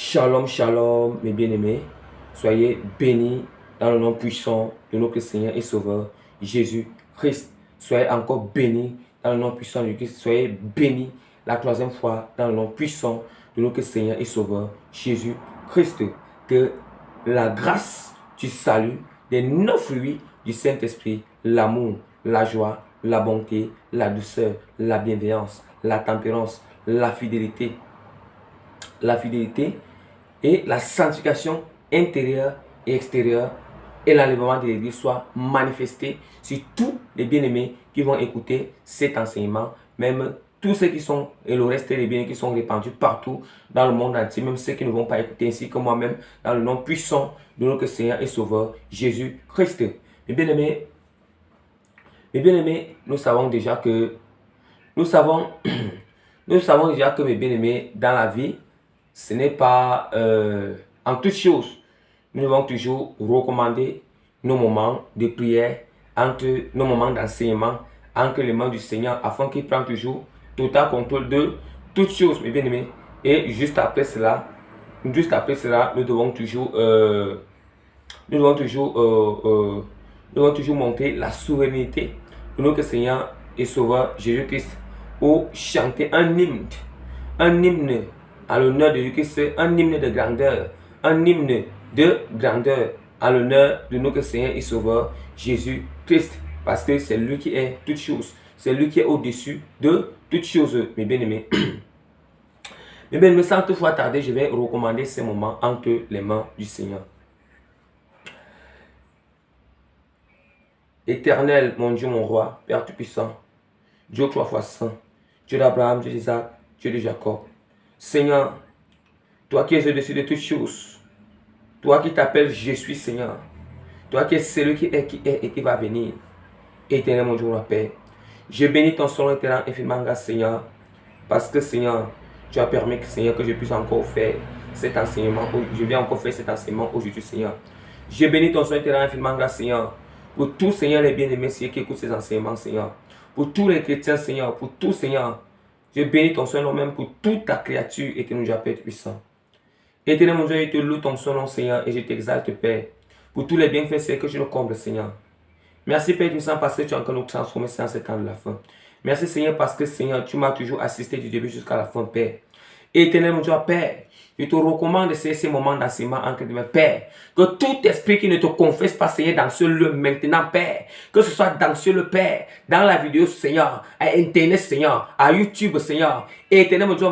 Shalom, shalom, mes bien-aimés. Soyez bénis dans le nom puissant de notre Seigneur et Sauveur Jésus-Christ. Soyez encore bénis dans le nom puissant de Christ. Soyez bénis la troisième fois dans le nom puissant de notre Seigneur et Sauveur Jésus-Christ. Que la grâce du salut, des 9 fruits du Saint-Esprit, l'amour, la joie, la bonté, la douceur, la bienveillance, la tempérance, la fidélité et la sanctification intérieure et extérieure et l'enlèvement de l'Église soit manifesté sur tous les bien-aimés qui vont écouter cet enseignement, même tous ceux qui sont, et le reste des bien-aimés qui sont répandus partout dans le monde entier, même ceux qui ne vont pas écouter, ainsi que moi-même, dans le nom puissant de notre Seigneur et Sauveur Jésus-Christ. Mes bien-aimés, nous savons déjà que mes bien-aimés, dans la vie, ce n'est pas en toute chose. Nous devons toujours recommander nos moments de prière, nos moments d'enseignement, entre les mains du Seigneur, afin qu'il prenne toujours total contrôle de toutes choses, mes bien-aimés. Et juste après cela, nous devons toujours montrer la souveraineté de notre Seigneur et Sauveur Jésus-Christ, ou chanter un hymne à l'honneur de Jésus-Christ, un hymne de grandeur, à l'honneur de notre Seigneur et Sauveur Jésus-Christ, parce que c'est lui qui est toute chose, c'est lui qui est au-dessus de toutes choses, mes bien-aimés. Mes bien-aimés, sans toutefois tarder, je vais recommander ces moments entre les mains du Seigneur. Éternel, mon Dieu, mon roi, Père Tout-Puissant, Dieu 3 fois saint, Dieu d'Abraham, Dieu d'Isaac, Dieu de Jacob. Seigneur, toi qui es au-dessus de toutes choses, toi qui t'appelles Je suis Seigneur, toi qui es celui qui est et qui va venir, éternel mon Dieu, mon Père, je bénis ton nom éternel infiniment, Seigneur, parce que Seigneur, tu as permis Seigneur, que je puisse encore faire cet enseignement, je viens encore faire cet enseignement aujourd'hui, Seigneur. Je bénis ton nom éternel infiniment, Seigneur, pour tous, Seigneur, les bien-aimés, Seigneur, qui écoutent ces enseignements, Seigneur, pour tous les chrétiens, Seigneur, pour tous, Seigneur. Je bénis ton Saint-Nom même pour toute ta créature et que nous appelle puissant. Éternel mon Dieu, je te loue ton Saint-Nom, Seigneur, et je t'exalte, Père, pour tous les bienfaits, Seigneur, que je nous comble, Seigneur. Merci, Père puissant, parce que tu as encore nous transformé, Seigneur, en ce temps de la fin. Merci, Seigneur, parce que, Seigneur, tu m'as toujours assisté du début jusqu'à la fin, Père. Éternel mon Dieu, Père, je te recommande ces moments d'enseignement entre mes Père. Que tout esprit qui ne te confesse pas, Seigneur, dans ce lieu maintenant, Père, que ce soit dans ce lieu, Père, dans la vidéo, Seigneur, à Internet, Seigneur, à YouTube, Seigneur, Éternel mon Dieu,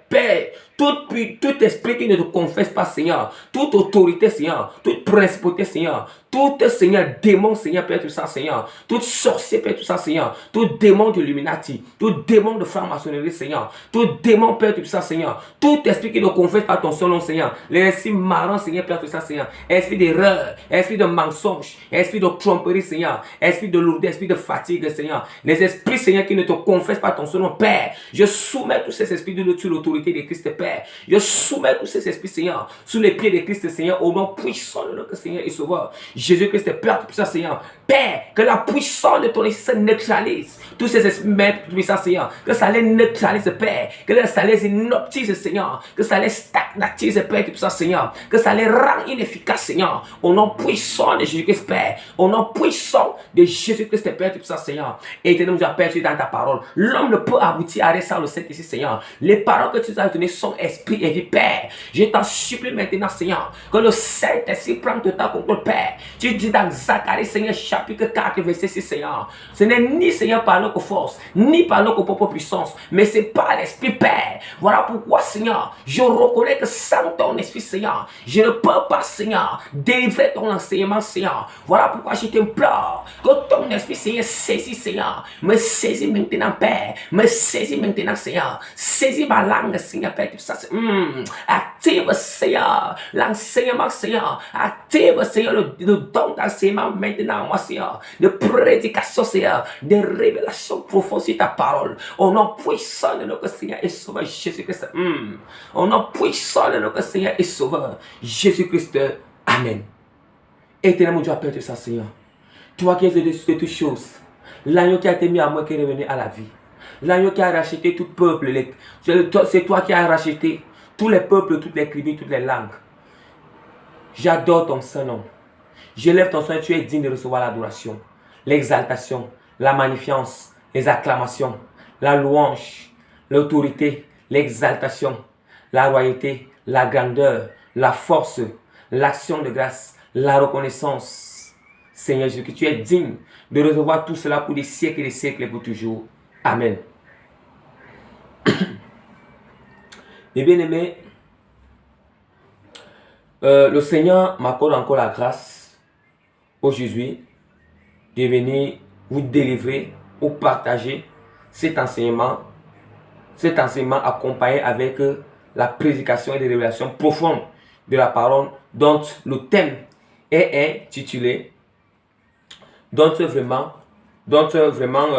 Père, tout esprit qui ne te confesse pas, Seigneur, toute autorité, Seigneur, toute principauté, Seigneur, tout Seigneur, démon, Seigneur, Père, tout ça, Seigneur, tout sorcier, Père, tout ça, Seigneur, tout démon de l'Illuminati, tout démon de franc-maçonnerie, Seigneur, tout démon, Père, tout ça, Seigneur, tout esprit qui ne confesse pas ton seul nom, Seigneur, l'esprit marrant, Seigneur, Père, tout ça, Seigneur, esprit d'erreur, esprit de mensonge, esprit de tromperie, Seigneur, esprit de lourdeur, esprit de fatigue, Seigneur, les esprits, Seigneur, qui ne te confessent pas ton seul nom, Père, je soumets tous ces esprits sous l'autorité de Christ, Père, je soumets tous ces esprits, Seigneur, sous les pieds de Christ, Seigneur, au nom puissant de notre Seigneur et Sauveur, Jésus-Christ, Père tout puissant, Seigneur. Père, que la puissance de ton esprit neutralise tous ces esprits, Père tout puissant, Seigneur. Que ça les neutralise, Père. Que ça les inoptise, Seigneur. Que ça les stagnatise, Père tout puissant, Seigneur. Que ça les rend inefficaces, Seigneur. Au nom puissant de Jésus-Christ, Père. Au nom puissant de Jésus-Christ, Père tout puissant, Seigneur. Et éternel, nous appelle dans ta parole. L'homme ne peut aboutir à rien sans le Saint-Esprit, Seigneur. Les paroles que tu nous as données sont esprit et vie, Père. Je t'en supplie maintenant, Seigneur, que le Saint-Esprit prenne total contrôle, Père. Tu dis dans Zacharie, Seigneur, chapitre 4, verset 6, Seigneur. Ce n'est ni, Seigneur, par notre force, ni par notre propre puissance, mais c'est par l'Esprit, Père. Voilà pourquoi, Seigneur, je reconnais que sans ton Esprit, Seigneur, je ne peux pas, Seigneur, délivrer ton enseignement, Seigneur. Voilà pourquoi je t'implore que ton Esprit, Seigneur, saisis, Seigneur. Me saisis maintenant, Père. Me saisis maintenant, Seigneur. Saisis ma langue, Seigneur, Père. Tout ça, active, Seigneur, l'enseignement, Seigneur. Active, Seigneur, le don d'enseignement maintenant, moi, Seigneur, de prédication, Seigneur, de révélation profonde sur ta parole. Au nom puissant de notre Seigneur et Sauveur Jésus-Christ. Au nom puissant de notre Seigneur et Sauveur Jésus-Christ. Amen. Éternel mon Dieu, appelle tout ça, Seigneur. Toi qui es au-dessus de toutes choses, l'agneau qui a été mis à moi qui est revenu à la vie. L'agneau qui a racheté tout peuple. C'est toi qui as racheté tous les peuples, toutes les tribus, toutes les langues. J'adore ton Saint-Nom. J'élève ton Saint, tu es digne de recevoir l'adoration, l'exaltation, la magnificence, les acclamations, la louange, l'autorité, l'exaltation, la royauté, la grandeur, la force, l'action de grâce, la reconnaissance. Seigneur Jésus, que tu es digne de recevoir tout cela pour des siècles et des siècles et pour toujours. Amen. Mes bien-aimés, le Seigneur m'accorde encore la grâce aujourd'hui de venir vous délivrer ou partager cet enseignement accompagné avec la prédication et des révélations profondes de la parole dont le thème est intitulé, dont vraiment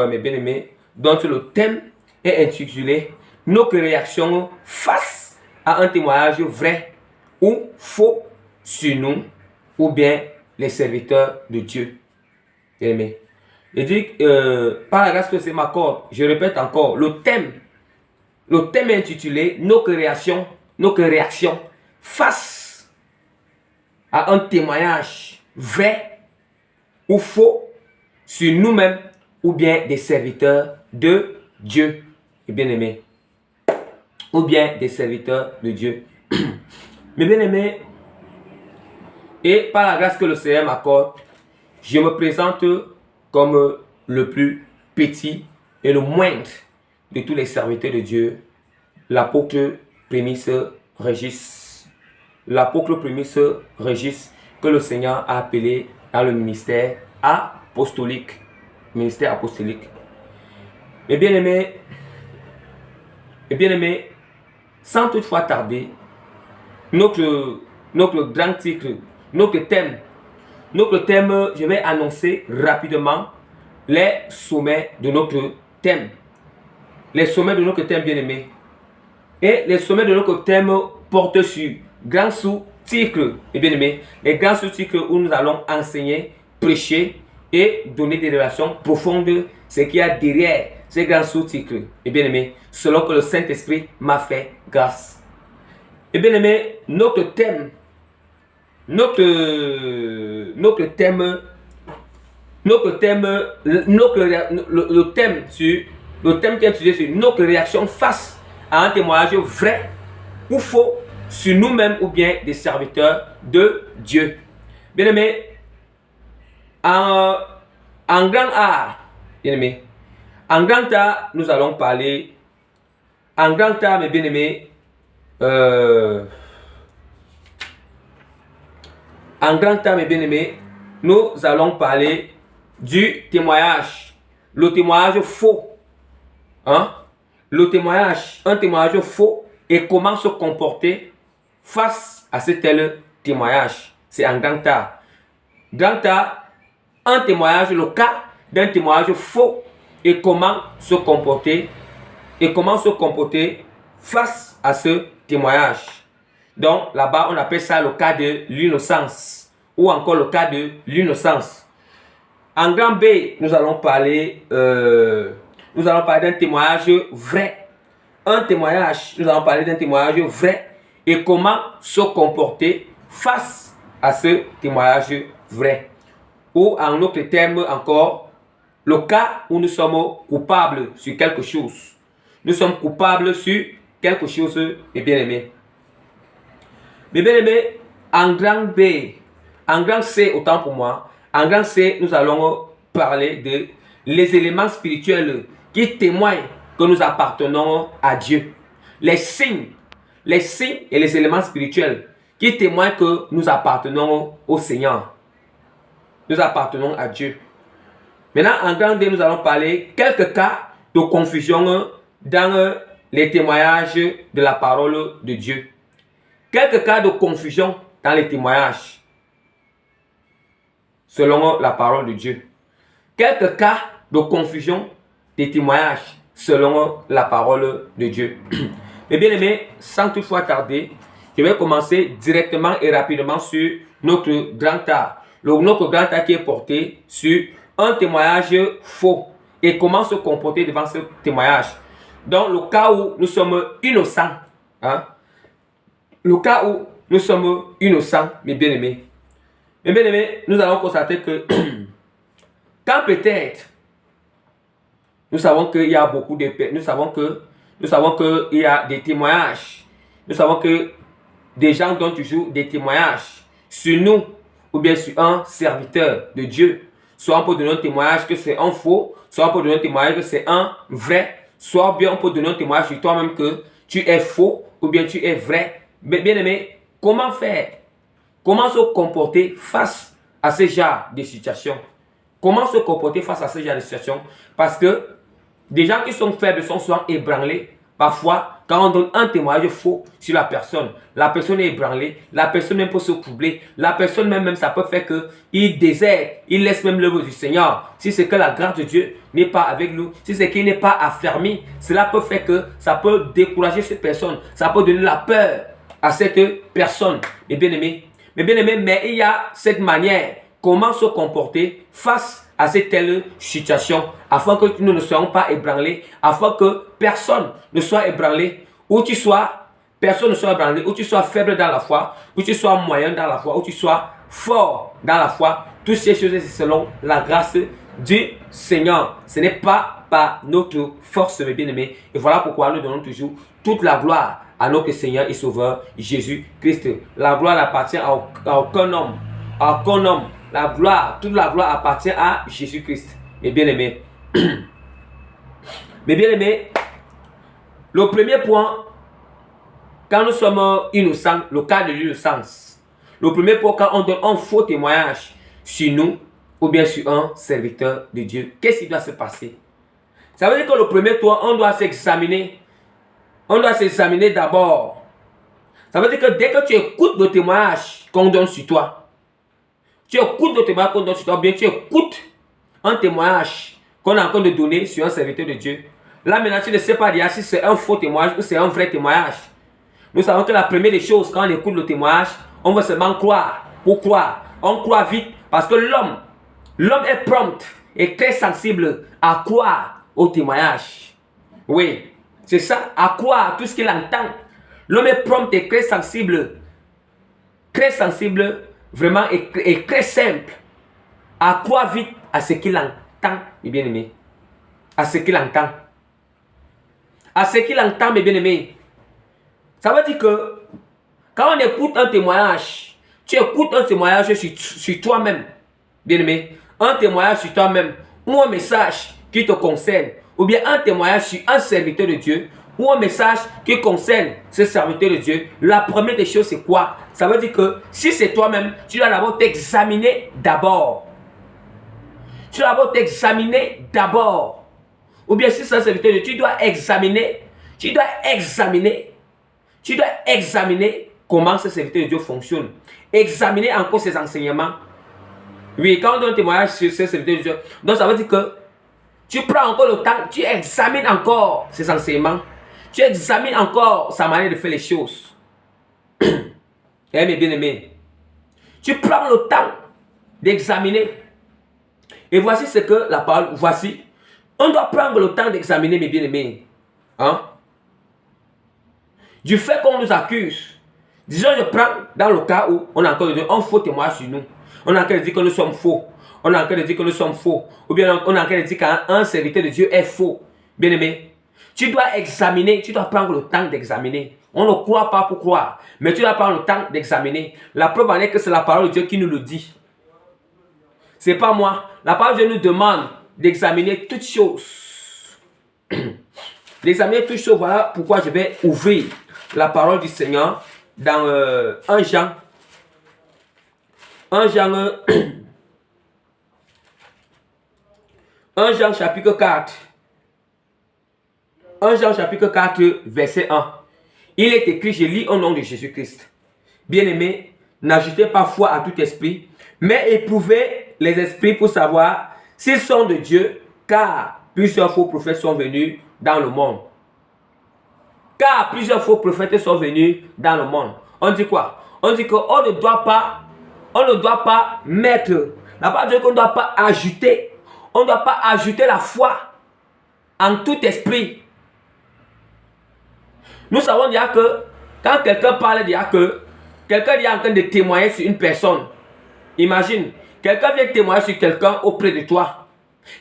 mes bien-aimés, dont le thème est intitulé notre réaction face à un témoignage vrai ou faux sur nous ou bien les serviteurs de Dieu. Bien-aimés. Je dis par la grâce que c'est ma corde, je répète encore, le thème est intitulé notre réaction face à un témoignage vrai ou faux sur nous-mêmes ou bien des serviteurs de Dieu. Et bien-aimés. Ou bien des serviteurs de Dieu. Mes bien-aimés, et par la grâce que le Seigneur m'accorde, je me présente comme le plus petit et le moindre de tous les serviteurs de Dieu, l'apôtre Prémice Régis. L'apôtre Prémice Régis que le Seigneur a appelé dans le ministère apostolique. Ministère apostolique. Mes bien-aimés, sans toutefois tarder, notre grand titre, notre thème, je vais annoncer rapidement les sommets de notre thème. Les sommets de notre thème, bien-aimés. Et les sommets de notre thème portent sur grands sous-titres, bien-aimés. Les grands sous-titres où nous allons enseigner, prêcher et donner des révélations profondes, ce qu'il y a derrière ces grands sous-titres, bien-aimés, selon que le Saint-Esprit m'a fait grâce. Bien-aimés, le thème qui est utilisé sur notre réaction face à un témoignage vrai ou faux sur nous-mêmes ou bien des serviteurs de Dieu. Bien-aimés, en grand art, bien-aimés, en grand art, nous allons parler, en grand art, mes bien-aimés, nous allons parler du témoignage, le témoignage faux, un témoignage faux et comment se comporter face à ce tel témoignage. C'est en grand art. Grand art, un témoignage, le cas d'un témoignage faux et comment se comporter face à ce témoignage. Donc là-bas, on appelle ça le cas de l'innocence ou encore le cas de l'innocence. En grand B, nous allons parler d'un témoignage vrai. Nous allons parler d'un témoignage vrai et comment se comporter face à ce témoignage vrai. Ou en autre terme encore, le cas où nous sommes coupables sur quelque chose. Nous sommes coupables sur quelque chose, mes bien-aimés. Mes bien-aimés, en grand B, en grand C, autant pour moi, en grand C, nous allons parler de les éléments spirituels qui témoignent que nous appartenons à Dieu. Les signes et les éléments spirituels qui témoignent que nous appartenons au Seigneur. Nous appartenons à Dieu. Maintenant, en grand D, nous allons parler quelques cas de confusion dans les témoignages de la parole de Dieu. Quelques cas de confusion dans les témoignages selon la parole de Dieu. Quelques cas de confusion des témoignages selon la parole de Dieu. Mais bien aimés, sans toutefois tarder, je vais commencer directement et rapidement sur notre grand art. Notre grand art qui est porté sur un témoignage faux et comment se comporter devant ce témoignage. Dans le cas où nous sommes innocents, le cas où nous sommes innocents, mes bien-aimés. Mes bien-aimés, nous allons constater que quand peut-être nous savons qu'il y a beaucoup de... Nous savons qu'il y a des témoignages. Nous savons que des gens donnent toujours des témoignages sur nous ou bien sur un serviteur de Dieu. Soit on peut donner un témoignage que c'est un faux, soit on peut donner un témoignage que c'est un vrai, soit bien on peut donner un témoignage sur toi-même que tu es faux ou bien tu es vrai. Bien-aimé, comment faire? Comment se comporter face à ce genre de situation? Comment se comporter face à ce genre de situation? Parce que des gens qui sont faibles sont souvent ébranlés. Parfois, quand on donne un témoignage faux sur la personne est ébranlée, la personne même peut se troubler, la personne même ça peut faire qu'il déserte, il laisse même l'œuvre du Seigneur. Si c'est que la grâce de Dieu n'est pas avec nous, si c'est qu'il n'est pas affermi, cela peut faire que ça peut décourager cette personne, ça peut donner la peur à cette personne. Mes bien-aimés, mais il y a cette manière, comment se comporter face à cette telle situation, afin que nous ne soyons pas ébranlés, afin que personne ne soit ébranlé, où tu sois, personne ne soit ébranlé, où tu sois faible dans la foi, où tu sois moyen dans la foi, où tu sois fort dans la foi. Toutes ces choses, c'est selon la grâce du Seigneur. Ce n'est pas par notre force, mes bien-aimés. Et voilà pourquoi nous donnons toujours toute la gloire à notre Seigneur et Sauveur Jésus-Christ. La gloire n'appartient à aucun homme. À aucun homme. La gloire, toute la gloire appartient à Jésus-Christ. Mes bien-aimés. Mes bien-aimés, le premier point, quand nous sommes innocents, le cas de l'innocence. Le premier point, quand on donne un faux témoignage sur nous ou bien sur un serviteur de Dieu, qu'est-ce qui doit se passer? Ça veut dire que le premier point, on doit s'examiner. On doit s'examiner d'abord. Ça veut dire que dès que tu écoutes le témoignage qu'on donne sur toi, tu écoutes le témoignage qu'on donne sur toi, bien tu écoutes un témoignage qu'on est en train de donner sur un serviteur de Dieu. Là maintenant, tu ne sais pas dire si c'est un faux témoignage ou c'est un vrai témoignage. Nous savons que la première des choses, quand on écoute le témoignage, on va seulement croire. Pour croire, on croit vite parce que l'homme est prompt et très sensible à croire au témoignage. Oui, c'est ça, à croire tout ce qu'il entend. L'homme est prompt et très sensible vraiment et très simple à croire vite à ce qu'il entend, mes bien-aimés. À ce qu'il entend. À ce qu'il entend, mes bien-aimés. Ça veut dire que quand on écoute un témoignage, tu écoutes un témoignage sur toi-même, bien-aimé. Un témoignage sur toi-même ou un message qui te concerne. Ou bien un témoignage sur un serviteur de Dieu ou un message qui concerne ce serviteur de Dieu. La première des choses, c'est quoi? Ça veut dire que si c'est toi-même, tu dois d'abord t'examiner d'abord. Tu dois d'abord t'examiner d'abord. Ou bien si c'est un serviteur de Dieu, tu dois examiner comment ce serviteur de Dieu fonctionne. Examiner encore ses enseignements. Oui, quand on donne un témoignage sur ce serviteur de Dieu, donc ça veut dire que tu prends encore le temps, tu examines encore ses enseignements. Tu examines encore sa manière de faire les choses. Eh mes bien-aimés, tu prends le temps d'examiner. Et voici ce que la parole, voici. On doit prendre le temps d'examiner, mes bien-aimés. Hein? Du fait qu'on nous accuse. Disons, je prends dans le cas où on a encore dit un faux témoignage sur nous. On a encore dit que nous sommes faux. On a encore dit que nous sommes faux. Ou bien on a encore dit qu'un serviteur de Dieu est faux. Bien-aimé, tu dois examiner, tu dois prendre le temps d'examiner. On ne croit pas pour croire, mais tu dois prendre le temps d'examiner. La preuve en est que c'est la parole de Dieu qui nous le dit. Ce n'est pas moi. La parole de Dieu nous demande d'examiner toutes choses. D'examiner toutes choses. Voilà pourquoi je vais ouvrir la parole du Seigneur dans 1 Jean. 1 Jean chapitre 4. 1 Jean chapitre 4 verset 1. Il est écrit, je lis au nom de Jésus-Christ. Bien-aimés, n'ajoutez pas foi à tout esprit, mais éprouvez les esprits pour savoir s'ils sont de Dieu, car plusieurs faux prophètes sont venus dans le monde. Car plusieurs faux prophètes sont venus dans le monde. On dit quoi? On dit qu'on ne doit pas mettre, la parole dit qu'on ne doit pas ajouter, on ne doit pas ajouter la foi en tout esprit. Nous savons déjà que Quand quelqu'un parle, il y a que quelqu'un est en train de témoigner sur une personne. Imagine, quelqu'un vient témoigner sur quelqu'un auprès de toi.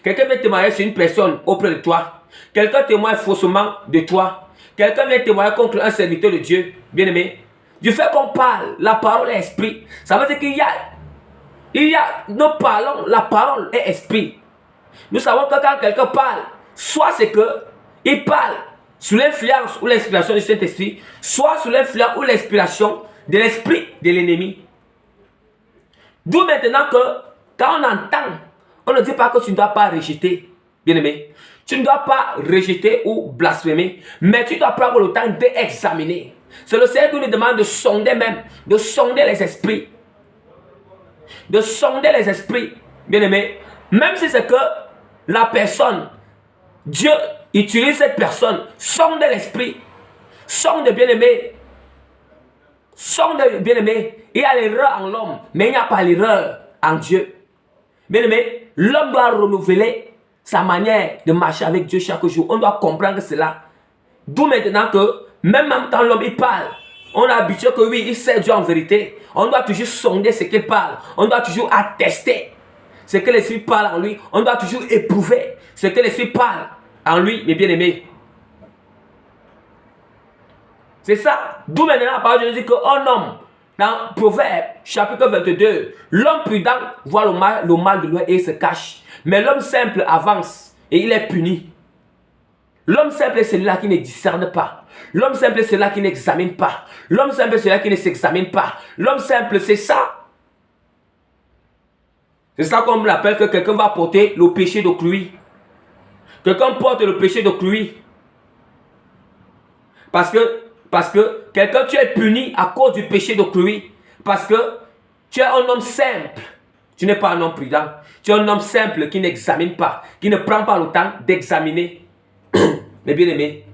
Quelqu'un vient témoigner sur une personne auprès de toi. Quelqu'un témoigne faussement de toi. Quelqu'un vient témoigner contre un serviteur de Dieu, bien-aimé. Du fait qu'on parle, la parole est esprit. Ça veut dire nous parlons, la parole est esprit. Nous savons que quand quelqu'un parle, soit c'est que il parle sous l'influence ou l'inspiration du Saint-Esprit, soit sous l'influence ou l'inspiration de l'esprit de l'ennemi. D'où maintenant que quand on entend, on ne dit pas que tu ne dois pas rejeter, bien-aimé. Tu ne dois pas rejeter ou blasphémer, mais tu dois prendre le temps d'examiner. C'est le Seigneur qui nous demande de sonder même, de sonder les esprits. De sonder les esprits, bien-aimé. Même si c'est que la personne, Dieu utilise cette personne, sonde l'esprit, sonde bien-aimé. Sonde bien-aimé. Il y a l'erreur en l'homme, mais il n'y a pas l'erreur en Dieu. Bien-aimé, l'homme doit renouveler sa manière de marcher avec Dieu chaque jour. On doit comprendre cela. D'où maintenant que, même quand l'homme il parle, on a habitué que oui, il sait Dieu en vérité. On doit toujours sonder ce qu'il parle. On doit toujours attester ce que l'Esprit parle en lui. On doit toujours éprouver ce que l'Esprit parle en lui, mes bien-aimés. C'est ça. D'où maintenant la parole de Dieu dit qu'un homme, dans Proverbe, chapitre 22, l'homme prudent voit le mal de loin et il se cache. Mais l'homme simple avance et il est puni. L'homme simple est celui-là qui ne discerne pas. L'homme simple est celui-là qui n'examine pas. L'homme simple est celui-là qui ne s'examine pas. L'homme simple, c'est ça. C'est ça qu'on l'appelle que quelqu'un va porter le péché d'autrui. Quelqu'un porte le péché d'autrui. Parce que quelqu'un, tu es puni à cause du péché d'autrui. Parce que tu es un homme simple. Tu n'es pas un homme prudent. Tu es un homme simple qui n'examine pas. Qui ne prend pas le temps d'examiner. Mais bien aimé,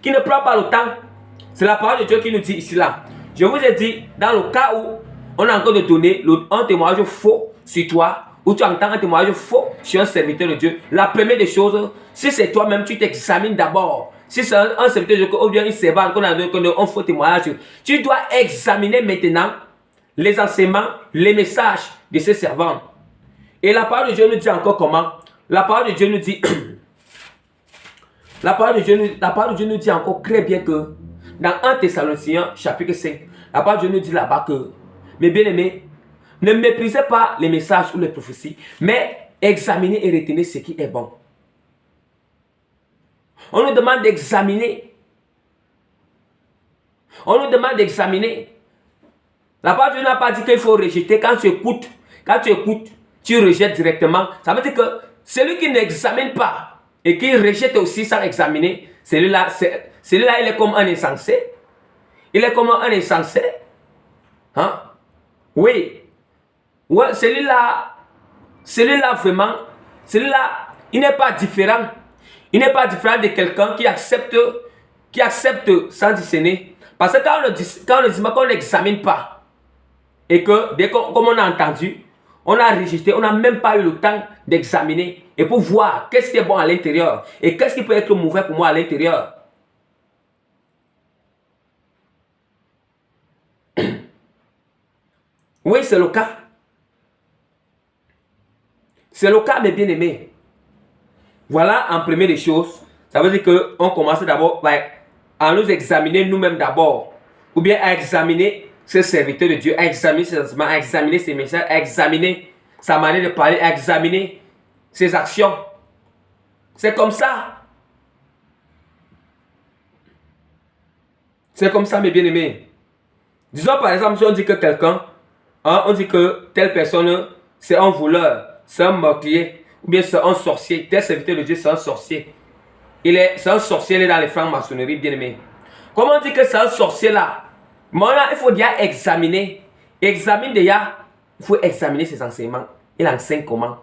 qui ne prend pas le temps. C'est la parole de Dieu qui nous dit ici là. Je vous ai dit, dans le cas où on a encore de donner un témoignage faux sur toi, ou tu entends un témoignage faux sur un serviteur de Dieu, la première des choses, si c'est toi-même, tu t'examines d'abord. Si c'est un serviteur de Dieu, ou bien une servante qu'on a donné un faux témoignage, tu dois examiner maintenant les enseignements, les messages de ces servants. Et la parole de Dieu nous dit encore comment? La parole de Dieu nous dit... La parole de Dieu nous dit encore très bien que dans 1 Thessaloniciens chapitre 5, la parole de Dieu nous dit là-bas que, mes bien-aimés, ne méprisez pas les messages ou les prophéties, mais examinez et retenez ce qui est bon. On nous demande d'examiner. On nous demande d'examiner. La parole de Dieu n'a pas dit qu'il faut rejeter. Quand tu écoutes, tu rejettes directement. Ça veut dire que celui qui n'examine pas, et qui rejette aussi sans examiner, celui-là, il est comme un insensé. Il est comme un insensé. Hein? Oui. Ouais, celui-là vraiment, celui-là, il n'est pas différent. Il n'est pas différent de quelqu'un qui accepte sans discerner. Parce que quand on n'examine pas, et que, comme on a entendu, on a rejeté, on n'a même pas eu le temps d'examiner et pour voir qu'est-ce qui est bon à l'intérieur et qu'est-ce qui peut être mauvais pour moi à l'intérieur. Oui, c'est le cas. C'est le cas, mes bien-aimés. Voilà en première des choses. Ça veut dire qu'on commence d'abord à nous examiner nous-mêmes d'abord. Ou bien à examiner ce serviteur de Dieu, à examiner ses enseignements, à examiner ses messages, à examiner sa manière de parler, à examiner ses actions. C'est comme ça. C'est comme ça, mes bien-aimés. Disons par exemple, si on dit que quelqu'un, on dit que telle personne, c'est un voleur, c'est un meurtrier, ou bien c'est un sorcier. Tel serviteur de Dieu, c'est un sorcier. C'est un sorcier, il est dans les francs-maçonneries, bien-aimés. Comment on dit que c'est un sorcier là? Maintenant, il faut déjà examiner. Examine déjà. Il faut examiner ses enseignements. Il enseigne comment?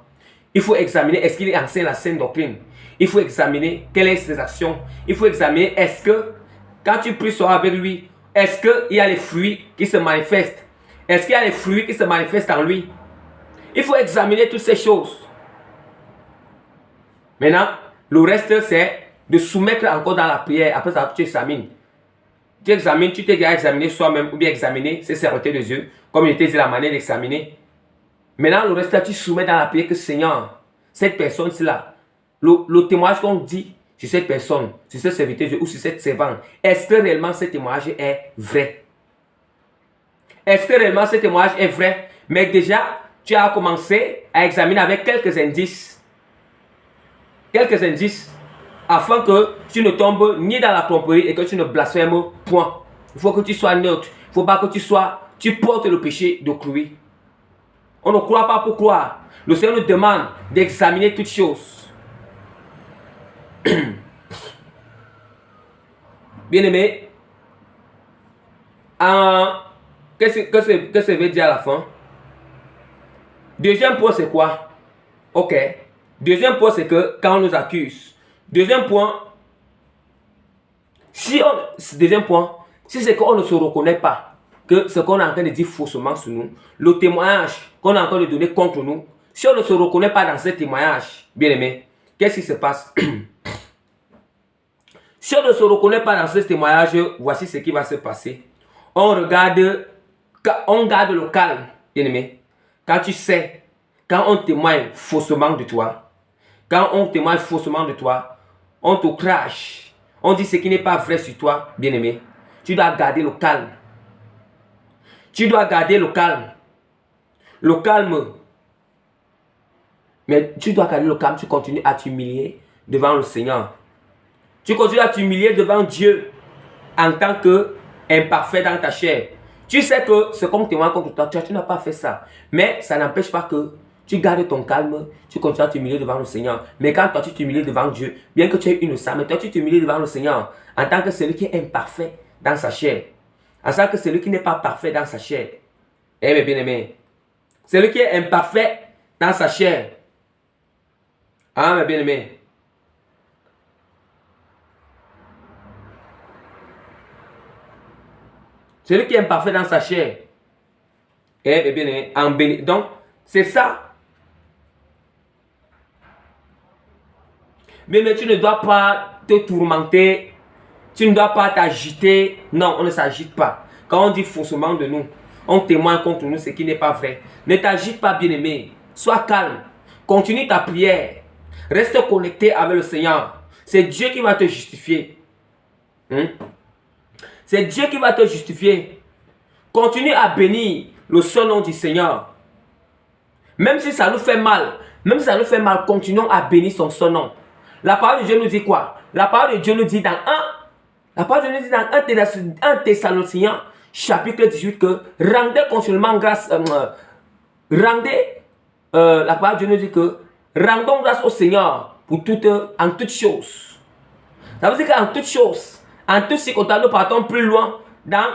Il faut examiner, est-ce qu'il enseigne la saine doctrine? Il faut examiner quelles sont ses actions. Il faut examiner, est-ce que, quand tu pries soir avec lui, est-ce qu'il y a les fruits qui se manifestent? Est-ce qu'il y a les fruits qui se manifestent en lui? Il faut examiner toutes ces choses. Maintenant, le reste, c'est de soumettre encore dans la prière. Après ça, tu examines. Tu examines, tu t'es déjà examiné soi-même ou bien examiner ses serviteurs de Dieu, comme il était dit la manière d'examiner. Maintenant, le reste, là, tu soumets dans la prière que Seigneur, cette personne-là, le témoignage qu'on dit sur cette personne, sur ce serviteur de Dieu ou sur cette servante, est-ce que réellement ce témoignage est vrai? Est-ce que réellement ce témoignage est vrai? Mais déjà, tu as commencé à examiner avec quelques indices. Quelques indices. Afin que tu ne tombes ni dans la tromperie et que tu ne blasphèmes point. Il faut que tu sois neutre. Il ne faut pas que tu portes le péché de croire. On ne croit pas pour croire. Le Seigneur nous demande d'examiner toutes choses. Bien-aimé, qu'est-ce que ça veut dire à la fin? Deuxième point, c'est quoi? Ok. Deuxième point, c'est que quand on nous accuse. Deuxième point, si c'est qu'on ne se reconnaît pas que ce qu'on est en train de dire faussement sur nous, le témoignage qu'on est en train de donner contre nous, si on ne se reconnaît pas dans ce témoignage, bien aimé, qu'est-ce qui se passe? Si on ne se reconnaît pas dans ce témoignage, voici ce qui va se passer. On garde le calme, bien aimé. Quand tu sais, quand on témoigne faussement de toi, on te crache, on dit ce qui n'est pas vrai sur toi, bien aimé. Tu dois garder le calme. Tu dois garder le calme. Le calme. Mais tu dois garder le calme, tu continues à t'humilier devant le Seigneur. Tu continues à t'humilier devant Dieu en tant qu'imparfait dans ta chair. Tu sais que ce qu'on témoigne contre toi, tu n'as pas fait ça. Mais ça n'empêche pas que tu gardes ton calme, tu continues à t'humilier devant le Seigneur. Mais quand toi tu t'humilies devant Dieu, bien que tu aies innocent, mais toi tu t'humilies devant le Seigneur en tant que celui qui est imparfait dans sa chair. En tant que celui qui n'est pas parfait dans sa chair. Eh mes bien-aimés, celui qui est imparfait dans sa chair. Ah mes bien-aimés. Celui qui est imparfait dans sa chair. Eh bien, en béni. Donc, c'est ça. Mais tu ne dois pas te tourmenter. Tu ne dois pas t'agiter. Non, on ne s'agite pas. Quand on dit faussement de nous, on témoigne contre nous ce qui n'est pas vrai. Ne t'agite pas, bien-aimé. Sois calme. Continue ta prière. Reste connecté avec le Seigneur. C'est Dieu qui va te justifier. C'est Dieu qui va te justifier. Continue à bénir le seul nom du Seigneur. Même si ça nous fait mal, continuons à bénir son seul nom. La parole de Dieu nous dit quoi? La parole de Dieu nous dit dans 1 Thessaloniciens chapitre 18 que rendez continuellement grâce. La parole de Dieu nous dit que rendons grâce au Seigneur pour en toutes choses. Ça veut dire qu'en toutes choses, en tout circonstance, nous partons plus loin dans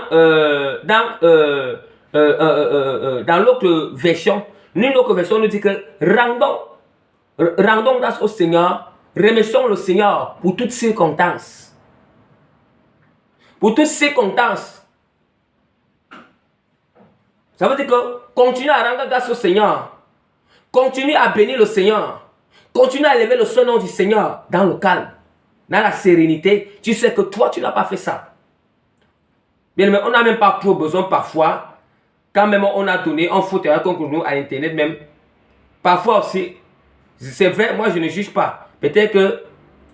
l'autre version. Une autre version nous dit que rendons grâce au Seigneur, remercions le Seigneur pour toutes circonstances. Pour toutes circonstances. Ça veut dire que continue à rendre grâce au Seigneur. Continue à bénir le Seigneur. Continue à élever le seul nom du Seigneur dans le calme. Dans la sérénité, tu sais que toi, tu n'as pas fait ça. Bien, mais on n'a même pas trop besoin parfois, quand même on a donné un faux témoignage contre nous à Internet même. Parfois aussi, c'est vrai, moi je ne juge pas. Peut-être que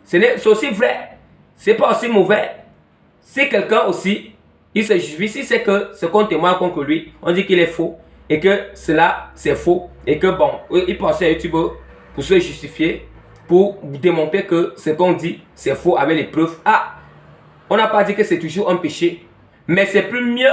c'est aussi vrai, c'est pas aussi mauvais. Si quelqu'un aussi, il se justifie, si c'est que ce qu'on témoigne contre lui, on dit qu'il est faux, et que cela c'est faux, et que bon, il passe à YouTube pour se justifier, pour démontrer que ce qu'on dit, c'est faux avec les preuves. Ah, on n'a pas dit que c'est toujours un péché. Mais c'est plus mieux.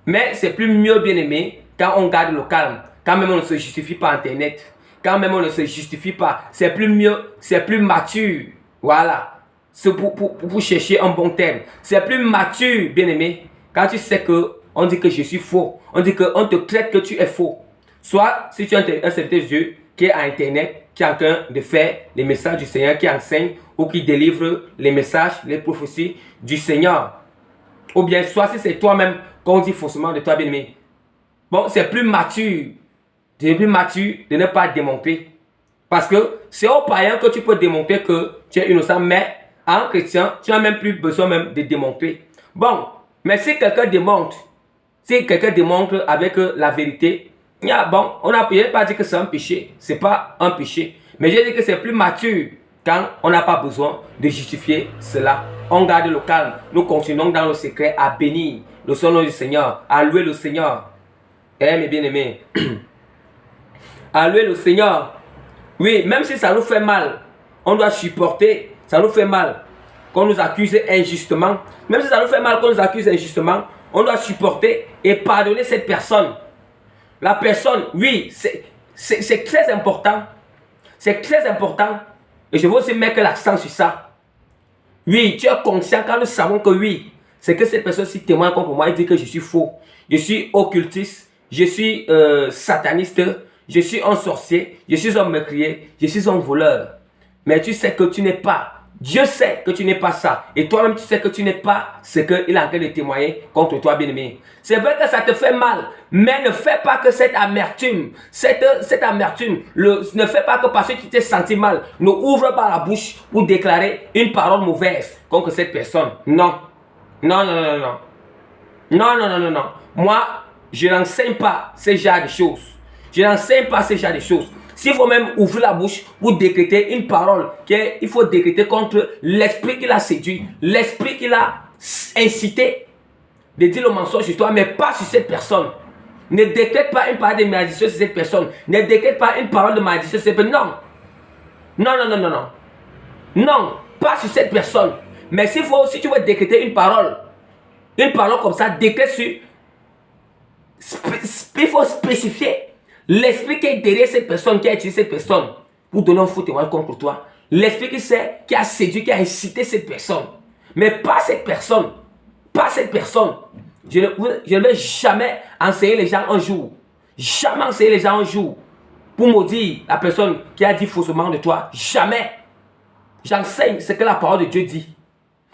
Bien aimé, quand on garde le calme. Quand même on ne se justifie pas Internet. Quand même on ne se justifie pas. C'est plus mieux, c'est plus mature. Voilà. C'est pour chercher un bon terme. C'est plus mature, bien aimé. Quand tu sais que on dit que je suis faux. On dit qu'on te traite que tu es faux. Soit si tu es un serviteur de Dieu qui est à Internet, qui est en train de faire les messages du Seigneur, qui enseigne ou qui délivre les messages, les prophéties du Seigneur. Ou bien soit si c'est toi-même qu'on dit faussement de toi, bien-aimé. Bon, c'est plus mature. C'est plus mature de ne pas démontrer. Parce que c'est au païen que tu peux démontrer que tu es innocent, mais en chrétien, tu n'as même plus besoin même de démontrer. Bon, Mais si quelqu'un démontre avec la vérité, bon, on n'a pas dit que c'est un péché. Ce n'est pas un péché. Mais j'ai dit que c'est plus mature quand on n'a pas besoin de justifier cela. On garde le calme. Nous continuons dans le secret à bénir le nom du Seigneur, à louer le Seigneur. Mes bien-aimés. À louer le Seigneur. Oui, même si ça nous fait mal, on doit supporter. Ça nous fait mal qu'on nous accuse injustement. Même si ça nous fait mal qu'on nous accuse injustement, on doit supporter et pardonner cette personne. La personne, oui, c'est très important. C'est très important. Et je veux aussi mettre l'accent sur ça. Oui, tu es conscient quand nous savons que oui, c'est que cette personne-ci témoigne contre moi et dit que je suis faux. Je suis occultiste, je suis sataniste, je suis un sorcier, je suis un meurtrier, je suis un voleur. Mais tu sais que tu n'es pas. Dieu sait que tu n'es pas ça. Et toi-même, tu sais que tu n'es pas ce qu'il est en train de témoigner contre toi, bien-aimé. C'est vrai que ça te fait mal, mais ne fais pas que cette amertume, ne fais pas que parce que tu t'es senti mal, ne ouvre pas la bouche pour déclarer une parole mauvaise contre cette personne. Non. Non, non, non, non. Non, non, non, non, non. Moi, je n'enseigne pas ce genre de choses. Je n'enseigne pas ce genre de choses. S'il faut même ouvrir la bouche pour décréter une parole, il faut décréter contre l'esprit qui l'a séduit, l'esprit qui l'a incité de dire le mensonge sur toi, mais pas sur cette personne. Ne décrète pas une parole de malédiction sur cette personne. Ne décrète pas une parole de malédiction sur cette personne. Non. Non, non, non, non, non. Non, pas sur cette personne. Mais s'il faut, si tu veux décréter une parole comme ça, décrète sur... Il faut spécifier l'esprit qui est derrière cette personne, qui a utilisé cette personne pour donner un faux témoignage contre toi. L'esprit qui a séduit, qui a incité cette personne. Mais pas cette personne. Pas cette personne. Je ne vais jamais enseigner les gens un jour. Jamais enseigner les gens un jour pour maudire la personne qui a dit faussement de toi. Jamais. J'enseigne ce que la parole de Dieu dit.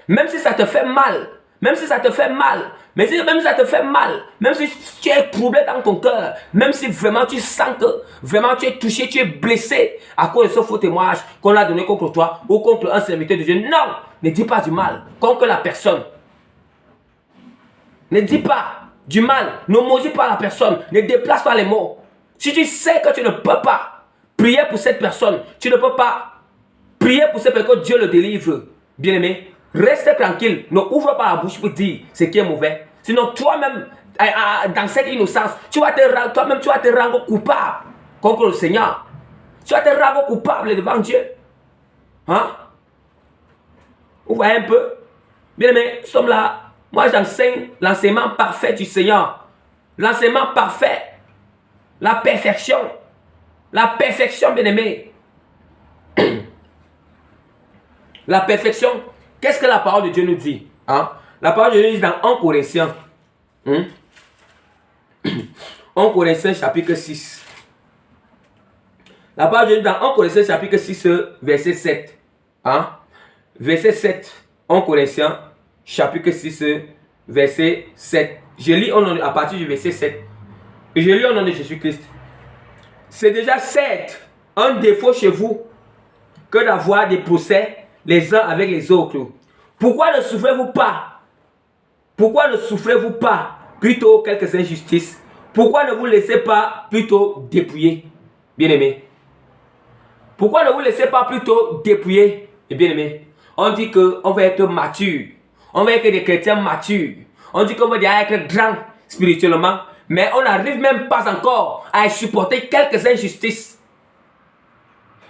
Même si ça te fait mal. Même si ça te fait mal. Même si ça te fait mal. Même si tu es troublé dans ton cœur. Même si vraiment tu sens que vraiment tu es touché, tu es blessé à cause de ce faux témoignage qu'on a donné contre toi ou contre un serviteur de Dieu. Non, ne dis pas du mal contre la personne. Ne dis pas du mal. Ne maudis pas la personne. Ne déplace pas les mots. Si tu sais que tu ne peux pas prier pour cette personne, tu ne peux pas prier pour cette personne que Dieu le délivre. Bien-aimé. Reste tranquille, ne ouvre pas la bouche pour dire ce qui est mauvais. Sinon, toi-même, dans cette innocence, toi-même, tu vas te rendre coupable contre le Seigneur. Tu vas te rendre coupable devant Dieu. Hein? Vous voyez un peu? Bien aimé, nous sommes là. Moi, j'enseigne l'enseignement parfait du Seigneur. L'enseignement parfait. La perfection. La perfection, bien aimé. La perfection. Qu'est-ce que la parole de Dieu nous dit? Hein? La parole de Dieu nous dit dans 1 Corinthiens. 1 Corinthiens chapitre 6. La parole de Dieu dans 1 Corinthiens chapitre 6 verset 7. Hein? Verset 7. 1 Corinthiens chapitre 6 verset 7. Je lis à partir du verset 7. Et je lis au nom de Jésus-Christ. C'est déjà certes un défaut chez vous que d'avoir des procès les uns avec les autres. Pourquoi ne souffrez-vous pas? Pourquoi ne souffrez-vous pas plutôt quelques injustices? Pourquoi ne vous laissez pas plutôt dépouiller? Bien-aimé. Pourquoi ne vous laissez pas plutôt dépouiller? Bien-aimé. On dit qu'on va être mature. On va être des chrétiens matures. On dit qu'on va être grand spirituellement. Mais on n'arrive même pas encore à supporter quelques injustices.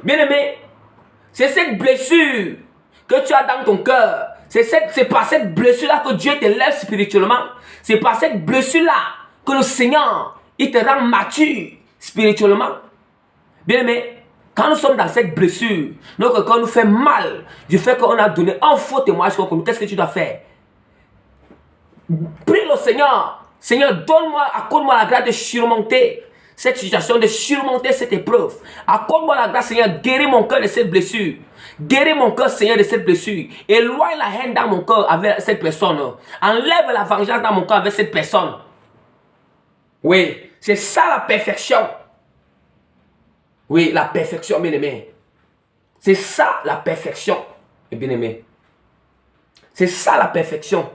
Bien-aimé. C'est cette blessure que tu as dans ton cœur. C'est par cette blessure-là que Dieu te lève spirituellement. C'est par cette blessure-là que le Seigneur, il te rend mature spirituellement. Bien-aimé, quand nous sommes dans cette blessure, notre cœur nous fait mal du fait qu'on a donné un faux témoignage contre nous. Qu'est-ce que tu dois faire? Prie le Seigneur. Seigneur, donne-moi, accorde-moi la grâce de surmonter cette situation, de surmonter cette épreuve. Accorde-moi la grâce, Seigneur, guéris mon cœur de cette blessure. Guéris mon cœur, Seigneur, de cette blessure. Éloigne la haine dans mon cœur avec cette personne. Enlève la vengeance dans mon cœur avec cette personne. Oui, c'est ça la perfection. Oui, la perfection, bien-aimé. C'est ça la perfection, bien-aimé. C'est ça la perfection.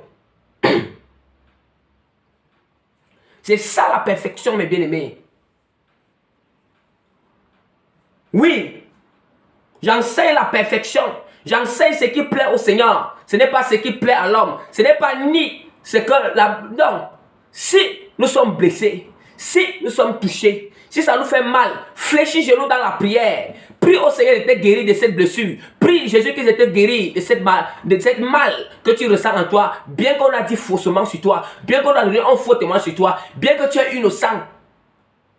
C'est ça la perfection, mes bien-aimés. Oui, j'enseigne la perfection. J'enseigne ce qui plaît au Seigneur. Ce n'est pas ce qui plaît à l'homme. Ce n'est pas ni ce que la... Non. Si nous sommes blessés, si nous sommes touchés, si ça nous fait mal, fléchis genoux dans la prière. Prie au Seigneur de te guérir de cette blessure. Prie Jésus qui te guérit de cette mal que tu ressens en toi. Bien qu'on a dit faussement sur toi, bien qu'on a donné un faux témoin sur toi, bien que tu es innocent.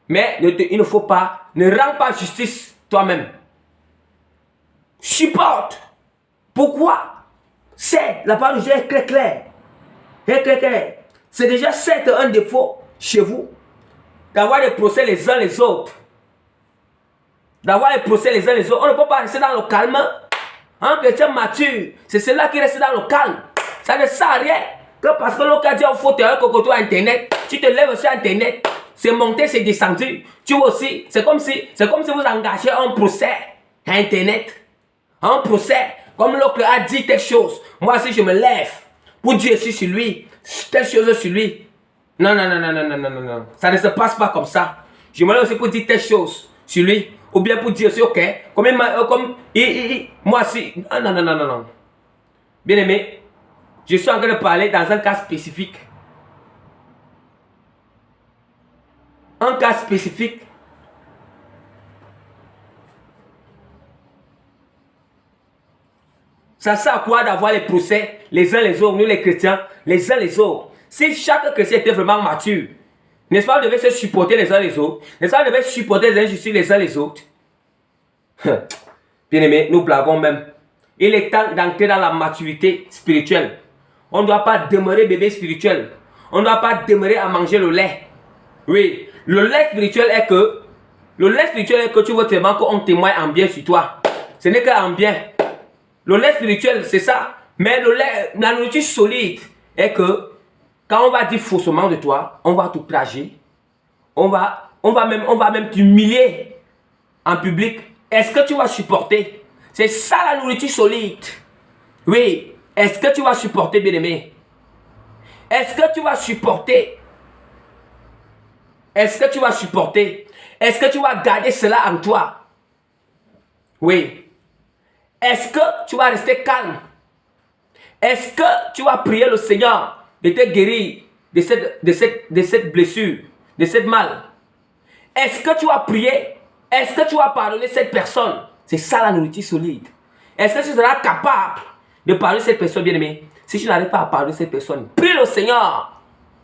Mais il ne faut pas, ne rends pas justice toi-même. Supporte. Pourquoi? C'est, la parole de Dieu est très claire. C'est déjà certes un défaut chez vous d'avoir des procès les uns les autres. D'avoir des procès les uns les autres. On ne peut pas rester dans le calme. Un chrétien mature, c'est celui-là qui reste dans le calme. Ça ne sert à rien. Que parce que l'autre a dit un faux terrain cocoto à Internet, tu te lèves sur Internet, c'est monté, c'est descendu. Tu vois aussi, c'est comme si vous engagez un procès à Internet. Un procès, comme l'autre a dit telle chose. Moi si je me lève pour dire aussi sur lui, telle chose sur lui. Non. Ça ne se passe pas comme ça. Je me lève aussi pour dire telle chose sur lui. Ou bien pour dire aussi, ok, moi aussi. Non. Bien aimé, je suis en train de parler dans un cas spécifique. Un cas spécifique. Ça sert à quoi d'avoir les procès les uns les autres, nous les chrétiens, les uns les autres? Si chaque chrétien était vraiment mature, n'est-ce pas, on devait se supporter les uns les autres? N'est-ce pas, on devait supporter les injustices les uns les autres? Bien aimé, nous blaguons même. Il est temps d'entrer dans la maturité spirituelle. On ne doit pas demeurer bébé spirituel. On ne doit pas demeurer à manger le lait. Oui, le lait spirituel est que tu veux tellement qu'on témoigne en bien sur toi. Ce n'est qu'en bien. Le lait spirituel, c'est ça. Mais le lait, la nourriture solide est que quand on va dire faussement de toi, on va t'outrager. On va même t'humilier en public. Est-ce que tu vas supporter? C'est ça la nourriture solide. Oui. Est-ce que tu vas supporter, bien-aimé? Est-ce que tu vas supporter? Est-ce que tu vas supporter? Est-ce que tu vas garder cela en toi? Oui. Est-ce que tu vas rester calme? Est-ce que tu vas prier le Seigneur de te guérir de cette blessure, de cette mal? Est-ce que tu vas prier? Est-ce que tu vas pardonner cette personne? C'est ça la nourriture solide. Est-ce que tu seras capable de pardonner cette personne, bien-aimée? Si tu n'arrives pas à pardonner cette personne, prie le Seigneur.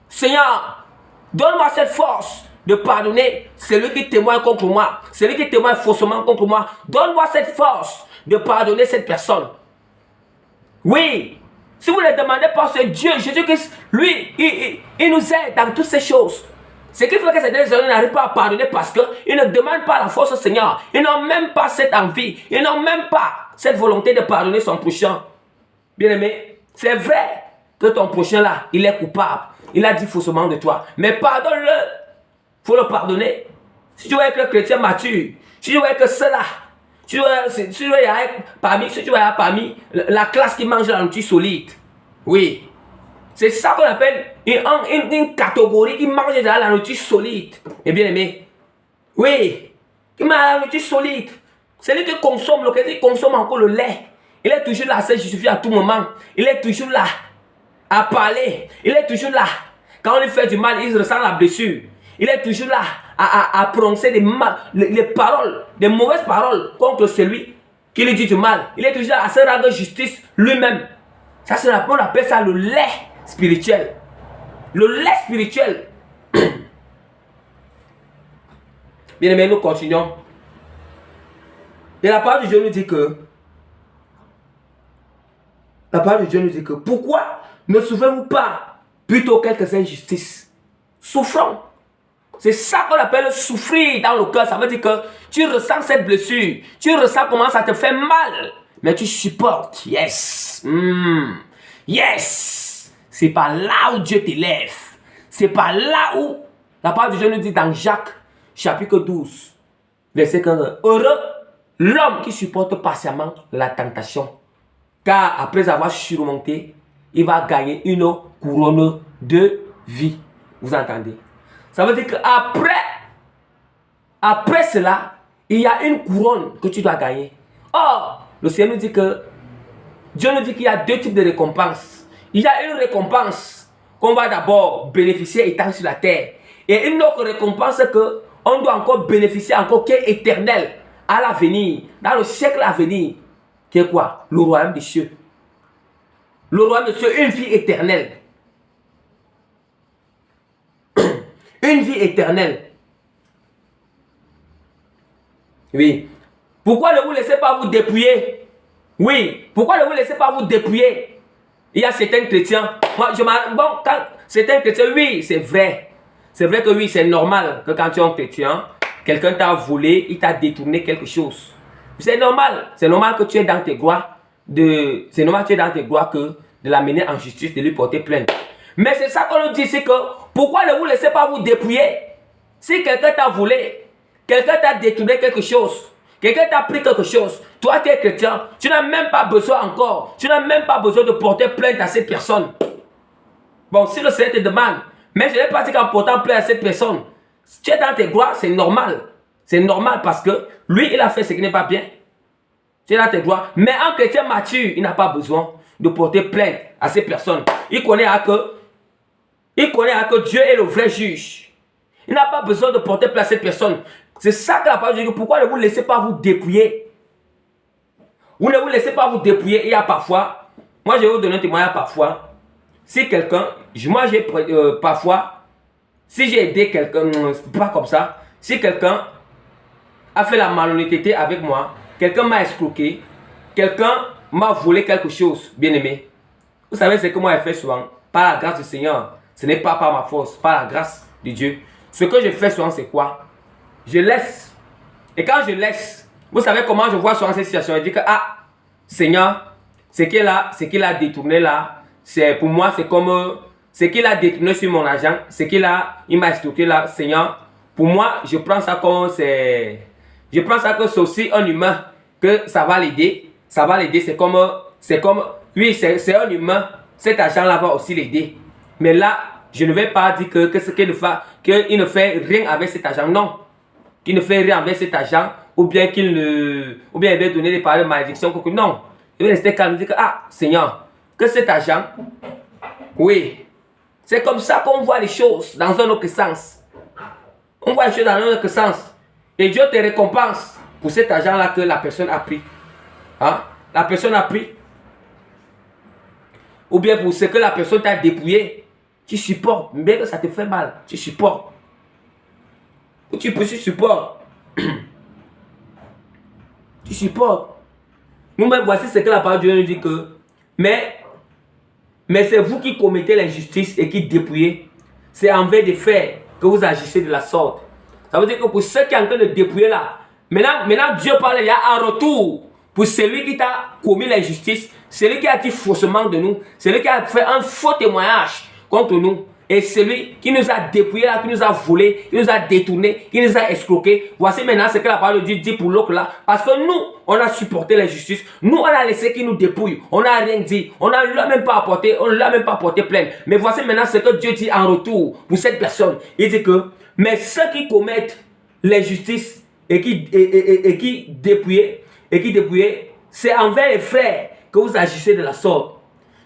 Seigneur, donne-moi cette force de pardonner celui qui témoigne contre moi, celui qui témoigne faussement contre moi. Donne-moi cette force de pardonner cette personne. Oui, si vous ne demandez pas, c'est Dieu, Jésus-Christ, lui, il nous aide dans toutes ces choses. Ce qui fait que ces gens n'arrivent pas à pardonner parce qu'ils ne demandent pas la force au Seigneur. Ils n'ont même pas cette envie, ils n'ont même pas cette volonté de pardonner son prochain. Bien-aimé, c'est vrai que ton prochain là, il est coupable. Il a dit faussement de toi. Mais pardonne-le. Il faut le pardonner. Si tu veux être un chrétien mature, si tu veux être cela, si tu veux être parmi la classe qui mange la nourriture solide. Oui. C'est ça qu'on appelle une catégorie qui mange de la nourriture solide. Et bien aimé. Oui. Qui mange la nourriture solide. Celui qui consomme, le chrétien qui consomme encore le lait. Il est toujours là à se justifier à tout moment. Il est toujours là à parler. Il est toujours là. Quand on lui fait du mal, il ressent la blessure. Il est toujours là à prononcer les paroles, des mauvaises paroles contre celui qui lui dit du mal. Il est toujours là à se rendre justice lui-même. Ça, on appelle ça le lait spirituel. Le lait spirituel. Bien aimé, nous continuons. Et la parole de Dieu nous dit que pourquoi ne souffrez-vous pas plutôt quelques injustices? Souffrons. C'est ça qu'on appelle souffrir dans le cœur. Ça veut dire que tu ressens cette blessure. Tu ressens comment ça te fait mal. Mais tu supportes. Yes. Yes. C'est pas là où Dieu t'élève. C'est pas là où la parole de Dieu nous dit dans Jacques chapitre 12 verset 15. Heureux l'homme qui supporte patiemment la tentation. Car après avoir surmonté, il va gagner une couronne de vie. Vous entendez? Ça veut dire qu'après cela, il y a une couronne que tu dois gagner. Or, le Seigneur nous dit que Dieu nous dit qu'il y a deux types de récompenses. Il y a une récompense qu'on va d'abord bénéficier étant sur la terre. Et une autre récompense qu'on doit encore bénéficier, encore qui est éternelle à l'avenir, dans le siècle à venir. Qui est quoi? Le royaume des cieux. Le royaume des cieux, une vie éternelle. Une vie éternelle. Oui. Pourquoi ne vous laissez pas vous dépouiller? Oui. Pourquoi ne vous laissez pas vous dépouiller? Il y a certains chrétiens. Moi, bon, quand certains chrétiens, oui, c'est vrai. C'est vrai que oui, c'est normal que quand tu es un chrétien, quelqu'un t'a volé, il t'a détourné quelque chose. C'est normal. C'est normal que tu es dans tes droits. C'est normal que tu es dans tes droits que de l'amener en justice, de lui porter plainte. Mais c'est ça qu'on nous dit, c'est que pourquoi ne vous laissez pas vous dépouiller? Si quelqu'un t'a volé, quelqu'un t'a détourné quelque chose, quelqu'un t'a pris quelque chose, toi tu es chrétien, tu n'as même pas besoin encore, tu n'as même pas besoin de porter plainte à cette personne. Bon, si le Seigneur te demande, mais je n'ai pas dit qu'en portant plainte à cette personne, si tu es dans tes droits, c'est normal. C'est normal parce que lui, il a fait ce qui n'est pas bien. Tu es dans tes droits. Mais un chrétien mature, il n'a pas besoin de porter plainte à ces personnes. Il connaît que Dieu est le vrai juge. Il n'a pas besoin de porter plainte à cette personne. C'est ça que la parole dit. Pourquoi ne vous laissez pas vous dépouiller? Vous ne vous laissez pas vous dépouiller. Il y a parfois, moi je vais vous donner un témoignage parfois. Si quelqu'un, moi j'ai parfois, si j'ai aidé quelqu'un, pas comme ça, si quelqu'un a fait la malhonnêteté avec moi, quelqu'un m'a escroqué, quelqu'un m'a volé quelque chose, bien aimé. Vous savez ce que moi j'ai fait souvent, par la grâce du Seigneur, ce n'est pas par ma force, par la grâce de Dieu. Ce que je fais souvent c'est quoi? Je laisse. Et quand je laisse, vous savez comment je vois souvent cette situation? Je dis que, ah, Seigneur, ce qu'il a détourné là, c'est pour moi, c'est comme ce qu'il a détourné sur mon argent, il m'a escroqué là, Seigneur. Pour moi, je prends ça comme c'est aussi un humain, que ça va l'aider. Ça va l'aider, c'est comme, oui, c'est un humain, cet argent-là va aussi l'aider. Mais là, je ne vais pas dire qu'il ne fait rien avec cet argent, non. Qu'il ne fait rien avec cet argent, ou bien il va donner des paroles de malédiction, non. Il va rester calme et dire que, ah, Seigneur, que cet argent, oui, c'est comme ça qu'on voit les choses dans un autre sens. On voit les choses dans un autre sens. Et Dieu te récompense pour cet argent-là que la personne a pris. Hein? La personne a pris. Ou bien pour ce que la personne t'a dépouillé. Tu supportes. Bien que ça te fait mal. Tu supportes. Ou tu supportes. Tu supportes. Nous-mêmes, voici ce que la parole de Dieu nous dit que. Mais c'est vous qui commettez l'injustice et qui dépouillez. C'est envers des faits que vous agissez de la sorte. Ça veut dire que pour ceux qui sont en train de dépouiller là, maintenant Dieu parle, il y a un retour pour celui qui t'a commis l'injustice, celui qui a dit faussement de nous, celui qui a fait un faux témoignage contre nous, et celui qui nous a dépouillé là, qui nous a volé, qui nous a détourné, qui nous a escroqué. Voici maintenant ce que la parole de Dieu dit pour l'autre là. Parce que nous, on a supporté l'injustice. Nous, on a laissé qu'ils nous dépouillent. On n'a rien dit. On ne l'a même pas apporté. On ne l'a même pas porté plainte. Mais voici maintenant ce que Dieu dit en retour pour cette personne. Il dit que, mais ceux qui commettent l'injustice et qui dépouillent, c'est envers les frères que vous agissez de la sorte.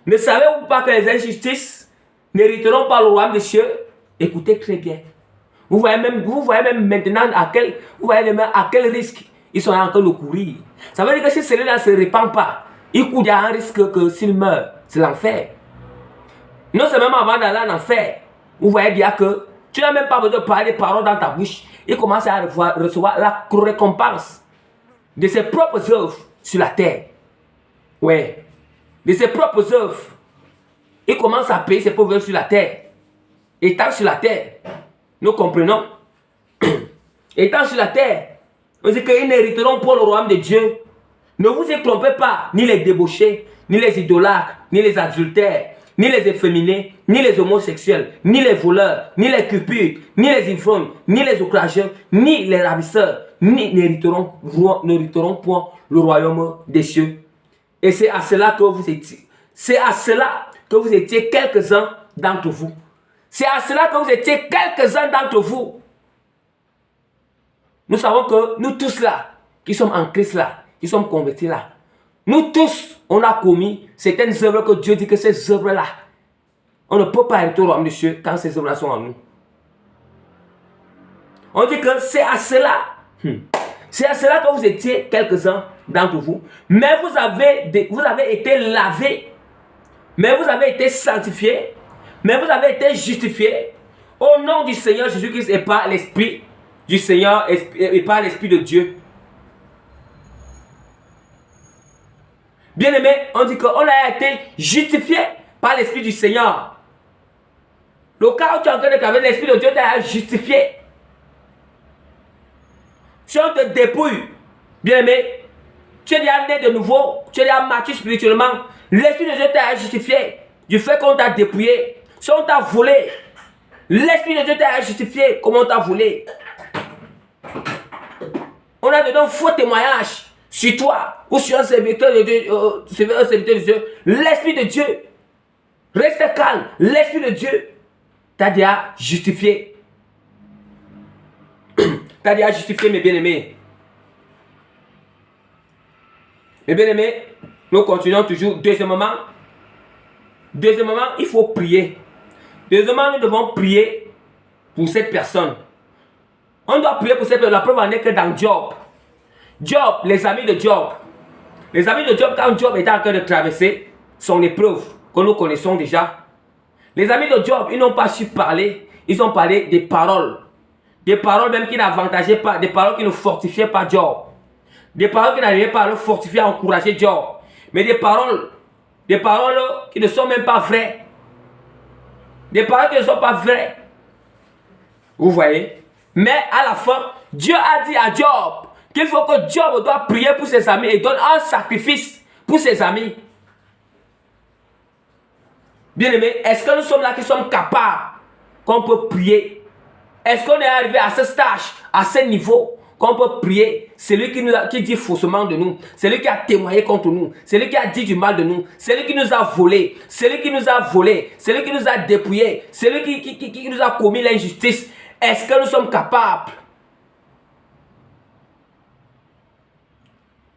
Ne savez-vous pas que les injustices n'hériteront pas le royaume des cieux? Écoutez très bien. Vous voyez même maintenant à quel risque ils sont en train de courir. Ça veut dire que si celui-là ne se répand pas, il court à un risque que s'il meurt, c'est l'enfer. Non seulement avant d'aller en enfer, vous voyez bien que tu n'as même pas besoin de parler des paroles dans ta bouche. Il commence à recevoir la récompense de ses propres œuvres sur la terre. Ouais. De ses propres œuvres. Il commence à payer ses propres œuvres sur la terre. Étant sur la terre. Nous comprenons. Étant sur la terre. On dit qu'ils n'hériteront pas le royaume de Dieu. Ne vous y trompez pas. Ni les débauchés, ni les idolâtres, ni les adultères, ni les efféminés, ni les homosexuels, ni les voleurs, ni les cupides, ni les ivrognes, ni les outrageurs, ni les ravisseurs, ni n'hériteront point le royaume des cieux. Et c'est à cela que vous étiez. C'est à cela que vous étiez quelques-uns d'entre vous. C'est à cela que vous étiez quelques-uns d'entre vous. Nous savons que nous tous là, qui sommes en Christ là, qui sommes convertis là, nous tous, on a commis certaines œuvres que Dieu dit que ces œuvres-là, on ne peut pas être au royaume des cieux quand ces œuvres-là sont en nous. On dit que c'est à cela. C'est à cela que vous étiez quelques-uns d'entre vous. Mais vous avez été lavés. Mais vous avez été sanctifiés. Mais vous avez été justifiés. Au nom du Seigneur Jésus-Christ et par l'Esprit du Seigneur et par l'Esprit de Dieu. Bien-aimé, on dit qu'on a été justifié par l'Esprit du Seigneur. Le cas où tu es en train de travailler, l'Esprit de Dieu t'a justifié. Si on te dépouille, bien-aimé, tu es déjà né de nouveau, tu es déjà mature spirituellement, l'Esprit de Dieu t'a justifié du fait qu'on t'a dépouillé. Si on t'a volé, l'Esprit de Dieu t'a justifié comme on t'a volé. On a donné un faux témoignage sur toi ou sur un serviteur de Dieu. L'Esprit de Dieu, reste calme, l'Esprit de Dieu t'a déjà justifié. T'as déjà justifié, mes bien-aimés. Mes bien-aimés, nous continuons toujours. Deuxièmement, il faut prier. Deuxièmement, nous devons prier pour cette personne. On doit prier pour cette personne. La preuve en est que dans Job, les amis de Job, quand Job était en train de traverser son épreuve, que nous connaissons déjà, les amis de Job, ils n'ont pas su parler. Ils ont parlé des paroles. Des paroles même qui n'avantageaient pas, des paroles qui ne fortifiaient pas Job. Des paroles qui n'arrivaient pas à le fortifier, à encourager Job. Mais des paroles qui ne sont même pas vraies. Des paroles qui ne sont pas vraies. Vous voyez? Mais à la fin, Dieu a dit à Job qu'il faut que Job doit prier pour ses amis et donne un sacrifice pour ses amis. Bien-aimés, est-ce que nous sommes là qui sommes capables qu'on peut prier? Est-ce qu'on est arrivé à ce stage, à ce niveau, qu'on peut prier celui qui dit faussement de nous, celui qui a témoigné contre nous, celui qui a dit du mal de nous, celui qui nous a volé, celui qui nous a dépouillés, celui qui nous a commis l'injustice. Est-ce que nous sommes capables?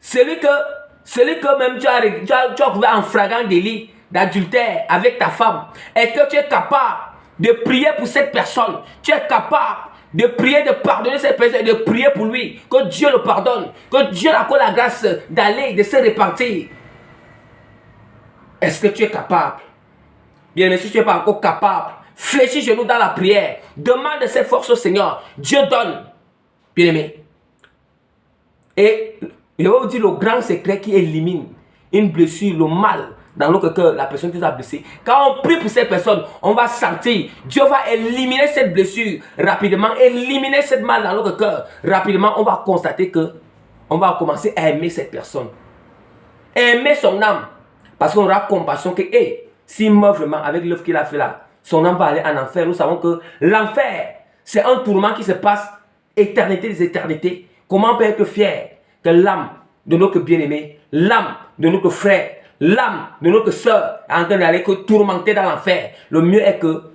Celui que même tu as trouvé en flagrant délit d'adultère avec ta femme, est-ce que tu es capable de prier pour cette personne? Tu es capable de prier, de pardonner cette personne, de prier pour lui, que Dieu le pardonne, que Dieu accorde la grâce d'aller, de se repentir. Est-ce que tu es capable? Bien, mais si tu n'es pas encore capable, fléchis genoux dans la prière, demande cette force au Seigneur, Dieu donne. Bien aimé. Et je vais vous dire le grand secret qui élimine une blessure, le mal dans notre cœur, la personne qui nous a blessé. Quand on prie pour cette personne, on va sentir, Dieu va éliminer cette blessure rapidement, éliminer cette mal dans notre cœur. Rapidement, on va constater que on va commencer à aimer cette personne. Aimer son âme. Parce qu'on aura compassion que, s'il meurt vraiment avec l'œuvre qu'il a fait là, son âme va aller en enfer. Nous savons que l'enfer, c'est un tourment qui se passe éternité des éternités. Comment on peut être fier que l'âme de notre bien-aimé, l'âme de notre frère, l'âme de notre soeur est en train d'aller tourmenter dans l'enfer? Le mieux est que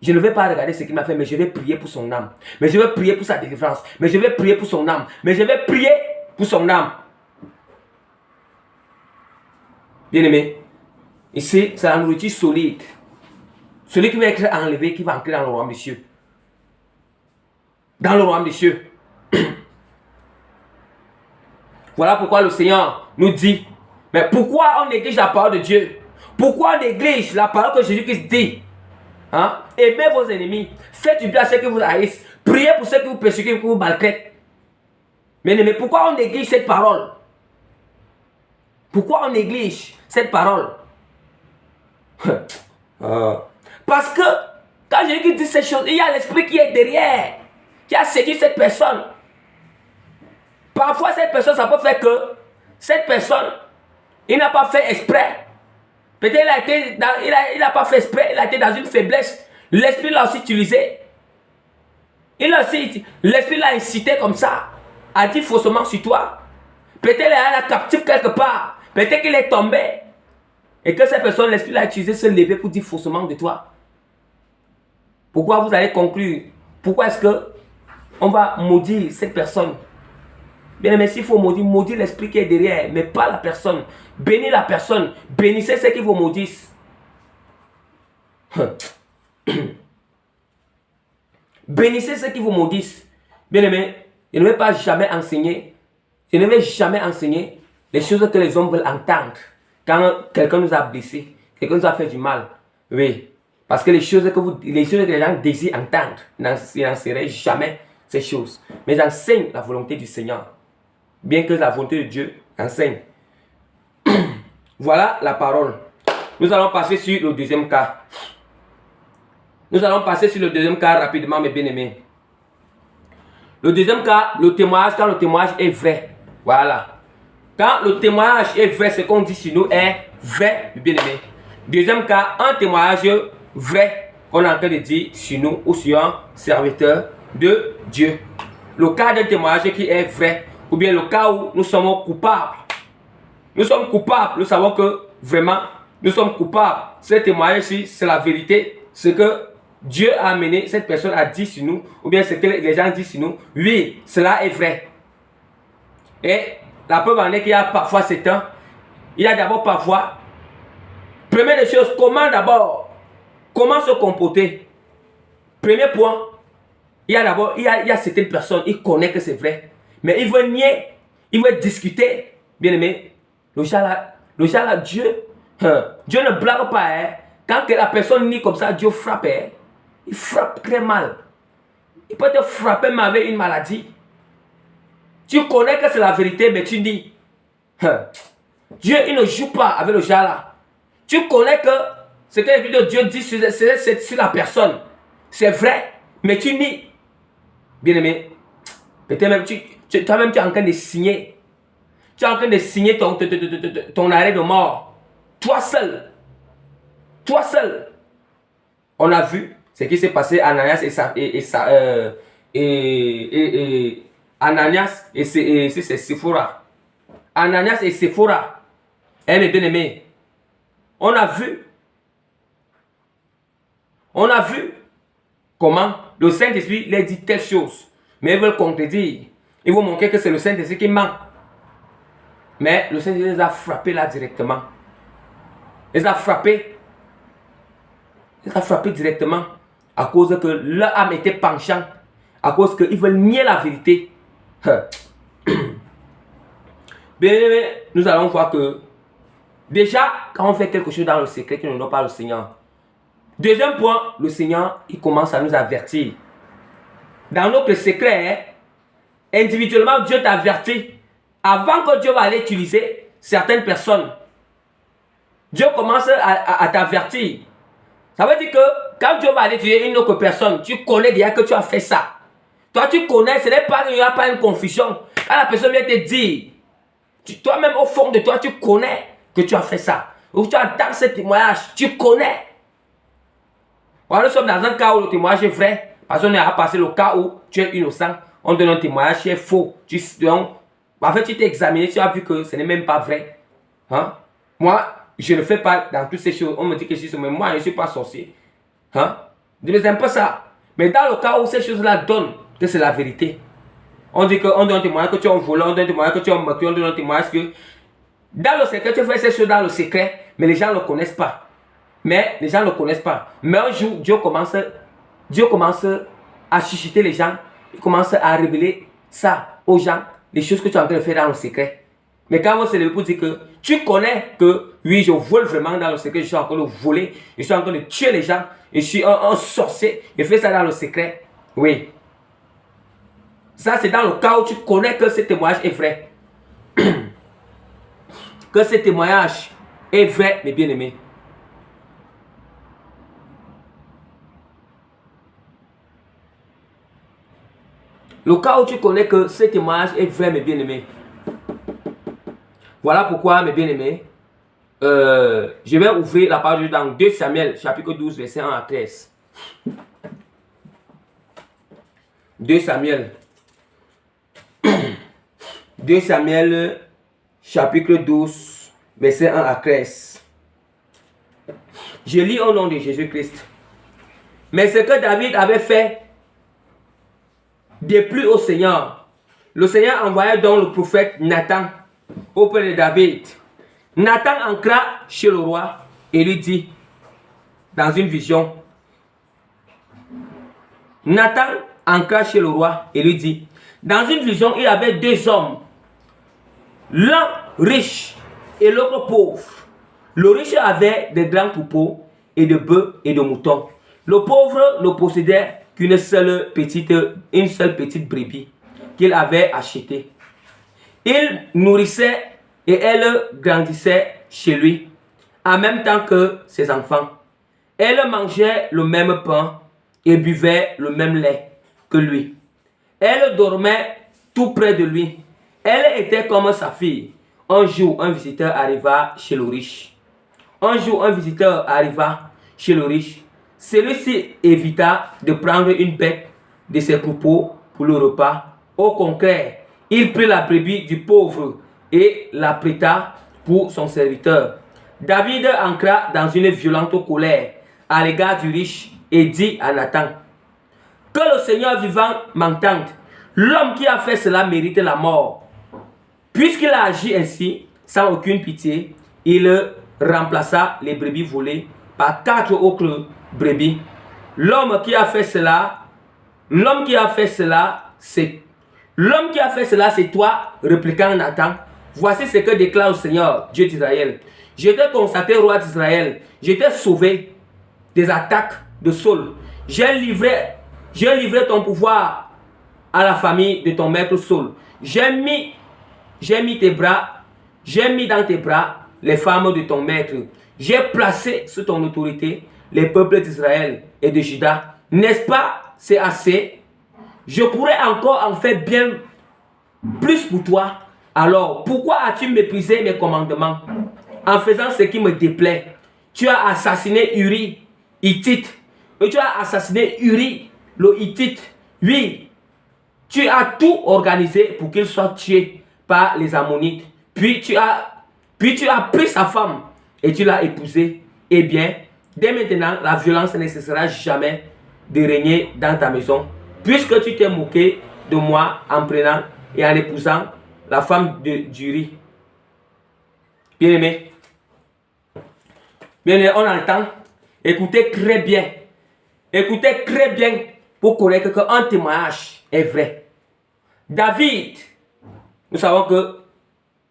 je ne vais pas regarder ce qu'il m'a fait, mais je vais prier pour son âme. Mais je vais prier pour sa délivrance. Mais je vais prier pour son âme. Mais je vais prier pour son âme. Bien-aimé, ici, c'est la nourriture solide. Celui qui va être enlevé, qui va entrer dans le royaume des cieux. Dans le royaume des cieux. Voilà pourquoi le Seigneur nous dit, mais pourquoi on néglige la parole de Dieu? Pourquoi on néglige la parole que Jésus-Christ dit? Hein? Aimez vos ennemis, faites du bien à ceux qui vous haïssent, priez pour ceux qui vous persécutent, qui vous maltraitent. Mais pourquoi on néglige cette parole? Pourquoi on néglige cette parole? Parce que quand Jésus dit ces choses, il y a l'esprit qui est derrière, qui a séduit cette personne. Parfois, cette personne, ça peut faire que cette personne, il n'a pas fait exprès. Peut-être il n'a pas fait exprès, il a été dans une faiblesse. L'esprit l'a aussi utilisé. L'esprit l'a incité comme ça, à dire faussement sur toi. Peut-être il est captif quelque part. Peut-être qu'il est tombé. Et que cette personne, l'esprit l'a utilisé, se lever pour dire faussement de toi. Pourquoi vous allez conclure? Pourquoi est-ce que on va maudire cette personne? Bien aimé, s'il faut maudire l'esprit qui est derrière, mais pas la personne. Bénis la personne. Bénissez ceux qui vous maudissent. Bénissez ceux qui vous maudissent. Bien aimé, je ne vais pas jamais enseigner. Je ne vais jamais enseigner les choses que les hommes veulent entendre. Quand quelqu'un nous a blessés, quelqu'un nous a fait du mal. Oui. Parce que les choses que les gens désirent entendre, je n'enseignerai jamais ces choses. Mais j'enseigne la volonté du Seigneur. Bien que la volonté de Dieu enseigne. Voilà la parole. Nous allons passer sur le deuxième cas. Nous allons passer sur le deuxième cas rapidement, mes bien-aimés. Le deuxième cas, le témoignage, quand le témoignage est vrai. Voilà. Quand le témoignage est vrai, ce qu'on dit sur nous est vrai, mes bien-aimés. Deuxième cas, un témoignage vrai qu'on est en train de dire sur nous ou sur un serviteur de Dieu. Le cas d'un témoignage qui est vrai, ou bien le cas où nous sommes coupables. Nous sommes coupables, nous savons que vraiment nous sommes coupables. Ce témoignage-ci, c'est la vérité. Ce que Dieu a amené, cette personne a dit sur nous, ou bien ce que les gens disent sur nous, oui, cela est vrai. Et la preuve en est qu'il y a parfois ce temps, il y a d'abord parfois, première des choses, comment se comporter? Premier point, il y a d'abord, il y a certaines personnes, ils connaissent que c'est vrai, mais ils veulent nier, ils veulent discuter. Bien aimé, le genre là, Dieu ne blague pas. Hein. Quand la personne nie comme ça, Dieu frappe. Hein. Il frappe très mal. Il peut te frapper mais avec une maladie. Tu connais que c'est la vérité, mais tu dis. Dieu, il ne joue pas avec le genre là. Tu connais que ce que l'Esprit de Dieu dit sur la personne, c'est vrai, mais tu nies. Bien aimé, peut-être même toi-même tu es en train de signer. Tu es en train de signer ton arrêt de mort. Toi seul. Toi seul. On a vu ce qui s'est passé à Ananias Ananias et c'est Sephora. Ananias et Sephora. Mes bien-aimés. On a vu comment le Saint-Esprit leur dit telle chose. Mais ils veulent contredire. Ils vont montrer que c'est le Saint-Esprit qui ment. Mais le Saint-Esprit les a frappés là directement. Les a frappés. Les a frappés directement. À cause que leur âme était penchante. À cause qu'ils veulent nier la vérité. Bien, nous allons voir que déjà, quand on fait quelque chose dans le secret qui ne donne pas le Seigneur. Deuxième point, le Seigneur, il commence à nous avertir. Dans notre secret, individuellement, Dieu t'avertit. Avant que Dieu va aller utiliser certaines personnes, Dieu commence à t'avertir. Ça veut dire que quand Dieu va aller utiliser une autre personne, tu connais déjà que tu as fait ça. Toi, tu connais, ce n'est pas qu'il n'y a pas une confusion. Quand la personne vient te dire, toi-même au fond de toi, tu connais que tu as fait ça. Ou tu as dans ce témoignage, tu connais. Voilà, nous sommes dans un cas où le témoignage est vrai. Parce qu'on a passé le cas où tu es innocent. On donne un témoignage qui est faux. En fait, tu t'es examiné, tu as vu que ce n'est même pas vrai. Hein? Moi, je ne fais pas dans toutes ces choses. On me dit que je suis, mais moi, je ne suis pas sorcier. Hein? Je n'aime pas ça. Mais dans le cas où ces choses-là donnent que c'est la vérité. On dit qu'on donne un témoignage que tu es un voleur, on donne un témoignage que tu es un moqueur, on donne un témoignage que... Dans le secret, tu fais ces choses dans le secret, mais les gens ne le connaissent pas. Mais les gens ne le connaissent pas. Mais un jour, Dieu commence à susciter les gens. Il commence à révéler ça aux gens, les choses que tu es en train de faire dans le secret. Mais quand on se lève pour dire que tu connais que oui, je vole vraiment dans le secret, je suis en train de voler, je suis en train de tuer les gens, je suis un sorcier, je fais ça dans le secret. Oui. Ça, c'est dans le cas où tu connais que ce témoignage est vrai. Que ce témoignage est vrai, mes bien-aimés. Le cas où tu connais que ce témoignage est vrai, mes bien-aimés. Voilà pourquoi, mes bien-aimés, je vais ouvrir la page dans 2 Samuel, chapitre 12, verset 1 à 13. 2 Samuel. 2 Samuel, chapitre 12, verset 1 à 13. Je lis au nom de Jésus-Christ. Mais ce que David avait fait déplut au Seigneur. Le Seigneur envoyait donc le prophète Nathan auprès de David. Nathan entra chez le roi et lui dit, dans une vision, Nathan entra chez le roi et lui dit, dans une vision, il y avait deux hommes, l'un riche et l'autre pauvre. Le riche avait de grands troupeaux et de bœufs et de moutons. Le pauvre ne possédait qu'une seule petite brebis qu'il avait achetée. Il nourrissait et elle grandissait chez lui en même temps que ses enfants. Elle mangeait le même pain et buvait le même lait que lui. Elle dormait tout près de lui. Elle était comme sa fille. Un jour, un visiteur arriva chez le riche. Celui-ci évita de prendre une bête de ses troupeaux pour le repas. Au contraire, il prit la brebis du pauvre et la prêta pour son serviteur. David entra dans une violente colère à l'égard du riche et dit à Nathan, que le Seigneur vivant m'entende, l'homme qui a fait cela mérite la mort. Puisqu'il a agi ainsi, sans aucune pitié, il remplaça les brebis volées par 4 autres brebis. L'homme qui a fait cela, c'est toi, répliqua Nathan. Voici ce que déclare le Seigneur, Dieu d'Israël. Je t'ai consacré roi d'Israël. Je t'ai sauvé des attaques de Saul. J'ai livré ton pouvoir à la famille de ton maître Saul. J'ai mis dans tes bras les femmes de ton maître. J'ai placé sous ton autorité les peuples d'Israël et de Juda. N'est-ce pas, c'est assez? Je pourrais encore en faire bien plus pour toi. Alors, pourquoi as-tu méprisé mes commandements en faisant ce qui me déplaît? Tu as assassiné Uri, Hittite. Et tu as assassiné Uri, le Hittite. Oui, tu as tout organisé pour qu'il soit tué par les Ammonites. Puis tu as pris sa femme et tu l'as épousée. Eh bien, dès maintenant, la violence ne cessera jamais de régner dans ta maison, puisque tu t'es moqué de moi en prenant et en épousant la femme d'Uri. Bien-aimé, on entend. Écoutez très bien. Écoutez très bien pour connaître qu'un témoignage est vrai. David, nous savons que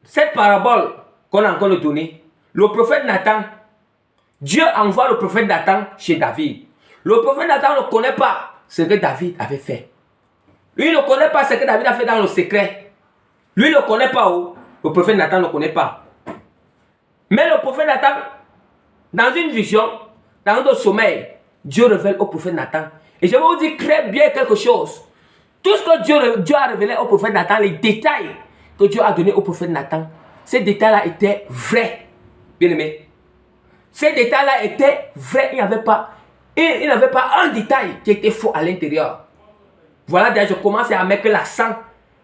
cette parabole qu'on a encore donnée, le prophète Nathan, Dieu envoie le prophète Nathan chez David. Le prophète Nathan ne connaît pas ce que David avait fait. Lui ne connaît pas ce que David a fait dans le secret. Lui ne connaît pas où. Le prophète Nathan ne connaît pas. Mais le prophète Nathan, dans une vision, dans un sommeil, Dieu révèle au prophète Nathan. Et je vais vous dire très bien quelque chose. Tout ce que Dieu a révélé au prophète Nathan, les détails que Dieu a donnés au prophète Nathan, ces détails-là étaient vrais. Bien aimé. Ces détails-là étaient vrais. Il n'y avait pas un détail qui était faux à l'intérieur. Voilà, déjà, je commence à mettre l'accent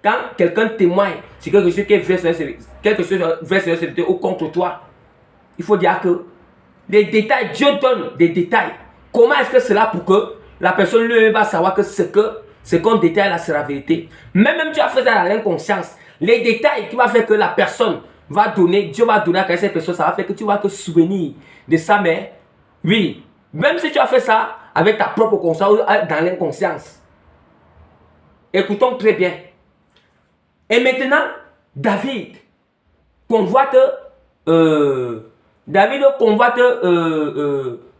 quand quelqu'un témoigne sur quelque chose qui est vrai sur ou contre toi. Il faut dire que les détails, Dieu donne des détails. Comment est-ce que cela pour que la personne lui va savoir que ce qu'on détaille là, c'est la vérité. Même tu as fait ça à l'inconscience. Les détails qui vont faire que la personne va donner, Dieu va donner à cette personne, ça va faire que tu vas te souvenir de ça. Mais oui, même si tu as fait ça avec ta propre conscience ou dans l'inconscience. Écoutons très bien. Et maintenant, David convoite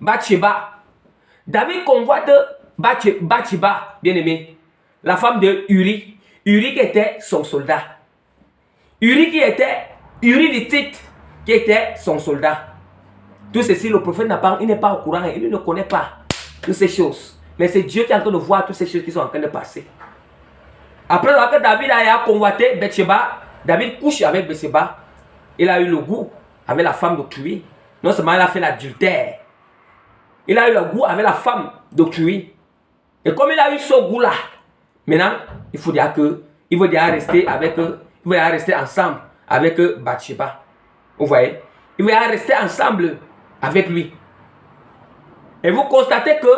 Bathsheba. David convoite Bathsheba, bien aimé, la femme de Uri. Uri qui était son soldat. Uri l'Hittite qui était son soldat. Tout ceci, le prophète il n'est pas au courant, il ne connaît pas toutes ces choses. Mais c'est Dieu qui est en train de voir toutes ces choses qui sont en train de passer. Après que David a convoité Bathsheba, David couche avec Bathsheba. Il a eu le goût avec la femme d'autrui. Non seulement il a fait l'adultère, il a eu le goût avec la femme d'autrui. Et comme il a eu ce goût-là, maintenant, il faut dire rester ensemble avec Bathsheba. Vous voyez? Il va rester ensemble avec lui. Et vous constatez que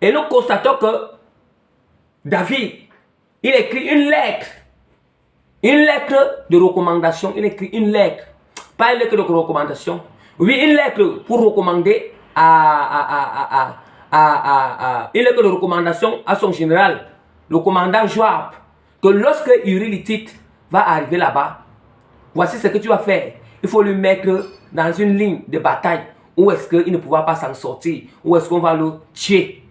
Et nous constatons que David, il écrit une lettre de recommandation. Il écrit une lettre, pas une lettre de recommandation. Oui, une lettre pour recommander une lettre de recommandation à son général, le commandant Joab, que lorsque Uri Hittite va arriver là-bas, voici ce que tu vas faire. Il faut le mettre dans une ligne de bataille où est-ce qu'il ne pourra pas s'en sortir, où est-ce qu'on va le tuer.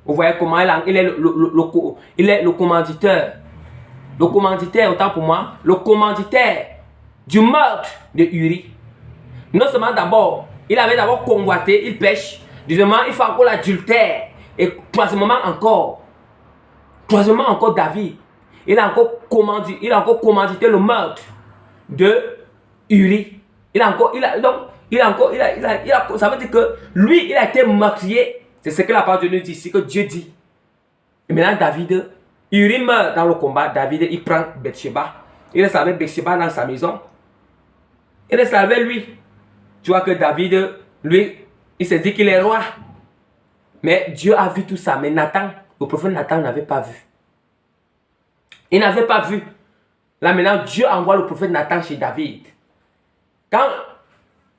Vous voyez comment il est le commanditaire. Le commanditaire, autant pour moi, le commanditaire du meurtre de Uri. Non seulement d'abord, il avait d'abord convoité, il pêche. Deuxièmement, il fait encore l'adultère. Et troisièmement encore, David, il a encore commandité le meurtre de Uri. Ça veut dire que lui, il a été meurtrier. C'est ce que la parole de Dieu dit ici, que Dieu dit. Et maintenant, David, Uri meurt dans le combat. David, il prend Bathsheba. Il reste avec Bathsheba dans sa maison. Il reste avec lui. Tu vois que David, lui, il s'est dit qu'il est roi. Mais Dieu a vu tout ça. Mais Nathan, le prophète Nathan n'avait pas vu. Il n'avait pas vu. Là maintenant, Dieu envoie le prophète Nathan chez David. Quand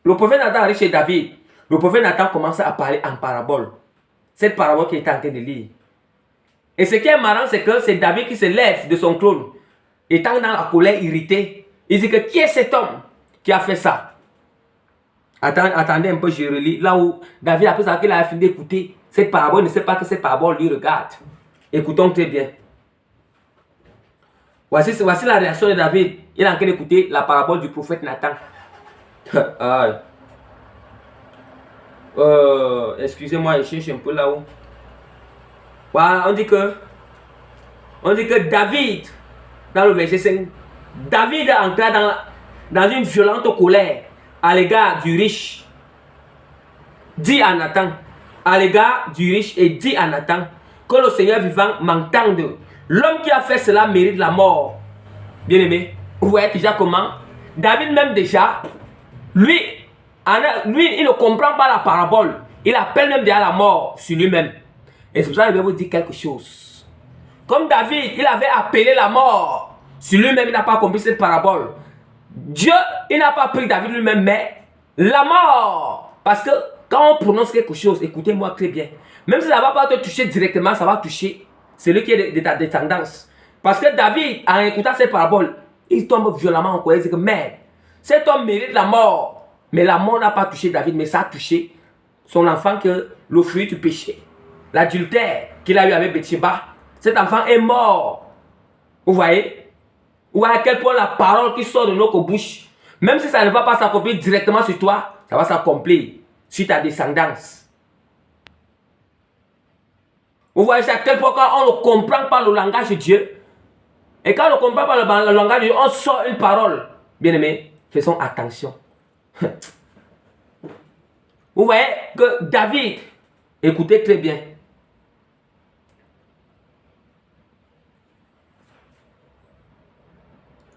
le prophète Nathan arrive chez David, le prophète Nathan commence à parler en parabole. Cette parabole qu'il était en train de lire. Et ce qui est marrant, c'est que c'est David qui se lève de son trône. Étant dans la colère, irrité. Il dit que qui est cet homme qui a fait ça? Attendez un peu, je relis. Là où David, après ça, qu'il a fini d'écouter cette parabole, il ne sait pas que cette parabole lui regarde. Écoutons très bien. Voici la réaction de David. Il est en train d'écouter la parabole du prophète Nathan. Excusez-moi, je cherche un peu là-haut. Voilà, on dit que David, dans le verset 5, David est entré dans une violente colère à l'égard du riche. Dit à Nathan, à l'égard du riche, et dit à Nathan, que le Seigneur vivant m'entende. L'homme qui a fait cela mérite la mort. Bien aimé, vous voyez déjà comment David même déjà, lui, il ne comprend pas la parabole. Il appelle même déjà la mort sur lui-même. Et c'est pour ça que je vais vous dire quelque chose. Comme David, il avait appelé la mort sur lui-même, il n'a pas compris cette parabole. Dieu, il n'a pas pris David lui-même, mais la mort. Parce que quand on prononce quelque chose, écoutez-moi très bien. Même si ça ne va pas te toucher directement, ça va toucher celui qui est de ta descendance. Parce que David, en écoutant cette parabole, il tombe violemment en colère. Il dit que merde, cet homme mérite la mort. Mais la mort n'a pas touché David, mais ça a touché son enfant, que le fruit du péché. L'adultère qu'il a eu avec Bathsheba. Cet enfant est mort. Vous voyez? Vous voyez à quel point la parole qui sort de notre bouche, même si ça ne va pas s'accomplir directement sur toi, ça va s'accomplir sur ta descendance. Vous voyez à quel point quand on ne comprend pas le langage de Dieu, et quand on ne comprend pas le langage de Dieu, on sort une parole. Bien aimé, faisons attention. Vous voyez que David, écoutez très bien.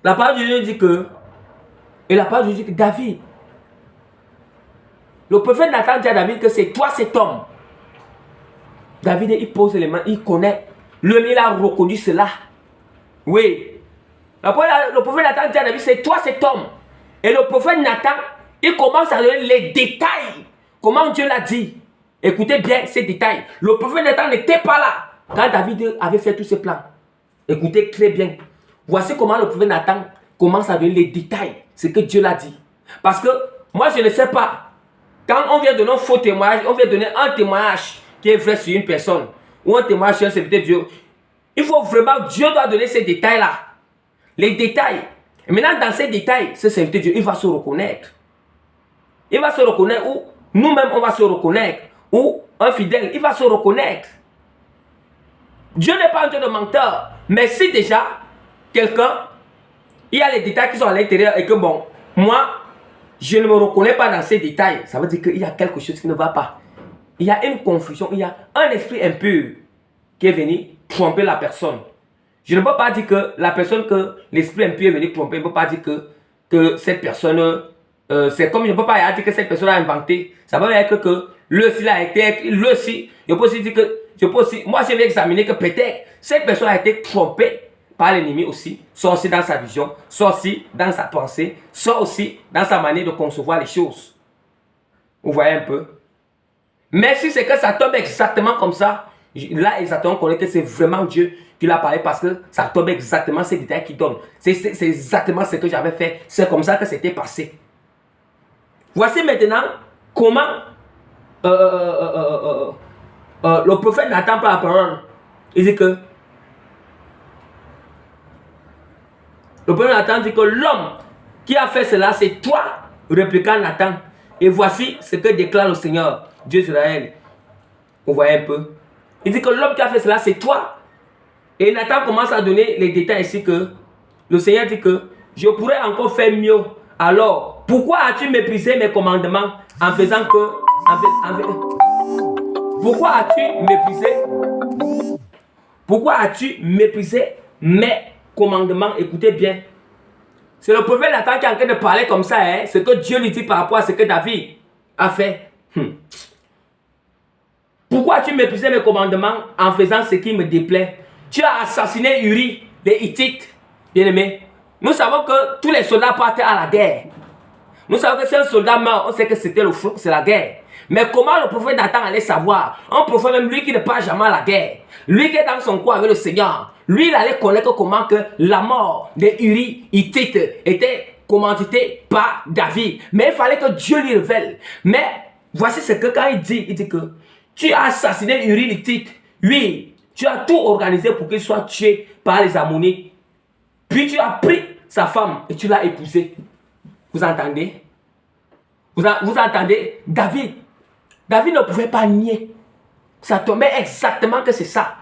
La parole de Dieu dit que, et la parole de Dieu dit que David, le prophète Nathan dit à David que c'est toi cet homme. David, il pose les mains, il connaît. Lui-même, il a reconnu cela. Oui. Le prophète Nathan dit à David, c'est toi cet homme. Et le prophète Nathan, il commence à donner les détails. Comment Dieu l'a dit. Écoutez bien ces détails. Le prophète Nathan n'était pas là quand David avait fait tous ses plans. Écoutez très bien. Voici comment le prophète Nathan commence à donner les détails. Ce que Dieu l'a dit. Parce que moi, je ne sais pas. Quand on vient donner un faux témoignage, on vient donner un témoignage qui est vrai sur une personne, ou un témoignage sur un serviteur de Dieu. Il faut vraiment, Dieu doit donner ces détails-là. Les détails. Et maintenant, dans ces détails, ce serviteur de Dieu, il va se reconnaître. Il va se reconnaître, ou nous-mêmes, on va se reconnaître. Ou un fidèle, il va se reconnaître. Dieu n'est pas un Dieu de menteur. Mais si déjà, quelqu'un, il y a les détails qui sont à l'intérieur et que bon, moi, je ne me reconnais pas dans ces détails, ça veut dire qu'il y a quelque chose qui ne va pas. Il y a une confusion, il y a un esprit impur qui est venu tromper la personne. Je ne peux pas dire que la personne que l'esprit impur est venu tromper, je ne peux pas dire que cette personne, c'est comme je ne peux pas dire que cette personne a inventé. Ça veut dire que lui aussi, il a été, lui aussi, je peux aussi dire que je peux aussi, moi je vais examiner que peut-être cette personne a été trompée par l'ennemi aussi, soit aussi dans sa vision, soit aussi dans sa pensée, soit aussi dans sa manière de concevoir les choses. Vous voyez un peu? Mais si c'est que ça tombe exactement comme ça, là exactement on connaît que c'est vraiment Dieu qui l'a parlé parce que ça tombe exactement ces détails qu'il donne. C'est exactement ce que j'avais fait, c'est comme ça que c'était passé. Voici maintenant comment le prophète n'attend pas la parole. Il dit que le prophète Nathan dit que l'homme qui a fait cela, c'est toi, répliqua Nathan. Et voici ce que déclare le Seigneur, Dieu d'Israël. Vous voyez un peu. Il dit que l'homme qui a fait cela, c'est toi. Et Nathan commence à donner les détails ici que le Seigneur dit que je pourrais encore faire mieux. Alors, pourquoi as-tu méprisé mes commandements en faisant que... pourquoi as-tu méprisé mes commandements? Écoutez bien. C'est le prophète Nathan qui est en train de parler comme ça. Hein? Ce que Dieu lui dit par rapport à ce que David a fait. Pourquoi as-tu méprisé mes commandements en faisant ce qui me déplaît? Tu as assassiné Uri, les Hittites. Bien aimé. Nous savons que tous les soldats partent à la guerre. Nous savons que si un soldat meurt, on sait que c'était le flou, c'est la guerre. Mais comment le prophète Nathan allait savoir? Un prophète, même lui qui ne part jamais à la guerre, lui qui est dans son coin avec le Seigneur, lui il allait connaître comment que la mort de Uri Hittite était commanditée par David. Mais il fallait que Dieu lui révèle. Mais voici ce que quand il dit que tu as assassiné Uri Hittite. Oui, tu as tout organisé pour qu'il soit tué par les Ammonites. Puis tu as pris sa femme et tu l'as épousée. Vous entendez? Vous entendez? David ne pouvait pas nier. Ça tombait exactement que c'est ça.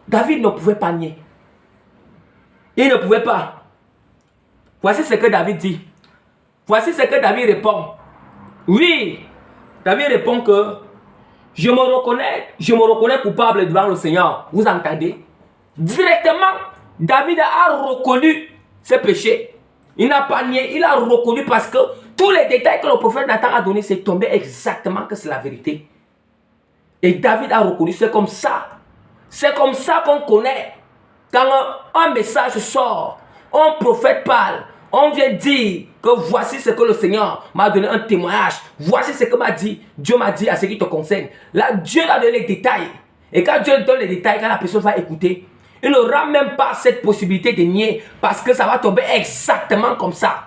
David ne pouvait pas nier. Il ne pouvait pas. Voici ce que David dit. Voici ce que David répond. Oui, David répond que je me reconnais coupable devant le Seigneur. Vous entendez? Directement, David a reconnu ses péchés. Il n'a pas nié, il a reconnu parce que tous les détails que le prophète Nathan a donnés, c'est tombé exactement que c'est la vérité. Et David a reconnu, c'est comme ça. C'est comme ça qu'on connaît. Quand un message sort, un prophète parle, on vient dire que voici ce que le Seigneur m'a donné un témoignage. Voici ce que Dieu m'a dit à ce qui te concerne. Là, Dieu a donné les détails. Et quand Dieu donne les détails, quand la personne va écouter, il n'aura même pas cette possibilité de nier parce que ça va tomber exactement comme ça.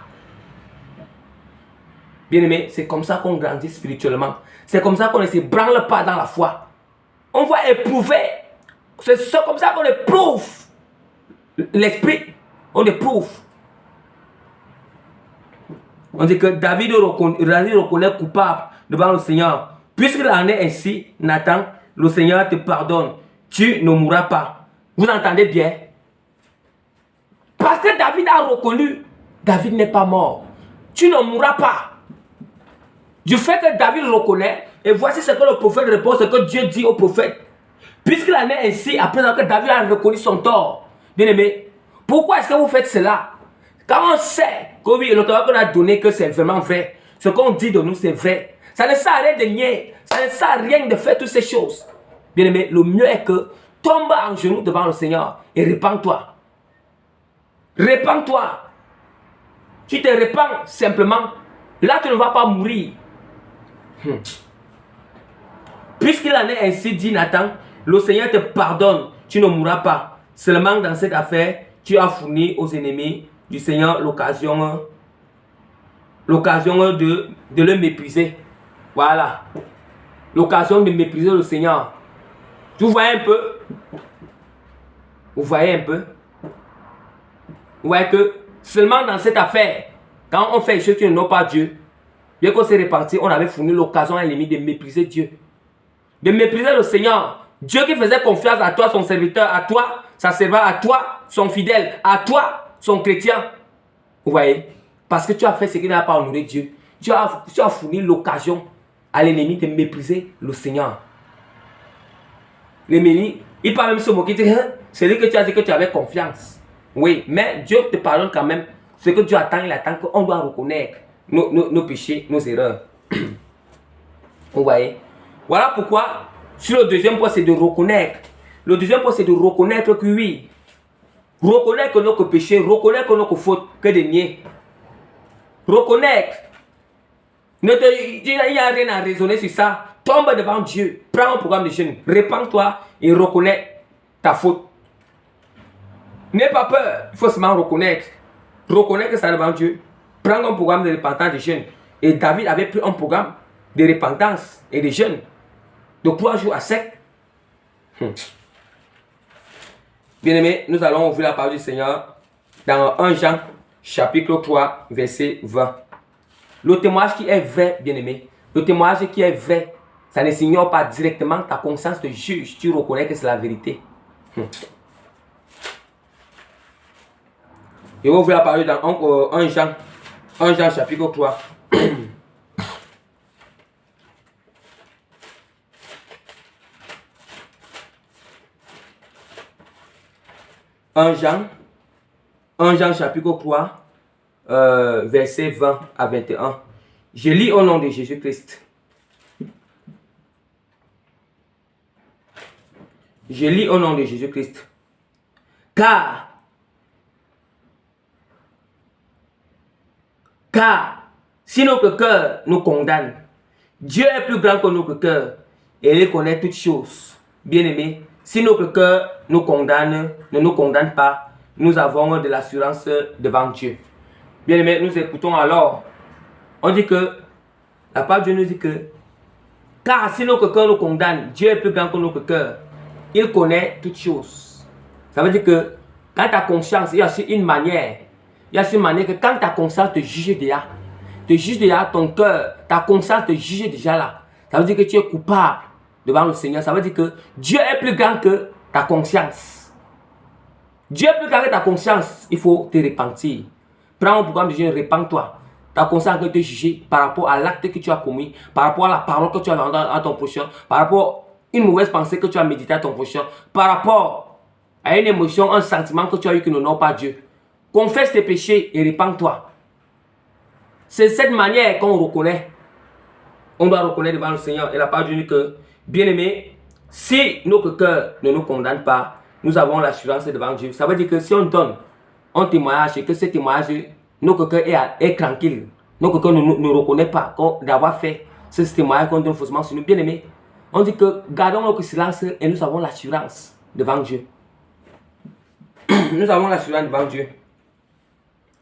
Bien aimé, c'est comme ça qu'on grandit spirituellement. C'est comme ça qu'on ne se branle pas dans la foi. On va éprouver. C'est comme ça qu'on éprouve l'esprit. On éprouve. On dit que David reconnaît coupable devant le Seigneur. Puisqu'il en est ainsi, Nathan, le Seigneur te pardonne. Tu ne mourras pas. Vous entendez bien? Parce que David a reconnu, David n'est pas mort. Tu ne mourras pas. Du fait que David reconnaît, et voici ce que le prophète répond, ce que Dieu dit au prophète. Puisqu'il en est ainsi, après que David a reconnu son tort. Bien aimé, pourquoi est-ce que vous faites cela? Quand on sait que oui, le travail qu'on a donné, que c'est vraiment vrai, ce qu'on dit de nous, c'est vrai. Ça ne sert à rien de nier, ça ne sert à rien de faire toutes ces choses. Bien aimé, le mieux est que tombe en genoux devant le Seigneur et répands-toi. Répands-toi. Tu te répands simplement. Là, tu ne vas pas mourir. Puisqu'il en est ainsi, dit Nathan, le Seigneur te pardonne, tu ne mourras pas. Seulement dans cette affaire, tu as fourni aux ennemis du Seigneur l'occasion de le mépriser. Voilà. L'occasion de mépriser le Seigneur. Vous voyez un peu? Vous voyez un peu? Vous voyez que seulement dans cette affaire, quand on fait les choses qui n'ont pas Dieu, bien qu'on s'est réparti, on avait fourni l'occasion à l'ennemi de mépriser Dieu. De mépriser le Seigneur. Dieu qui faisait confiance à toi, son serviteur, à toi, sa servante, à toi, son fidèle, à toi, son chrétien. Vous voyez? Parce que tu as fait ce qui n'a pas honoré Dieu. Tu as fourni l'occasion à l'ennemi de mépriser le Seigneur. L'ennemi, il peut même se moquer, il dit, hein, c'est lui que tu as dit que tu avais confiance. Oui, mais Dieu te pardonne quand même. Ce que Dieu attend, il attend qu'on doit reconnaître nos péchés, nos erreurs. Vous voyez? Voilà pourquoi Sur le deuxième point, c'est de reconnaître. Le deuxième point, c'est de reconnaître que oui. Reconnaître que notre péché, reconnaître que notre faute, que de nier. Reconnaître. Il n'y a rien à raisonner sur ça. Tombe devant Dieu. Prends un programme de jeûne. Répands-toi et reconnais ta faute. N'aie pas peur. Il faut seulement reconnaître. Reconnaître ça devant Dieu. Prends un programme de repentance de jeûne. Et David avait pris un programme de repentance et de jeûne. De 3 jours à sec. Bien-aimés, nous allons ouvrir la parole du Seigneur dans 1 Jean, chapitre 3, verset 20. Le témoignage qui est vrai, bien-aimé, le témoignage qui est vrai, ça ne s'ignore pas directement, ta conscience te juge, tu reconnais que c'est la vérité. Et on va ouvrir la parole dans 1 Jean, chapitre 3. 1 Jean chapitre 3, verset 20 à 21. Je lis au nom de Jésus-Christ. Je lis au nom de Jésus-Christ. Car si notre cœur nous condamne, Dieu est plus grand que notre cœur et il connaît toutes choses. Bien-aimés, si notre cœur nous condamne, ne nous condamne pas, nous avons de l'assurance devant Dieu. Bien-aimés, nous écoutons alors. On dit que, la parole de Dieu nous dit que, car si notre cœur nous condamne, Dieu est plus grand que notre cœur. Il connaît toutes choses. Ça veut dire que, quand ta conscience, il y a aussi une manière. Il y a aussi une manière que quand ta conscience te juge déjà ton cœur, ta conscience te juge déjà là. Ça veut dire que tu es coupable devant le Seigneur. Ça veut dire que Dieu est plus grand que ta conscience. Dieu est plus grand que ta conscience. Il faut te repentir. Prends un programme de Dieu, repens-toi. Ta conscience va te juger par rapport à l'acte que tu as commis, par rapport à la parole que tu as vendue à ton prochain, par rapport à une mauvaise pensée que tu as méditée à ton prochain, par rapport à une émotion, un sentiment que tu as eu qui n'honore pas Dieu. Confesse tes péchés et repens-toi. C'est cette manière qu'on reconnaît. On doit reconnaître devant le Seigneur. Et la parole dit que, bien-aimés, si notre cœur ne nous condamne pas, nous avons l'assurance devant Dieu. Ça veut dire que si on donne un témoignage et que ce témoignage, notre cœur est tranquille, notre cœur ne reconnaît pas d'avoir fait ce témoignage qu'on donne faussement sur nous. Bien-aimés, on dit que gardons notre silence et nous avons l'assurance devant Dieu. Nous avons l'assurance devant Dieu.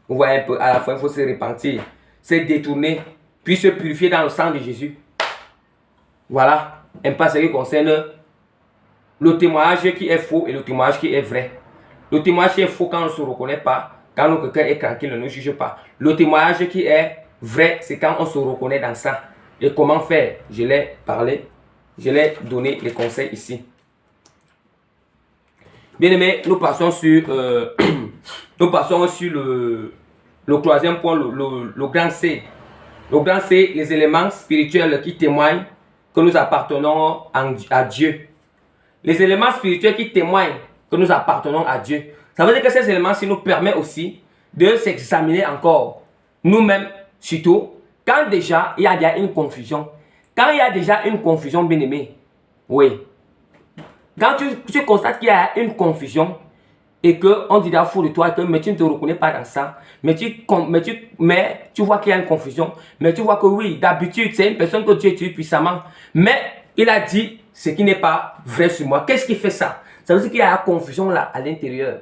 Vous voyez un peu, à la fin, il faut se repentir, se détourner, puis se purifier dans le sang de Jésus. Voilà un pas ce qui concerne le témoignage qui est faux et le témoignage qui est vrai. Le témoignage qui est faux quand on ne se reconnaît pas, quand notre cœur est tranquille, ne nous juge pas. Le témoignage qui est vrai, c'est quand on se reconnaît dans ça. Et comment faire? Je l'ai parlé, je l'ai donné les conseils ici. Bien aimé, nous passons sur, le troisième point, le grand C. Le grand C, les éléments spirituels qui témoignent que nous appartenons à Dieu. Les éléments spirituels qui témoignent que nous appartenons à Dieu. Ça veut dire que ces éléments-ci nous permettent aussi de s'examiner encore. Nous-mêmes, surtout, quand déjà il y a déjà une confusion. Quand il y a déjà une confusion, bien aimé, oui. Quand tu constates qu'il y a une confusion et qu'on dit d'un fou de toi, mais tu ne te reconnais pas dans ça, mais tu vois qu'il y a une confusion, mais tu vois que oui, d'habitude, c'est une personne que Dieu utilise puissamment, mais il a dit ce qui n'est pas vrai sur moi. Qu'est-ce qui fait ça? Ça veut dire qu'il y a la confusion là, à l'intérieur.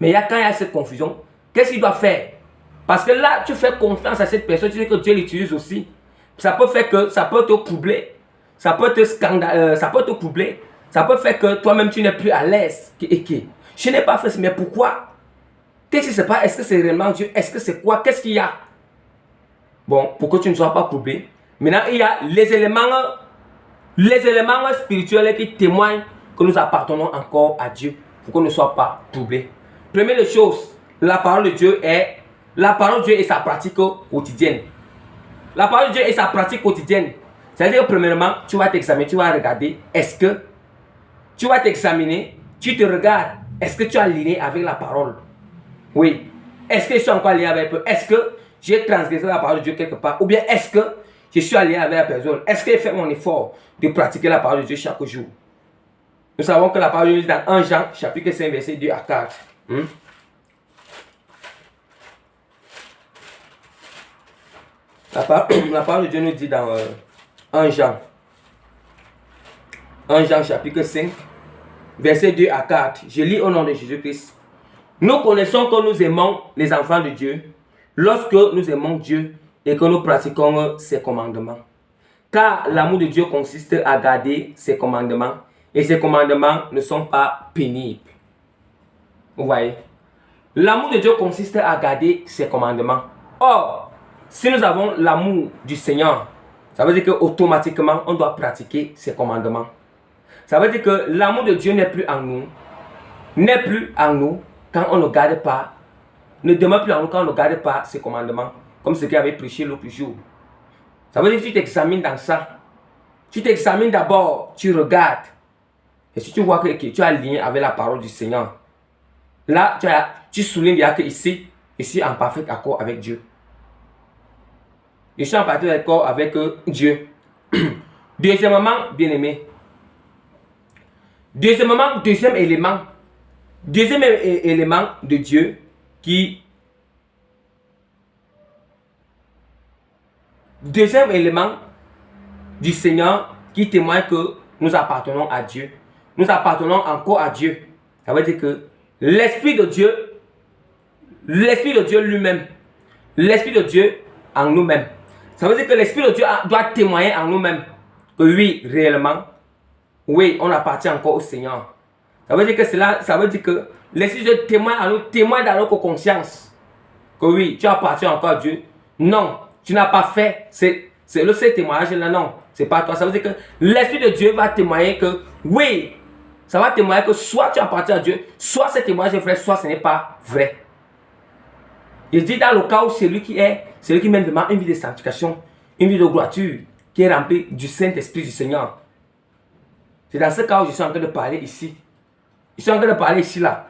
Mais quand il y a cette confusion, qu'est-ce qu'il doit faire? Parce que là, tu fais confiance à cette personne, tu sais que Dieu l'utilise aussi. Ça peut faire que, ça peut te troubler, ça peut te troubler. Ça peut faire que toi-même tu n'es plus à l'aise. Je n'ai pas fait ça, mais pourquoi? Qu'est-ce qui se passe? Est-ce que c'est réellement Dieu? Est-ce que c'est quoi? Qu'est-ce qu'il y a? Bon, pour que tu ne sois pas troublé. Maintenant, il y a les éléments spirituels qui témoignent que nous appartenons encore à Dieu. Pour qu'on ne soit pas troublé. Première des choses, la parole de Dieu et sa pratique quotidienne. La parole de Dieu et sa pratique quotidienne. C'est-à-dire que premièrement, tu vas t'examiner, tu vas regarder, est-ce que tu vas t'examiner, tu te regardes, est-ce que tu as aligné avec la parole? Oui. Est-ce que je suis encore aligné avec eux? Est-ce que j'ai transgressé la parole de Dieu quelque part? Ou bien est-ce que je suis allié avec la personne. Est-ce que j'ai fait mon effort de pratiquer la parole de Dieu chaque jour? Nous savons que la parole de Dieu dans 1 Jean, chapitre 5, verset 2 à 4. La parole de Dieu nous dit dans 1 Jean, chapitre 5, verset 2 à 4. Je lis au nom de Jésus-Christ. Nous connaissons que nous aimons les enfants de Dieu lorsque nous aimons Dieu et que nous pratiquons ses commandements. Car l'amour de Dieu consiste à garder ses commandements et ses commandements ne sont pas pénibles. Vous voyez? L'amour de Dieu consiste à garder ses commandements. Or, si nous avons l'amour du Seigneur, ça veut dire qu'automatiquement, on doit pratiquer ses commandements. Ça veut dire que l'amour de Dieu n'est plus en nous, quand on ne garde pas, ne demeure plus en nous quand on ne garde pas ses commandements, comme ce qu'il avait prêché l'autre jour. Ça veut dire que tu t'examines dans ça. Tu t'examines d'abord, tu regardes. Et si tu vois que tu es aligné avec la parole du Seigneur, là, tu soulignes bien que ici, je suis en parfait accord avec Dieu. Je suis en parfait accord avec Dieu. Deuxièmement, bien-aimé. Deuxième élément de Dieu deuxième élément du Seigneur qui témoigne que nous appartenons à Dieu. Nous appartenons encore à Dieu. Ça veut dire que l'Esprit de Dieu lui-même, l'Esprit de Dieu en nous-mêmes. Ça veut dire que l'Esprit de Dieu doit témoigner en nous-mêmes que oui, réellement, oui, on appartient encore au Seigneur. Ça veut dire que l'Esprit de Dieu témoigne en nous, témoigne dans notre conscience que oui, tu appartiens encore à Dieu. Non, tu n'as pas fait ce témoignage-là, non, c'est pas toi. Ça veut dire que l'Esprit de Dieu va témoigner que oui, ça va témoigner que soit tu appartiens à Dieu, soit ce témoignage est vrai, soit ce n'est pas vrai. Il dit dans le cas où celui qui mène vraiment une vie de sanctification, une vie de droiture, qui est remplie du Saint-Esprit du Seigneur. C'est dans ce cas où je suis en train de parler ici. Je suis en train de parler ici, là.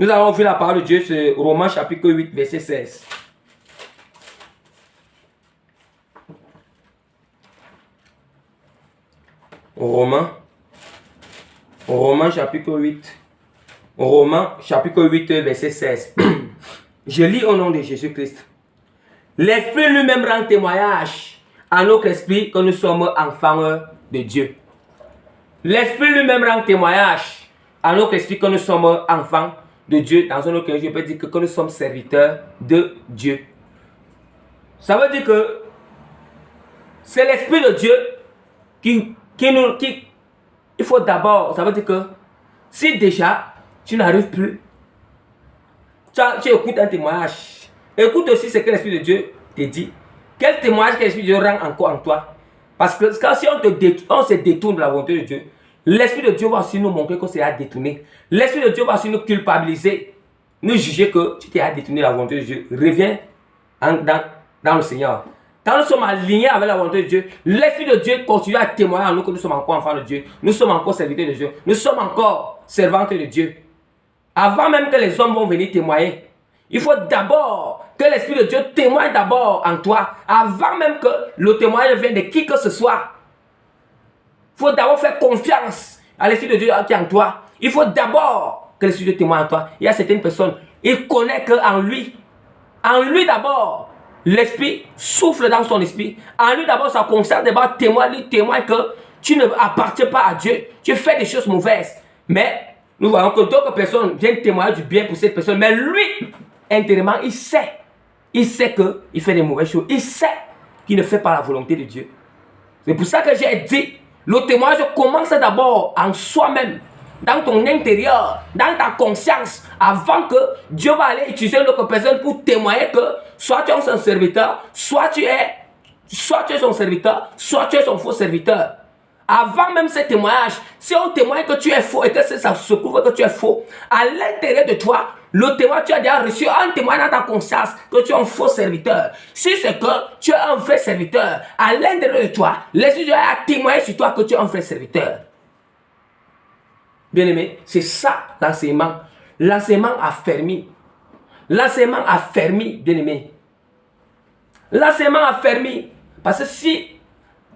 Nous avons vu la parole de Dieu sur Romains chapitre 8, verset 16. Romains chapitre 8. Romains chapitre 8, verset 16. Je lis au nom de Jésus-Christ. L'Esprit lui-même rend témoignage à notre esprit que nous sommes enfants de Dieu. L'Esprit lui-même rend témoignage à notre esprit que nous sommes enfants de Dieu. Dans un autre cas, je peux dire que nous sommes serviteurs de Dieu. Ça veut dire que c'est l'Esprit de Dieu qui il faut d'abord, ça veut dire que si déjà tu n'arrives plus, tu écoutes un témoignage, écoute aussi ce que l'Esprit de Dieu te dit. Quel témoignage que l'Esprit de Dieu rend encore en toi? Parce que si on se détourne de la volonté de Dieu, l'Esprit de Dieu va aussi nous montrer que c'est à détourner. L'Esprit de Dieu va aussi nous culpabiliser, nous juger que tu t'es à détourner de la volonté de Dieu. Reviens dans le Seigneur. Quand nous sommes alignés avec la volonté de Dieu, l'Esprit de Dieu continue à témoigner en nous que nous sommes encore enfants de Dieu. Nous sommes encore serviteurs de Dieu. Nous sommes encore servantes de Dieu. Avant même que les hommes vont venir témoigner, il faut d'abord que l'Esprit de Dieu témoigne d'abord en toi. Avant même que le témoignage vienne de qui que ce soit. Il faut d'abord faire confiance à l'Esprit de Dieu qui est en toi. Il faut d'abord que l'Esprit de Dieu témoigne en toi. Il y a certaines personnes, ils connaissent qu'en lui d'abord, l'Esprit souffle dans son esprit. En lui d'abord, sa conscience d'abord témoigne que tu ne appartiens pas à Dieu. Tu fais des choses mauvaises. Mais nous voyons que d'autres personnes viennent témoigner du bien pour cette personne. Mais lui, intérieurement, il sait qu'il fait des mauvaises choses. Il sait qu'il ne fait pas la volonté de Dieu. C'est pour ça que j'ai dit, le témoignage commence d'abord en soi-même, dans ton intérieur, dans ta conscience, avant que Dieu va aller utiliser une autre personne pour témoigner que soit tu es son serviteur, soit tu es son serviteur, soit tu es son faux serviteur. Avant même ce témoignage, si on témoigne que tu es faux et que ça se prouve que tu es faux, à l'intérieur de toi, le témoin, tu as déjà reçu un témoignage dans ta conscience que tu es un faux serviteur. Si c'est que tu es un vrai serviteur, à l'intérieur de toi, l'Esprit de Dieu a témoigné sur toi que tu es un vrai serviteur. Bien-aimé, c'est ça l'enseignement. L'enseignement affermi. L'enseignement affermi, bien-aimé. L'enseignement affermi. Parce que si...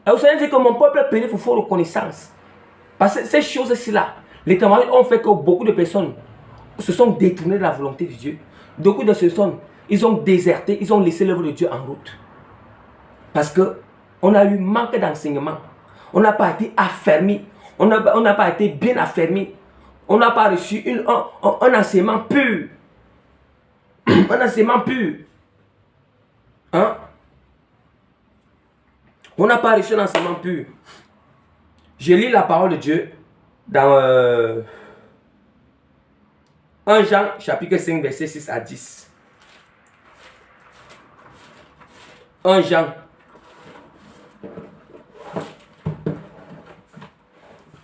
Vous savez dire que mon peuple est péri pour faire reconnaissance. Parce que ces choses-ci-là, les témoignages ont fait que beaucoup de personnes se sont détournées de la volonté de Dieu. Beaucoup de personnes, ils ont déserté, ils ont laissé l'œuvre de Dieu en route. Parce qu'on a eu manque d'enseignement. On n'a pas été affermi. On n'a pas été bien affermi. On n'a pas reçu un enseignement pur. Un enseignement pur. Hein? On n'a pas reçu un enseignement pur. Je lis la parole de Dieu dans 1 Jean chapitre 5 verset 6 à 10. 1 Jean.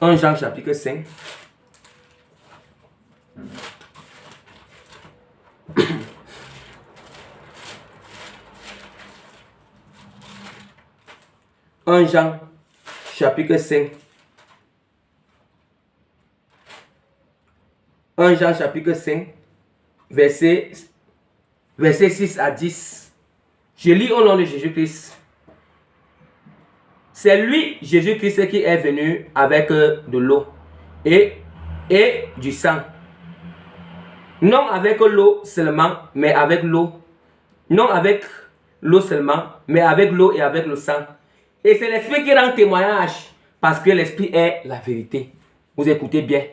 1 Jean chapitre 5. Jean chapitre 5. 1 Jean chapitre 5 verset 6 à 10. Je lis au nom de Jésus-Christ. C'est lui, Jésus-Christ, qui est venu avec de l'eau et du sang. Non avec l'eau seulement, mais avec l'eau. Non avec l'eau seulement, mais avec l'eau et avec le sang. Et c'est l'Esprit qui rend témoignage, parce que l'Esprit est la vérité. Vous écoutez bien.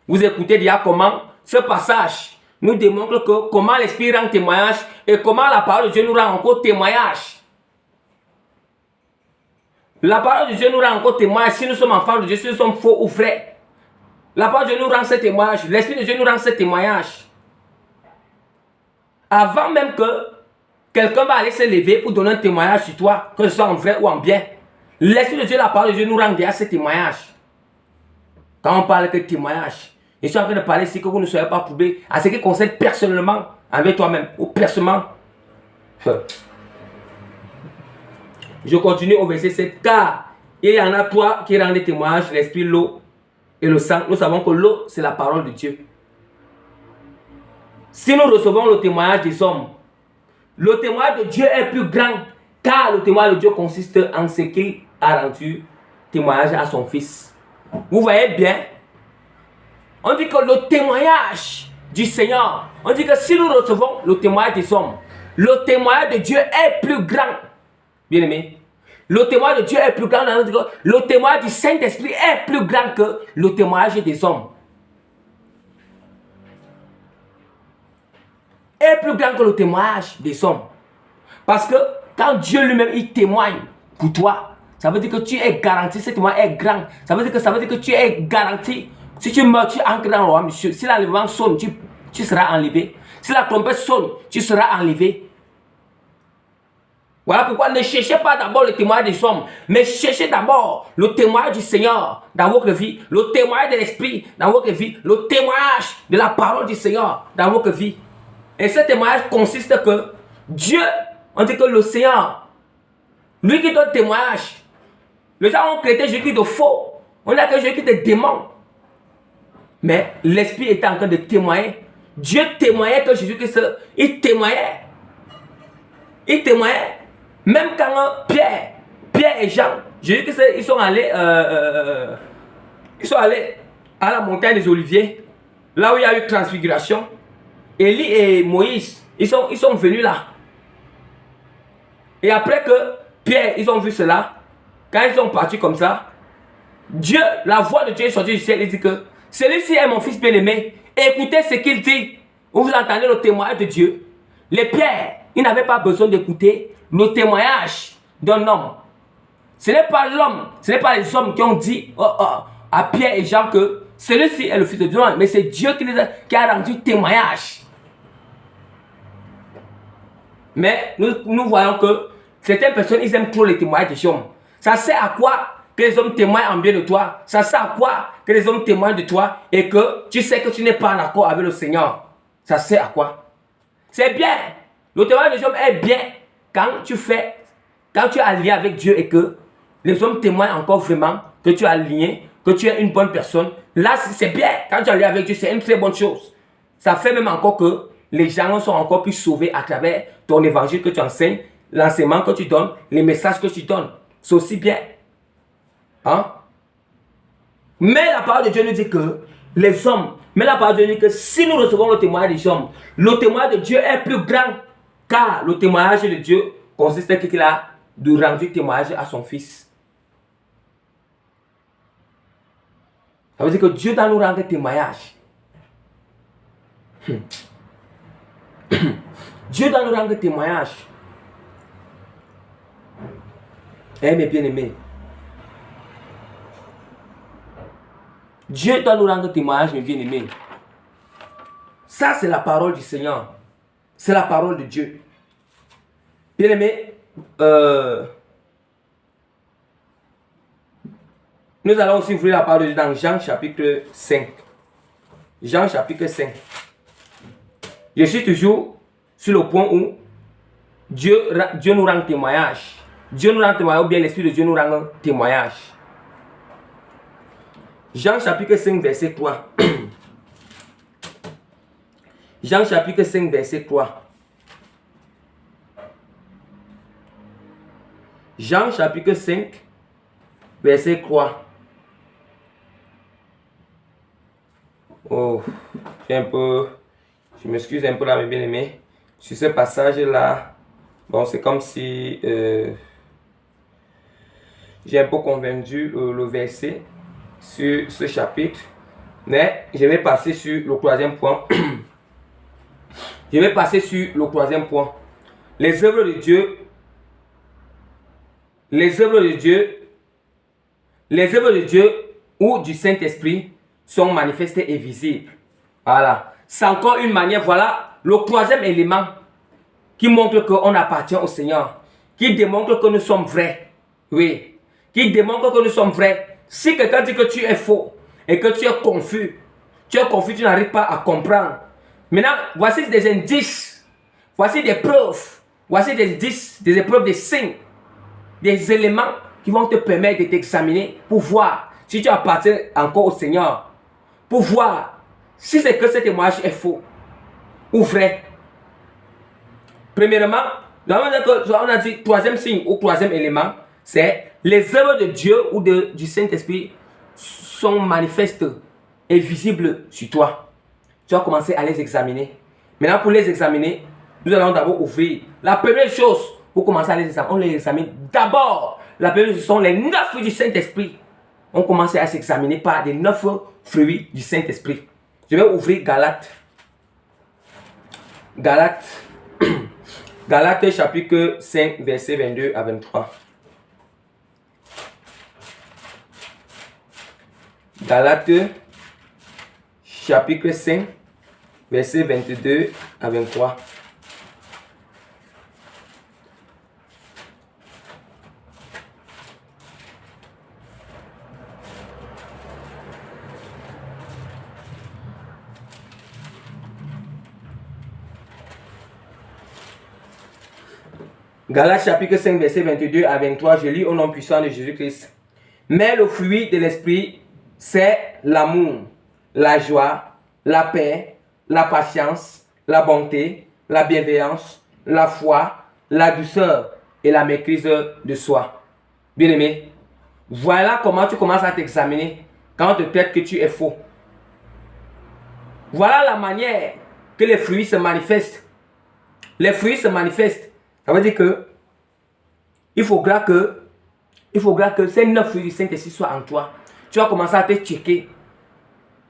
Vous écoutez déjà comment ce passage nous démontre que comment l'Esprit rend témoignage et comment la parole de Dieu nous rend encore témoignage. La parole de Dieu nous rend encore témoignage si nous sommes enfants de Dieu, si nous sommes faux ou vrais. La parole de Dieu nous rend ce témoignage. L'Esprit de Dieu nous rend ce témoignage. Avant même que quelqu'un va aller se lever pour donner un témoignage sur toi, que ce soit en vrai ou en bien, l'Esprit de Dieu, la parole de Dieu nous rend déjà ce témoignage. Quand on parle de témoignage, je suis en train de parler ici que vous ne soyez pas troublés à ce qui concerne personnellement avec toi-même ou personnellement. Je continue au verset 7. Car il y en a trois qui rendent des témoignages, l'esprit, l'eau et le sang. Nous savons que l'eau, c'est la parole de Dieu. Si nous recevons le témoignage des hommes, le témoignage de Dieu est plus grand, car le témoignage de Dieu consiste en ce qu'il a rendu témoignage à son Fils. Vous voyez bien, on dit que le témoignage du Seigneur, on dit que si nous recevons le témoignage des hommes, le témoignage de Dieu est plus grand. Bien aimé, le témoignage de Dieu est plus grand. Le témoignage du Saint-Esprit est plus grand que le témoignage des hommes. Est plus grand que le témoignage des hommes. Parce que quand Dieu lui-même il témoigne pour toi, ça veut dire que tu es garanti, ce témoignage est grand. Ça veut dire que tu es garanti. Si tu meurs, tu entres dans le roi, monsieur. Si l'enlèvement sonne, tu seras enlevé. Si la trompette sonne, tu seras enlevé. Voilà pourquoi ne cherchez pas d'abord le témoignage des hommes, mais cherchez d'abord le témoignage du Seigneur dans votre vie, le témoignage de l'Esprit dans votre vie, le témoignage de la parole du Seigneur dans votre vie. Et ce témoignage consiste que Dieu, on dit que le Seigneur, lui qui donne témoignage, les gens ont créé Jésus de faux, on a créé Jésus de démon. Mais l'Esprit était en train de témoigner. Dieu témoignait que Jésus-Christ, il témoignait. Il témoignait. Même quand Pierre et Jean, Jésus-Christ, ils sont allés à la montagne des Oliviers, là où il y a eu transfiguration. Élie et Moïse, ils sont venus là. Et après que Pierre, ils ont vu cela, quand ils sont partis comme ça, Dieu, la voix de Dieu est sortie du ciel, il dit que celui-ci est mon fils bien-aimé. Écoutez ce qu'il dit. Vous entendez le témoignage de Dieu. Les pierres, ils n'avaient pas besoin d'écouter le témoignage d'un homme. Ce n'est pas l'homme, ce n'est pas les hommes qui ont dit à Pierre et Jean que celui-ci est le fils de Dieu, mais c'est Dieu qui a rendu témoignage. Mais nous voyons que certaines personnes, ils aiment trop les témoignages des hommes. Ça sert à quoi que les hommes témoignent en bien de toi? Ça sert à quoi que les hommes témoignent de toi et que tu sais que tu n'es pas en accord avec le Seigneur? Ça sert à quoi? C'est bien. Le témoignage des hommes est bien quand tu es allié avec Dieu et que les hommes témoignent encore vraiment que tu es aligné, que tu es une bonne personne. Là, c'est bien. Quand tu es allié avec Dieu, c'est une très bonne chose. Ça fait même encore que les gens sont encore plus sauvés à travers ton évangile que tu enseignes l'enseignement que tu donnes, les messages que tu donnes. C'est aussi bien. Hein? Mais la parole de Dieu nous dit que les hommes, mais la parole de Dieu dit que si nous recevons le témoignage des hommes, le témoignage de Dieu est plus grand, car le témoignage de Dieu consiste à qu'il a de rendre témoignage à son Fils. Ça veut dire que Dieu doit nous rendre témoignage. Dieu doit nous rendre témoignage. Mes bien-aimés, Dieu doit nous rendre témoignage, mes bien-aimés. Ça, c'est la parole du Seigneur. C'est la parole de Dieu. Bien-aimés, nous allons aussi ouvrir la parole de Dieu dans Jean chapitre 5. Jean chapitre 5. Je suis toujours sur le point où Dieu nous rend témoignage. Dieu nous rend témoignage, ou bien l'Esprit de Dieu nous rend témoignage. Jean chapitre 5, verset 3. Jean chapitre 5, verset 3. Jean chapitre 5, verset 3. Oh, je m'excuse un peu là, mes bien-aimés. Sur ce passage-là, bon, c'est comme si j'ai un peu convaincu le verset sur ce chapitre. Mais je vais passer sur le troisième point. Je vais passer sur le troisième point. Les œuvres de Dieu. Les œuvres de Dieu. Les œuvres de Dieu ou du Saint-Esprit sont manifestées et visibles. Voilà. C'est encore une manière. Voilà le troisième élément qui montre qu'on appartient au Seigneur. Qui démontre que nous sommes vrais. Oui. Qui démontre que nous sommes vrais. Si quelqu'un dit que tu es faux et que tu es confus, tu n'arrives pas à comprendre. Maintenant, voici des indices, voici des preuves, voici des indices, des épreuves, des signes, des éléments qui vont te permettre de t'examiner pour voir si tu appartiens encore au Seigneur, pour voir si c'est que ce témoignage est faux ou vrai. Premièrement, on a dit troisième signe ou troisième élément, c'est les œuvres de Dieu ou du Saint-Esprit sont manifestes et visibles sur toi. Tu vas commencer à les examiner. Maintenant, pour les examiner, nous allons d'abord ouvrir. La première chose, pour commencer à les examiner, on les examine d'abord. La première chose, ce sont les 9 fruits du Saint-Esprit. On commence à s'examiner par les 9 fruits du Saint-Esprit. Je vais ouvrir Galates. Galates chapitre 5, verset 22 à 23. Galates chapitre 5, verset 22 à 23. Galates chapitre 5, verset 22 à 23, je lis au nom puissant de Jésus-Christ. Mais le fruit de l'esprit, c'est l'amour, la joie, la paix, la patience, la bonté, la bienveillance, la foi, la douceur et la maîtrise de soi. Bien-aimé, voilà comment tu commences à t'examiner quand on te traite que tu es faux. Voilà la manière que les fruits se manifestent. Les fruits se manifestent. Ça veut dire que il faudra que ces 9 fruits du Saint-Esprit soient en toi. Tu vas commencer à te checker.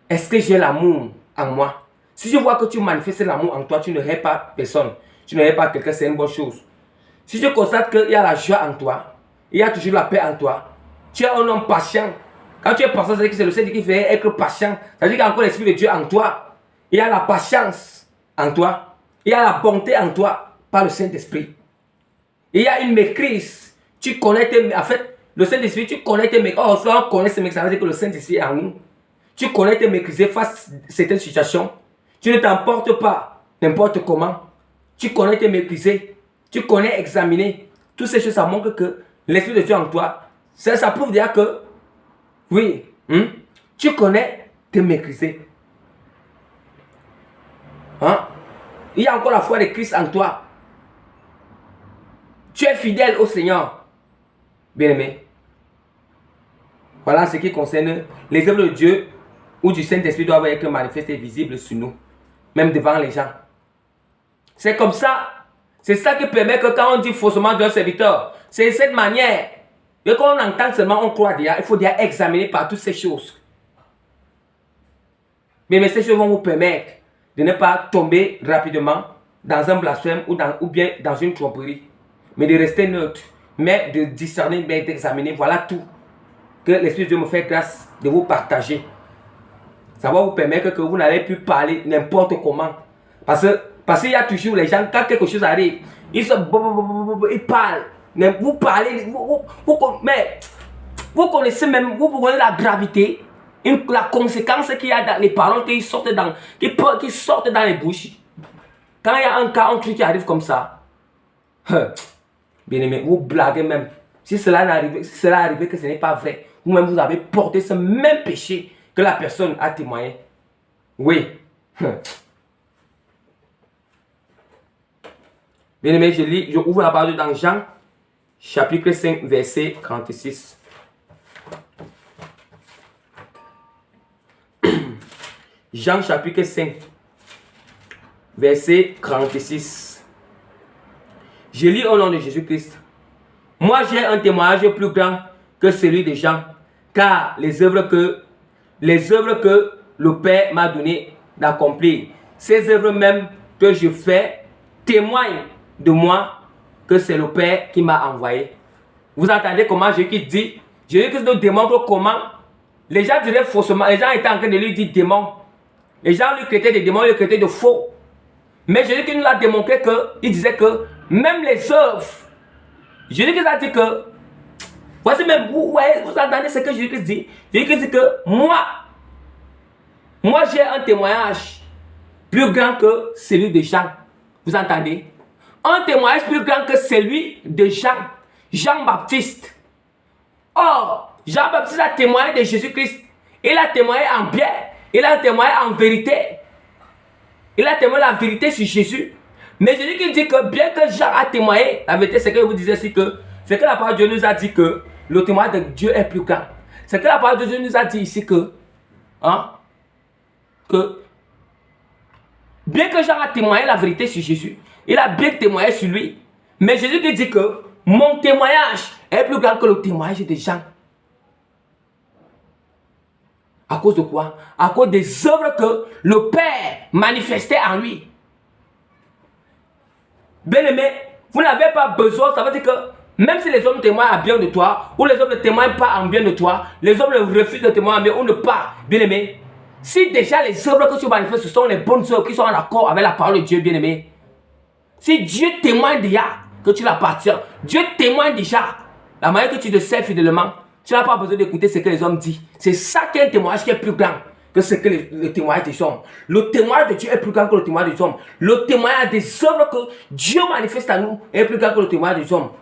Est-ce que j'ai l'amour en moi? Si je vois que tu manifestes l'amour en toi, tu ne hais pas personne. Tu ne hais pas quelqu'un, c'est une bonne chose. Si je constate qu'il y a la joie en toi, il y a toujours la paix en toi, tu es un homme patient. Quand tu es patient, ça veut dire que c'est le Seigneur qui fait être patient. Ça veut dire qu'il y a encore l'Esprit de Dieu en toi. Il y a la patience en toi. Il y a la bonté en toi par le Saint-Esprit. Il y a une maîtrise. Tu connais en fait, le Saint-Esprit, tu connais tes maîtrises. Oh, si on connaît ces maîtrises, ça veut dire que le Saint-Esprit est en nous. Tu connais tes maîtriser face à certaines situations. Tu ne t'emportes pas n'importe comment. Tu connais tes maîtriser. Tu connais examiner. Toutes ces choses, ça montre que l'Esprit de Dieu en toi, ça prouve déjà que, oui, tu connais te maîtriser. Hein? Il y a encore la foi de Christ en toi. Tu es fidèle au Seigneur. Bien-aimé. Voilà ce qui concerne les œuvres de Dieu ou du Saint-Esprit doivent être manifestées et visibles sur nous. Même devant les gens. C'est comme ça. C'est ça qui permet que quand on dit faussement d'un serviteur, c'est cette manière. Et quand on entend seulement, on croit déjà, il faut déjà examiner par toutes ces choses. Mais ces choses vont vous permettre de ne pas tomber rapidement dans un blasphème ou bien dans une tromperie. Mais de rester neutre. Mais de discerner, mais d'examiner. Voilà tout. Que l'Esprit de Dieu me fait grâce de vous partager. Ça va vous permettre que vous n'allez plus parler n'importe comment. Parce qu'il y a toujours les gens, quand quelque chose arrive, ils parlent. Mais vous parlez, mais vous connaissez même, vous connaissez la gravité, la conséquence qu'il y a dans les paroles qui sortent dans les bouches. Quand il y a un cas, un truc qui arrive comme ça, bien aimé, vous blaguez même. Si cela arrive que ce n'est pas vrai, vous-même vous avez porté ce même péché que la personne a témoigné. Oui. Bien aimé, je ouvre la parole dans Jean, chapitre 5, verset 36. Jean, chapitre 5, verset 36. Je lis au nom de Jésus-Christ. Moi, j'ai un témoignage plus grand que celui de Jean, car les œuvres que le Père m'a donné d'accomplir, ces œuvres même que je fais, témoignent de moi que c'est le Père qui m'a envoyé. Vous entendez comment Jésus-Christ dit? Jésus-Christ nous démontre comment les gens diraient faussement, les gens étaient en train de lui dire démon. Les gens lui créaient des démons, lui créaient de faux. Mais Jésus-Christ nous a démontré qu'il disait que même les œuvres, Jésus-Christ a dit que, voici même, vous entendez ce que Jésus-Christ dit? Jésus-Christ dit que moi j'ai un témoignage plus grand que celui de Jean. Vous entendez? Un témoignage plus grand que celui de Jean-Baptiste. Or, Jean-Baptiste a témoigné de Jésus-Christ. Il a témoigné en bien. Il a témoigné en vérité. Il a témoigné la vérité sur Jésus. Mais Jésus qui dit que bien que Jean a témoigné, la vérité c'est que je vous disais ici que c'est que la parole de Dieu nous a dit que le témoignage de Dieu est plus grand. C'est que la parole de Dieu nous a dit ici que bien que Jean a témoigné la vérité sur Jésus, il a bien témoigné sur lui. Mais Jésus qui dit que mon témoignage est plus grand que le témoignage de Jean. À cause de quoi? À cause des œuvres que le Père manifestait en lui. Bien-aimé, vous n'avez pas besoin, ça veut dire que même si les hommes témoignent en bien de toi, ou les hommes ne témoignent pas en bien de toi, les hommes refusent de témoigner en bien ou ne pas, bien-aimé, si déjà les œuvres que tu manifestes, ce sont les bonnes œuvres qui sont en accord avec la parole de Dieu, bien-aimé, si Dieu témoigne déjà que tu l'appartiens, Dieu témoigne déjà la manière que tu te sers fidèlement, tu n'as pas besoin d'écouter ce que les hommes disent. C'est ça qui est un témoignage qui est plus grand que ce que le témoignage des hommes. Le témoignage de Dieu est plus grand que le témoignage des hommes. Le témoignage des œuvres que Dieu manifeste à nous est plus grand que le témoignage des hommes.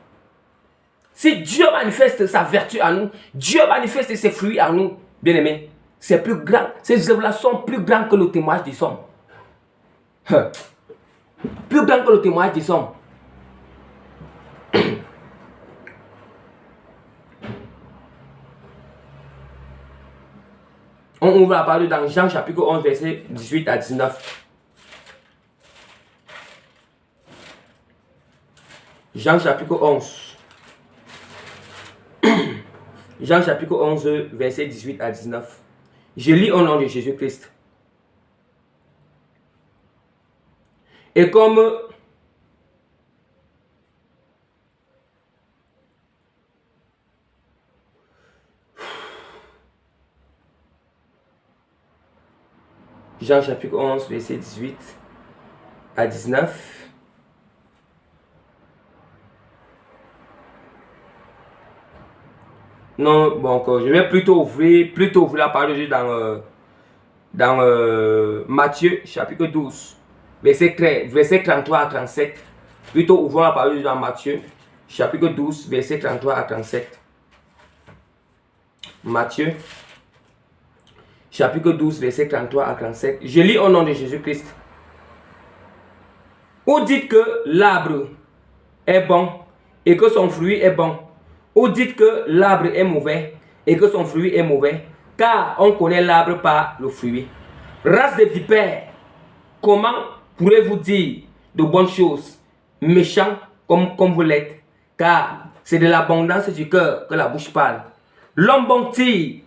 Si Dieu manifeste sa vertu à nous, Dieu manifeste ses fruits à nous, bien-aimés, c'est plus grand. Ces œuvres-là sont plus grandes que le témoignage des hommes. Plus grand que le témoignage des hommes. On ouvre la parole dans Jean chapitre 11, verset 18 à 19. Jean chapitre 11. Jean chapitre 11, verset 18 à 19. Je lis au nom de Jésus-Christ. Et comme Jean chapitre 11, verset 18 à 19. Non, bon, encore, je vais plutôt ouvrir la parole de Dieu dans Matthieu chapitre 12, verset 33 à 37. Plutôt ouvrons la parole de Dieu dans Matthieu chapitre 12, verset 33 à 37. Matthieu chapitre 12, verset 33 à 37. Je lis au nom de Jésus-Christ. Ou dites que l'arbre est bon et que son fruit est bon. Ou dites que l'arbre est mauvais et que son fruit est mauvais, car on connaît l'arbre par le fruit. Race de vipères, comment pourrez-vous dire de bonnes choses, méchants comme vous l'êtes? Car c'est de l'abondance du cœur que la bouche parle. L'homme bon tire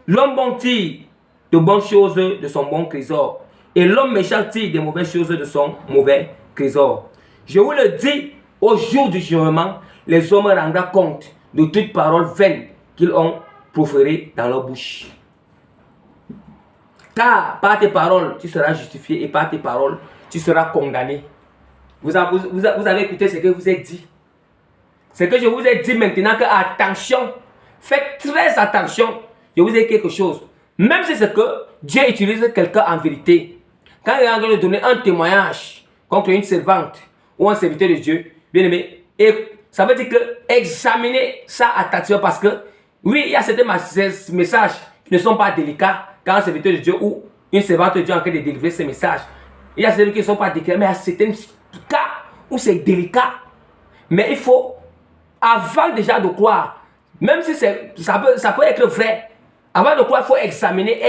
de bonnes choses de son bon trésor, et l'homme méchant tire des mauvaises choses de son mauvais trésor. Je vous le dis, au jour du jugement, les hommes rendront compte de toute parole vaine qu'ils ont proférée dans leur bouche. Car par tes paroles, tu seras justifié, et par tes paroles, tu seras condamné. Vous avez écouté ce que je vous ai dit. Ce que je vous ai dit maintenant, que attention, faites très attention. Je vous ai dit quelque chose. Même si c'est que Dieu utilise quelqu'un en vérité, quand il est en train de donner un témoignage contre une servante ou un serviteur de Dieu, bien aimé, et ça veut dire que examinez ça attention, parce que oui, il y a certains messages qui ne sont pas délicats quand un serviteur de Dieu ou une servante de Dieu est en train de délivrer ces messages. Il y a certains qui ne sont pas délicats, mais il y a certains cas où c'est délicat. Mais il faut, avant déjà de croire, même si ça peut être vrai, avant de croire, il faut examiner,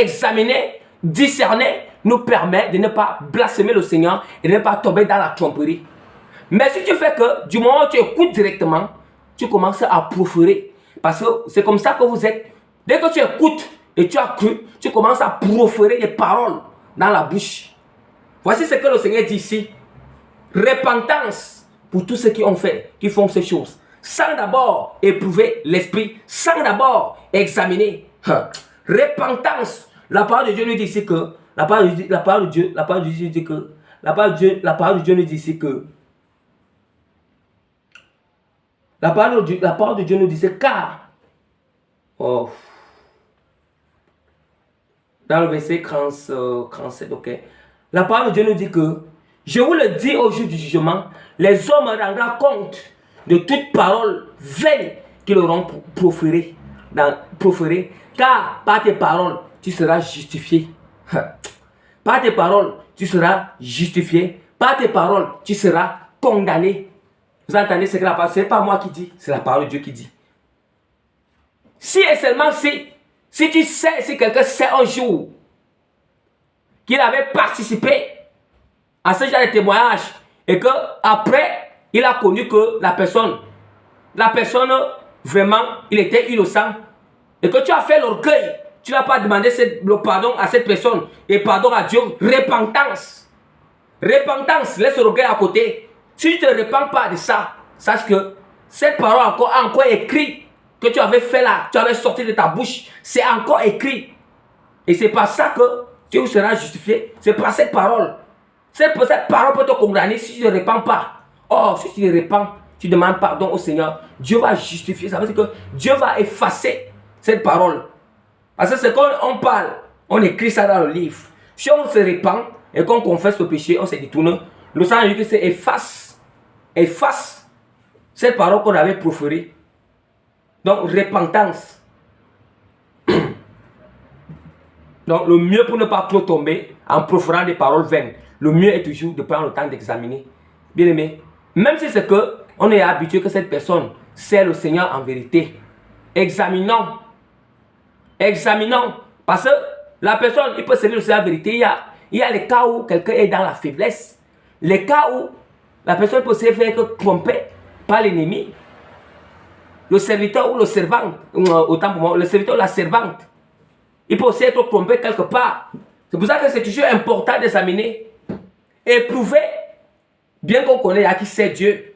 discerner, nous permet de ne pas blasphémer le Seigneur et de ne pas tomber dans la tromperie. Mais si tu fais que, du moment où tu écoutes directement, tu commences à proférer. Parce que c'est comme ça que vous êtes. Dès que tu écoutes et tu as cru, tu commences à proférer des paroles dans la bouche. Voici ce que le Seigneur dit ici. Repentance pour tous ceux qui font ces choses, sans d'abord éprouver l'esprit, sans d'abord examiner. Repentance. La parole de Dieu nous dit ici que la parole de Dieu nous dit ici que la parole de Dieu nous disait car dans le verset 37, ok, la parole de Dieu nous dit que je vous le dis au jour du jugement, les hommes rendront compte de toute parole vaine qu'ils auront proférée, car par tes paroles, tu seras justifié. Par tes paroles, tu seras justifié. Par tes paroles, tu seras condamné. Vous entendez ce que la parole, ce n'est pas moi qui dis, c'est la parole de Dieu qui dit. Si et seulement si tu sais, si quelqu'un sait un jour qu'il avait participé à ce genre de témoignage et que après il a connu que la personne vraiment, il était innocent et que tu as fait l'orgueil, tu n'as pas demandé le pardon à cette personne et pardon à Dieu, repentance, laisse l'orgueil à côté. Si tu ne te repens pas de ça, sache que cette parole encore écrit que tu avais fait là, tu avais sorti de ta bouche, c'est encore écrit. Et c'est par ça que tu seras justifié. C'est par cette parole. Cette parole peut te condamner si tu ne repens pas. Or, si tu te repens, tu demandes pardon au Seigneur, Dieu va justifier. Ça veut dire que Dieu va effacer cette parole. Parce que c'est quand on parle, on écrit ça dans le livre. Si on se repent et qu'on confesse le péché, on se détourne, le Seigneur dit que c'est efface cette parole qu'on avait proférée. Donc, repentance. Donc, le mieux pour ne pas trop tomber en proférant des paroles vaines, le mieux est toujours de prendre le temps d'examiner. Bien aimé, même si c'est que on est habitué que cette personne sert le Seigneur en vérité, examinons. Parce que la personne, il peut servir le Seigneur en vérité. Il y a les cas où quelqu'un est dans la faiblesse. Les cas où la personne peut se faire tromper par l'ennemi. Le serviteur ou le servant, autant pour moi, le serviteur ou la servante, il peut aussi être trompé quelque part. C'est pour ça que c'est toujours important d'examiner. Éprouver, bien qu'on connaisse à qui c'est Dieu.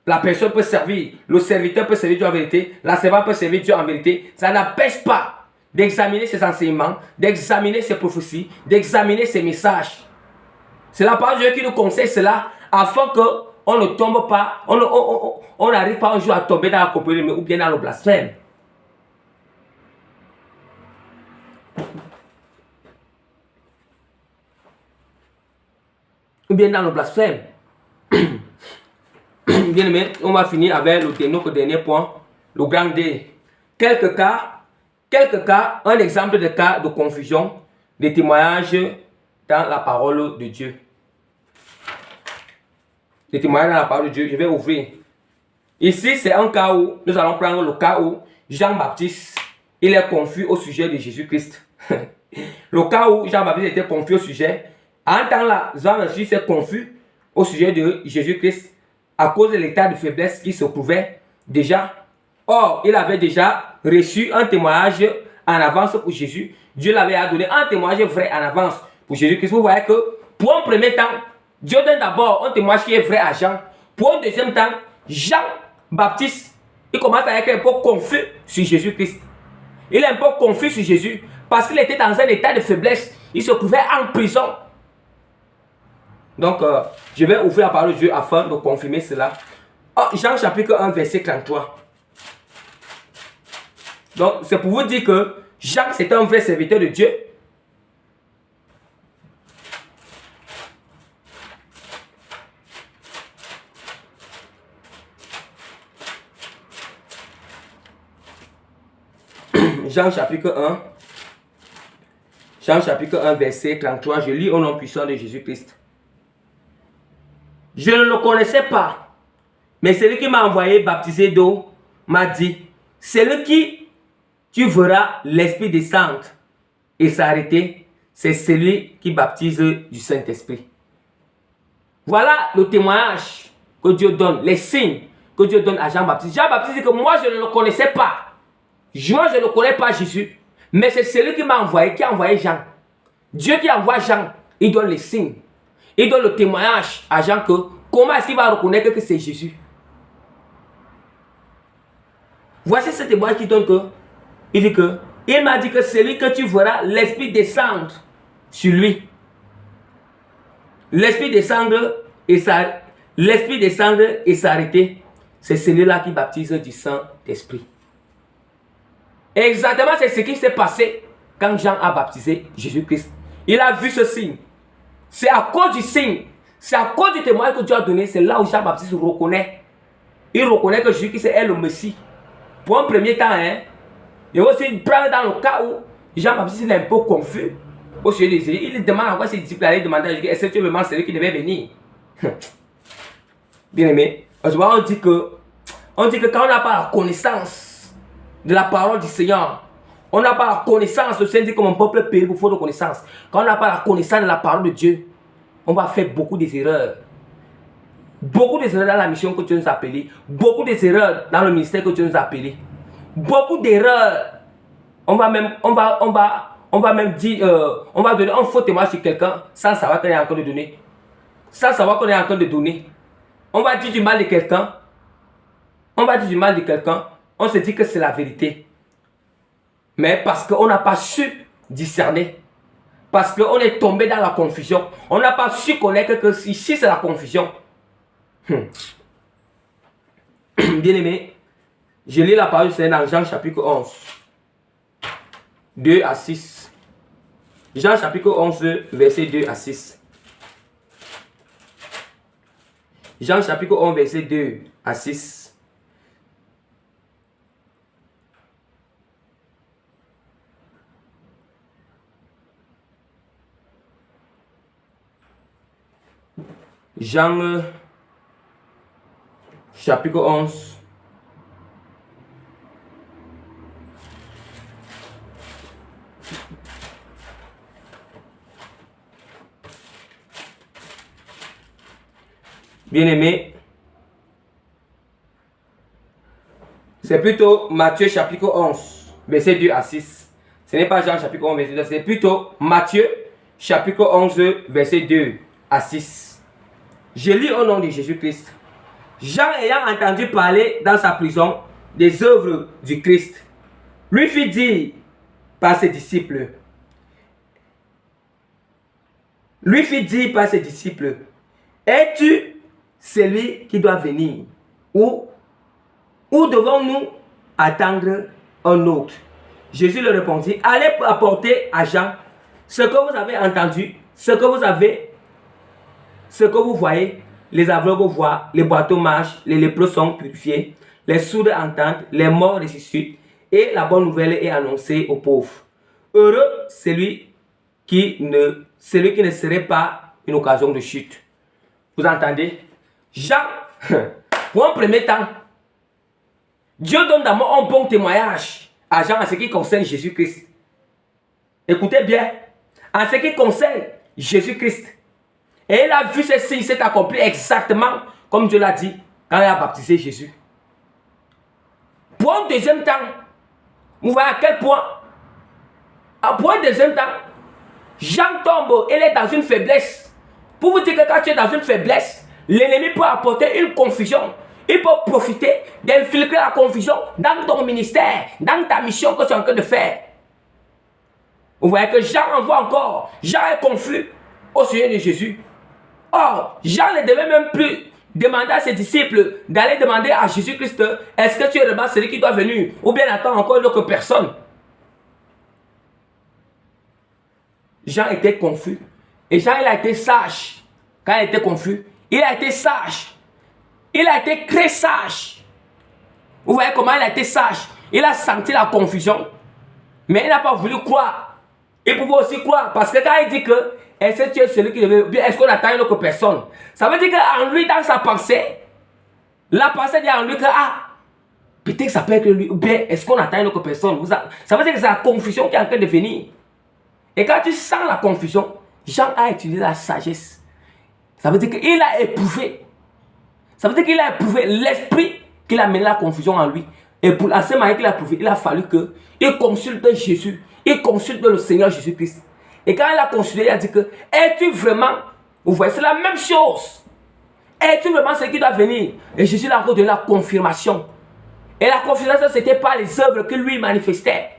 La personne peut servir, le serviteur peut servir Dieu en vérité, la servante peut servir Dieu en vérité. Ça n'empêche pas d'examiner ses enseignements, d'examiner ses prophéties, d'examiner ses messages. C'est la parole de Dieu qui nous conseille cela afin qu'on ne tombe pas, on n'arrive pas un jour à tomber dans la compagnie ou bien dans le blasphème. Ou bien dans le blasphème. Bien aimé, on va finir avec notre dernier point, le grand D. Quelques cas, un exemple de cas de confusion, des témoignages dans la parole de Dieu. de témoignages dans la parole de Dieu. Je vais ouvrir. Ici, c'est un cas où nous allons prendre le cas où Jean-Baptiste, il est confus au sujet de Jésus-Christ. Le cas où Jean-Baptiste était confus au sujet, en temps là, Jean-Baptiste est confus au sujet de Jésus-Christ à cause de l'état de faiblesse qu'il se trouvait déjà. Or, il avait déjà reçu un témoignage en avance pour Jésus. Dieu l'avait donné un témoignage vrai en avance pour Jésus-Christ. Vous voyez que pour un premier temps, Dieu donne d'abord un témoignage qui est vrai à Jean. Pour un deuxième temps, Jean-Baptiste, il commence à être un peu confus sur Jésus-Christ. Il est un peu confus sur Jésus parce qu'il était dans un état de faiblesse. Il se trouvait en prison. Donc, je vais ouvrir la parole de Dieu afin de confirmer cela. Oh, Jean chapitre 1, verset 33. Donc, c'est pour vous dire que Jean, c'est un vrai serviteur de Dieu. Jean chapitre 1. Jean chapitre 1, verset 33. Je lis au nom puissant de Jésus-Christ. Je ne le connaissais pas, mais celui qui m'a envoyé baptiser d'eau m'a dit, celui qui tu verras l'Esprit descendre et s'arrêter, c'est celui qui baptise du Saint-Esprit. Voilà le témoignage que Dieu donne, les signes que Dieu donne à Jean-Baptiste. Jean-Baptiste dit que moi je ne le connaissais pas. Moi je ne connais pas Jésus, mais c'est celui qui m'a envoyé, qui a envoyé Jean. Dieu qui envoie Jean, il donne les signes. Il donne le témoignage à Jean que comment est-ce qu'il va reconnaître que c'est Jésus. Voici ce témoignage qui donne que il dit que il m'a dit que celui que tu verras l'Esprit descendre sur lui. L'Esprit descendre et s'arrêter, c'est celui-là qui baptise du Saint-Esprit. Exactement, c'est ce qui s'est passé quand Jean a baptisé Jésus-Christ. Il a vu ce signe. C'est à cause du signe, c'est à cause du témoignage que Dieu a donné, c'est là où Jean-Baptiste reconnaît. Il reconnaît que Jésus-Christ est le Messie. Pour un premier temps, il va aussi prendre dans le cas où Jean-Baptiste est un peu confus au sujet de Jésus. Il demande à quoi ses disciples allaient demander à Jésus, est-ce que tu es vraiment celui qui devait venir? Bien aimé, on dit que quand on n'a pas la connaissance de la parole du Seigneur, on n'a pas la connaissance, le Seigneur dit que mon peuple périt pour faute de connaissance. Quand on n'a pas la connaissance de la parole de Dieu, on va faire beaucoup d'erreurs. Beaucoup d'erreurs dans la mission que Dieu nous a appelés. Beaucoup d'erreurs dans le ministère que Dieu nous a appelés. Beaucoup d'erreurs. On va même dire, on va donner un faux témoignage sur quelqu'un sans savoir qu'on est en train de donner. Sans savoir qu'on est en train de donner. On va dire du mal de quelqu'un. On se dit que c'est la vérité. Mais parce qu'on n'a pas su discerner. Parce qu'on est tombé dans la confusion. On n'a pas su connaître que ici c'est la confusion. Bien aimé, je lis la parole du Seigneur dans Jean chapitre 11. 2 à 6. Jean chapitre 11, verset 2 à 6. Jean chapitre 11, verset 2 à 6. Jean chapitre 11. Bien-aimé, c'est plutôt Matthieu chapitre 11, verset 2 à 6. Ce n'est pas Jean chapitre 11, verset 2, c'est plutôt Matthieu chapitre 11, verset 2 à 6. Je lis au nom de Jésus-Christ. Jean ayant entendu parler dans sa prison des œuvres du Christ, lui fit dire par ses disciples, es-tu celui qui doit venir? Ou devons-nous attendre un autre? Jésus leur répondit, allez apporter à Jean ce que vous avez entendu, ce que vous voyez, les aveugles voient, les boiteux marchent, les lépreux sont purifiés, les sourds entendent, les morts ressuscitent, et la bonne nouvelle est annoncée aux pauvres. Heureux celui qui ne serait pas une occasion de chute. Vous entendez? Jean, pour un premier temps, Dieu donne d'abord un bon témoignage à Jean en ce qui concerne Jésus-Christ. Écoutez bien, en ce qui concerne Jésus-Christ. Et il a vu ce signe s'est accompli exactement comme Dieu l'a dit quand il a baptisé Jésus. Pour un deuxième temps, vous voyez à quel point, pour un deuxième temps, Jean tombe, il est dans une faiblesse. Pour vous dire que quand tu es dans une faiblesse, l'ennemi peut apporter une confusion. Il peut profiter d'infiltrer la confusion dans ton ministère, dans ta mission que tu es en train de faire. Vous voyez que Jean envoie encore. Jean est confus au sujet de Jésus. Or, Jean ne devait même plus demander à ses disciples d'aller demander à Jésus-Christ, est-ce que tu es vraiment celui qui doit venir ou bien attends encore une autre personne. Jean était confus. Et Jean, il a été sage. Quand il était confus, il a été sage. Il a été très sage. Vous voyez comment il a été sage. Il a senti la confusion. Mais il n'a pas voulu croire. Il pouvait aussi croire. Parce que quand il dit que est-ce que tu es celui qui devait, bien est-ce qu'on attend une autre personne, ça veut dire qu'en lui, dans sa pensée, la pensée dit en lui que peut-être que ça peut être lui, ou bien est-ce qu'on attend une autre personne. Ça veut dire que c'est la confusion qui est en train de venir. Et quand tu sens la confusion, Jean a utilisé la sagesse. Ça veut dire qu'il a éprouvé. Ça veut dire qu'il a éprouvé l'esprit qui a mené la confusion en lui. Et pour la seule manière qu'il a éprouvé, il a fallu qu'il consulte Jésus. Il consulte le Seigneur Jésus-Christ. Et quand il a consulté, il a dit que, es-tu vraiment, vous voyez, c'est la même chose. Es-tu vraiment ce qui doit venir? Et Jésus a encore donné la confirmation. Et la confirmation, ce n'était pas les œuvres que lui manifestait.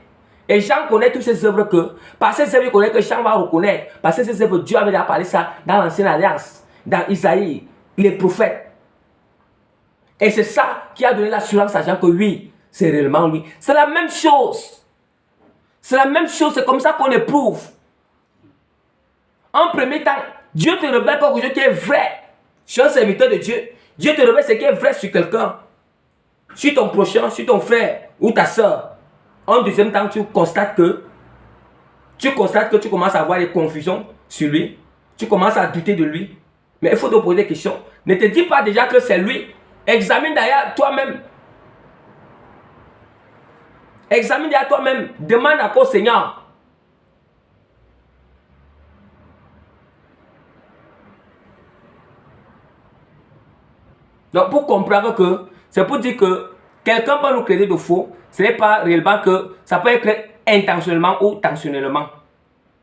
Et Jean connaît toutes ces œuvres que, par ces œuvres, il connaît que Jean va reconnaître. Parce que ces œuvres, Dieu avait déjà parlé ça dans l'Ancienne Alliance, dans Isaïe, les prophètes. Et c'est ça qui a donné l'assurance à Jean que oui, c'est réellement lui. C'est la même chose. C'est la même chose, c'est comme ça qu'on éprouve. En premier temps, Dieu te révèle quelque chose qui est vrai. Sur un serviteur de Dieu, Dieu te révèle ce qui est vrai sur quelqu'un. Sur ton prochain, sur ton frère ou ta soeur. En deuxième temps, tu constates que tu commences à avoir des confusions sur lui. Tu commences à douter de lui. Mais il faut te poser des questions. Ne te dis pas déjà que c'est lui. Examine d'ailleurs toi-même. Examine d'ailleurs toi-même. Demande à ton Seigneur. Donc pour comprendre que, c'est pour dire que quelqu'un peut nous créer de faux, ce n'est pas réellement que ça peut être intentionnellement ou tensionnellement.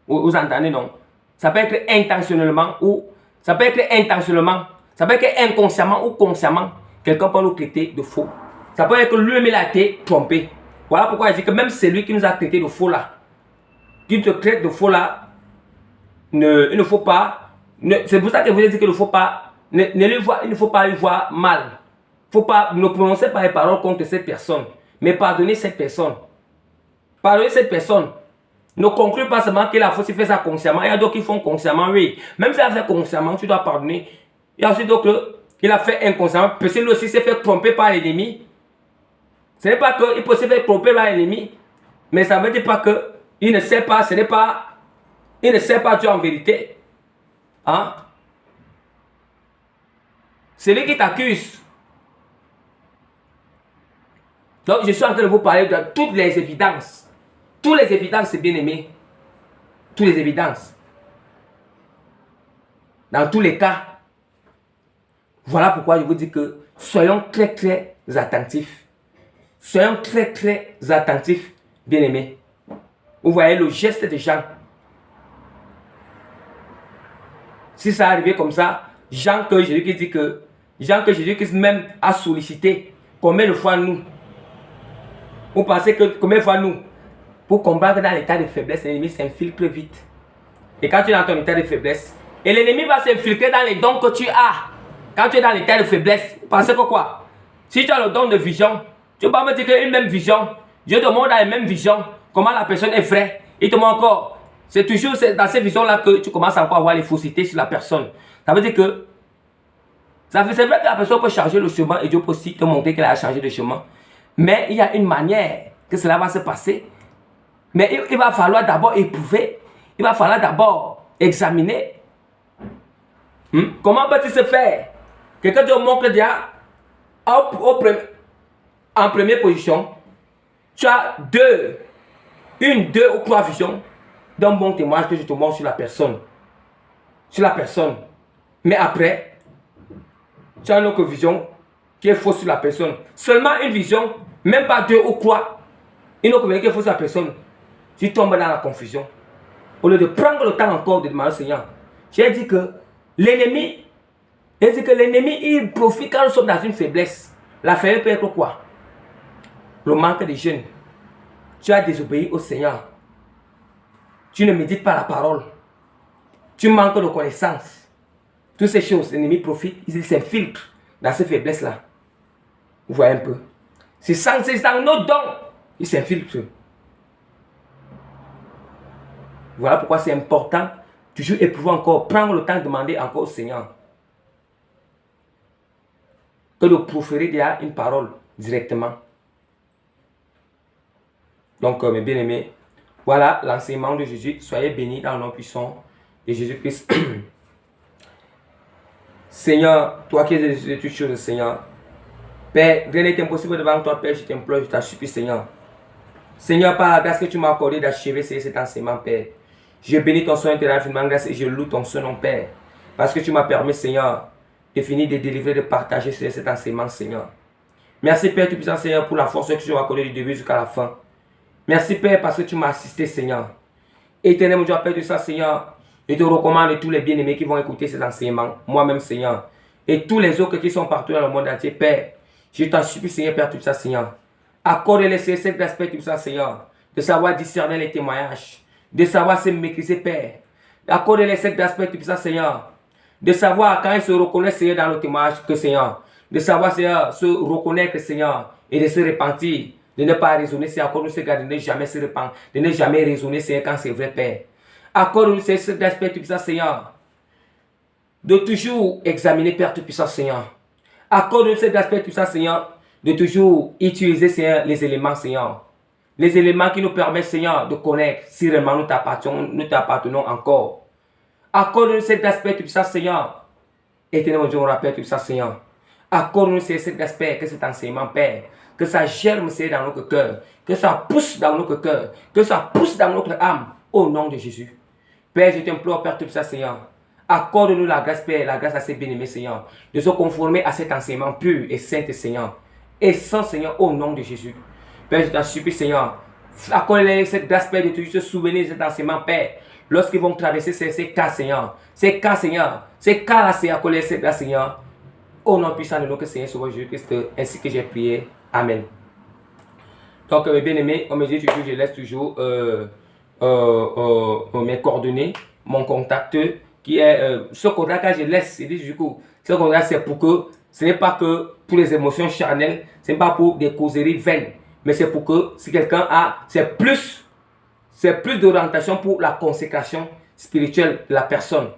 Vous entendez, non? Ça peut être intentionnellement ou ça peut être intentionnellement. Ça peut être inconsciemment ou consciemment. Quelqu'un peut nous traiter de faux. Ça peut être que lui-même il a été trompé. Voilà pourquoi je dis que même celui qui nous a traité de faux là, qui te traite de faux là, il ne faut pas. C'est pour ça que je vous ai dit qu'il ne faut pas. Il ne faut pas lui voir mal. Faut pas, ne prononcer pas les paroles contre cette personne, mais pardonner cette personne. Pardonner cette personne. Ne conclut pas seulement qu'il a fait ça consciemment. Il y a d'autres qui font consciemment, oui. Même s'il a fait consciemment, tu dois pardonner. Il y a aussi d'autres qu'il a fait inconsciemment. Parce que lui aussi s'est fait tromper par l'ennemi. Ce n'est pas qu'il peut se faire tromper par l'ennemi, mais ça ne veut dire pas qu'il ne sait pas, il ne sait pas Dieu en vérité. Hein? C'est lui qui t'accuse. Donc, je suis en train de vous parler de toutes les évidences. Toutes les évidences, c'est bien aimé. Toutes les évidences. Dans tous les cas. Voilà pourquoi je vous dis que soyons très très attentifs. Soyons très très attentifs, bien aimés. Vous voyez le geste de Jean. Si ça arrivait comme ça, Jean que Jésus dit que Jésus-Christ même a sollicité, combien de fois nous? Vous pensez que combien de fois nous? Pour combattre dans l'état de faiblesse, l'ennemi s'infiltre vite. Et quand tu es dans ton état de faiblesse, et l'ennemi va s'infiltrer dans les dons que tu as. Quand tu es dans l'état de faiblesse, vous pensez que quoi? Si tu as le don de vision, tu ne peux pas me dire qu'une même vision, Dieu te montre dans les mêmes visions comment la personne est vraie. Il te montre encore. C'est toujours dans ces visions-là que tu commences à avoir les faussetés sur la personne. Ça veut dire que c'est vrai que la personne peut changer le chemin et Dieu peut aussi te montrer qu'elle a changé de chemin. Mais il y a une manière que cela va se passer. Mais il va falloir d'abord éprouver. Il va falloir d'abord examiner. Comment peut-il se faire? Quelqu'un te montre déjà en première position, tu as une, deux ou trois visions d'un bon témoignage que je te montre sur la personne. Sur la personne. Mais après, tu as une autre vision qui est fausse sur la personne. Seulement une vision, même pas deux ou trois. Une autre vision qui est fausse sur la personne. Tu tombes dans la confusion. Au lieu de prendre le temps encore de demander au Seigneur, j'ai dit que l'ennemi, il profite quand nous sommes dans une faiblesse. La faiblesse peut être quoi? Le manque de jeûne. Tu as désobéi au Seigneur. Tu ne médites pas la parole. Tu manques de connaissance. Toutes ces choses, l'ennemi profite, il s'infiltre dans ces faiblesses-là. Vous voyez un peu. C'est dans nos dons, il s'infiltre. Voilà pourquoi c'est important, toujours éprouver encore, prendre le temps de demander encore au Seigneur. Que de proférer déjà une parole directement. Donc, mes bien-aimés, voilà l'enseignement de Jésus. Soyez bénis dans le nom puissant de Jésus-Christ. Seigneur, toi qui es de toutes choses, Seigneur. Père, rien n'est impossible devant toi, Père. Je t'implore, je t'en supplie, Seigneur. Seigneur, par la grâce que tu m'as accordé d'achever cet enseignement, Père. Je bénis ton Saint intérieur infiniment grâce et je loue ton Saint-Nom, Père. Parce que tu m'as permis, Seigneur, de finir de délivrer, de partager cet enseignement, Seigneur. Merci, Père Tout-Puissant, Seigneur, pour la force que tu m'as accordée du début jusqu'à la fin. Merci, Père, parce que tu m'as assisté, Seigneur. Éternel, mon Dieu, Père Tout-Puissant, Seigneur, je te recommande tous les bien-aimés qui vont écouter ces enseignements, moi-même, Seigneur, et tous les autres qui sont partout dans le monde entier, Père. Je t'en supplie, Seigneur, Père Tout-Puissant, Seigneur. Accorde-les cet aspect, Tout-Puissant, Seigneur, de savoir discerner les témoignages, de savoir se maîtriser, Père. Accorde-les cet aspect, Tout-Puissant, Seigneur, de savoir quand ils se reconnaissent, Seigneur, dans le témoignage que, Seigneur, de savoir, Seigneur, se reconnaître, Seigneur, et de se repentir, de ne pas raisonner, Seigneur, accorde-nous, Seigneur, de ne jamais se repentir, de ne jamais raisonner, Seigneur, quand c'est vrai, Père. Accorde-nous cet aspect, Tout-Puissant, Seigneur, de toujours examiner, Père Tout-Puissant, Seigneur. Accorde-nous cet aspect, Tout-Puissant, Seigneur, de toujours utiliser, Seigneur, les éléments, Seigneur. Les éléments qui nous permettent, Seigneur, de connaître si vraiment nous t'appartenons encore. Accorde-nous cet aspect, Tout-Puissant, Seigneur. Éternel, mon Dieu, on rappelle tout ça, Seigneur. Accorde-nous cet aspect, que cet enseignement, Père, que ça germe, Seigneur, dans notre cœur, que ça pousse dans notre cœur, que ça pousse dans notre âme, au nom de Jésus. Père, je t'implore, Père, tout ça, Seigneur. Accorde-nous la grâce, Père, la grâce à ces bien-aimés, Seigneur, de se conformer à cet enseignement pur et saint, Seigneur. Et sans, Seigneur, au nom de Jésus. Père, je t'en supplie, Seigneur. Accorde-les cette grâce, Père, de toujours se souvenir de cet enseignement, Père. Lorsqu'ils vont traverser ces cas, Seigneur. Ces cas, Seigneur. Ces cas-là, Seigneur, accorde-les cette grâce, Seigneur. Au nom puissant de notre Seigneur Sauveur Jésus-Christ, ainsi que j'ai prié. Amen. Donc, mes bien-aimés, comme je dis toujours, je laisse toujours mes coordonnées, mon contact, qui est ce contact que je laisse. Du coup, ce contact, c'est pour que ce n'est pas que pour les émotions charnelles, ce n'est pas pour des causeries vaines, mais c'est pour que si quelqu'un a, c'est plus d'orientation pour la consécration spirituelle de la personne.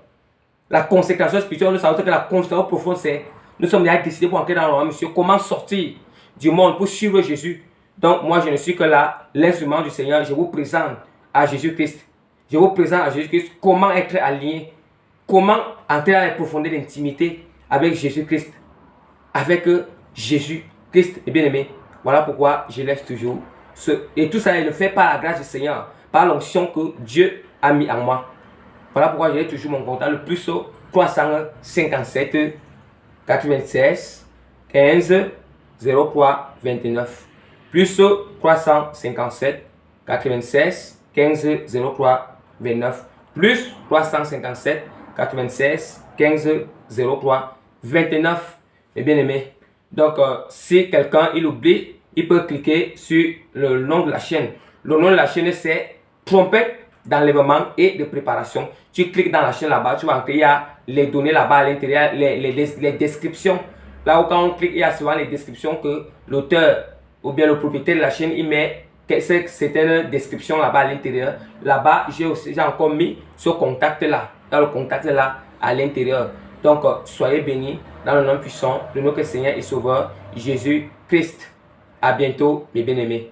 La consécration spirituelle, nous savons que la consécration profonde, c'est nous sommes déjà décidés pour entrer dans le royaume, monsieur, comment sortir du monde pour suivre Jésus. Donc, moi, je ne suis que là, l'instrument du Seigneur. Je vous présente à Jésus-Christ. Je vous présente à Jésus-Christ comment être aligné, comment entrer dans les profondeurs d'intimité avec Jésus-Christ, avec Jésus-Christ, et bien aimé. Voilà pourquoi je laisse toujours et tout ça, je le fais par la grâce du Seigneur, par l'onction que Dieu a mis en moi. Voilà pourquoi je laisse toujours mon contact, le plus 357 96 15 03 29. Plus 357 96 15 03 29. Plus 357 96 15 03 29. Mes bien-aimés. Donc, si quelqu'un il oublie, il peut cliquer sur le nom de la chaîne. Le nom de la chaîne, c'est Trompette d'enlèvement et de préparation. Tu cliques dans la chaîne là-bas, tu vas entrer, il y a les données là-bas à l'intérieur, les descriptions. Là où quand on clique, il y a souvent les descriptions que l'auteur ou bien le propriétaire de la chaîne, il met certaines descriptions là-bas à l'intérieur. Là-bas, j'ai encore mis ce contact-là. Dans le contact-là à l'intérieur. Donc, soyez bénis dans le nom puissant de notre Seigneur et Sauveur Jésus-Christ. À bientôt, mes bien-aimés.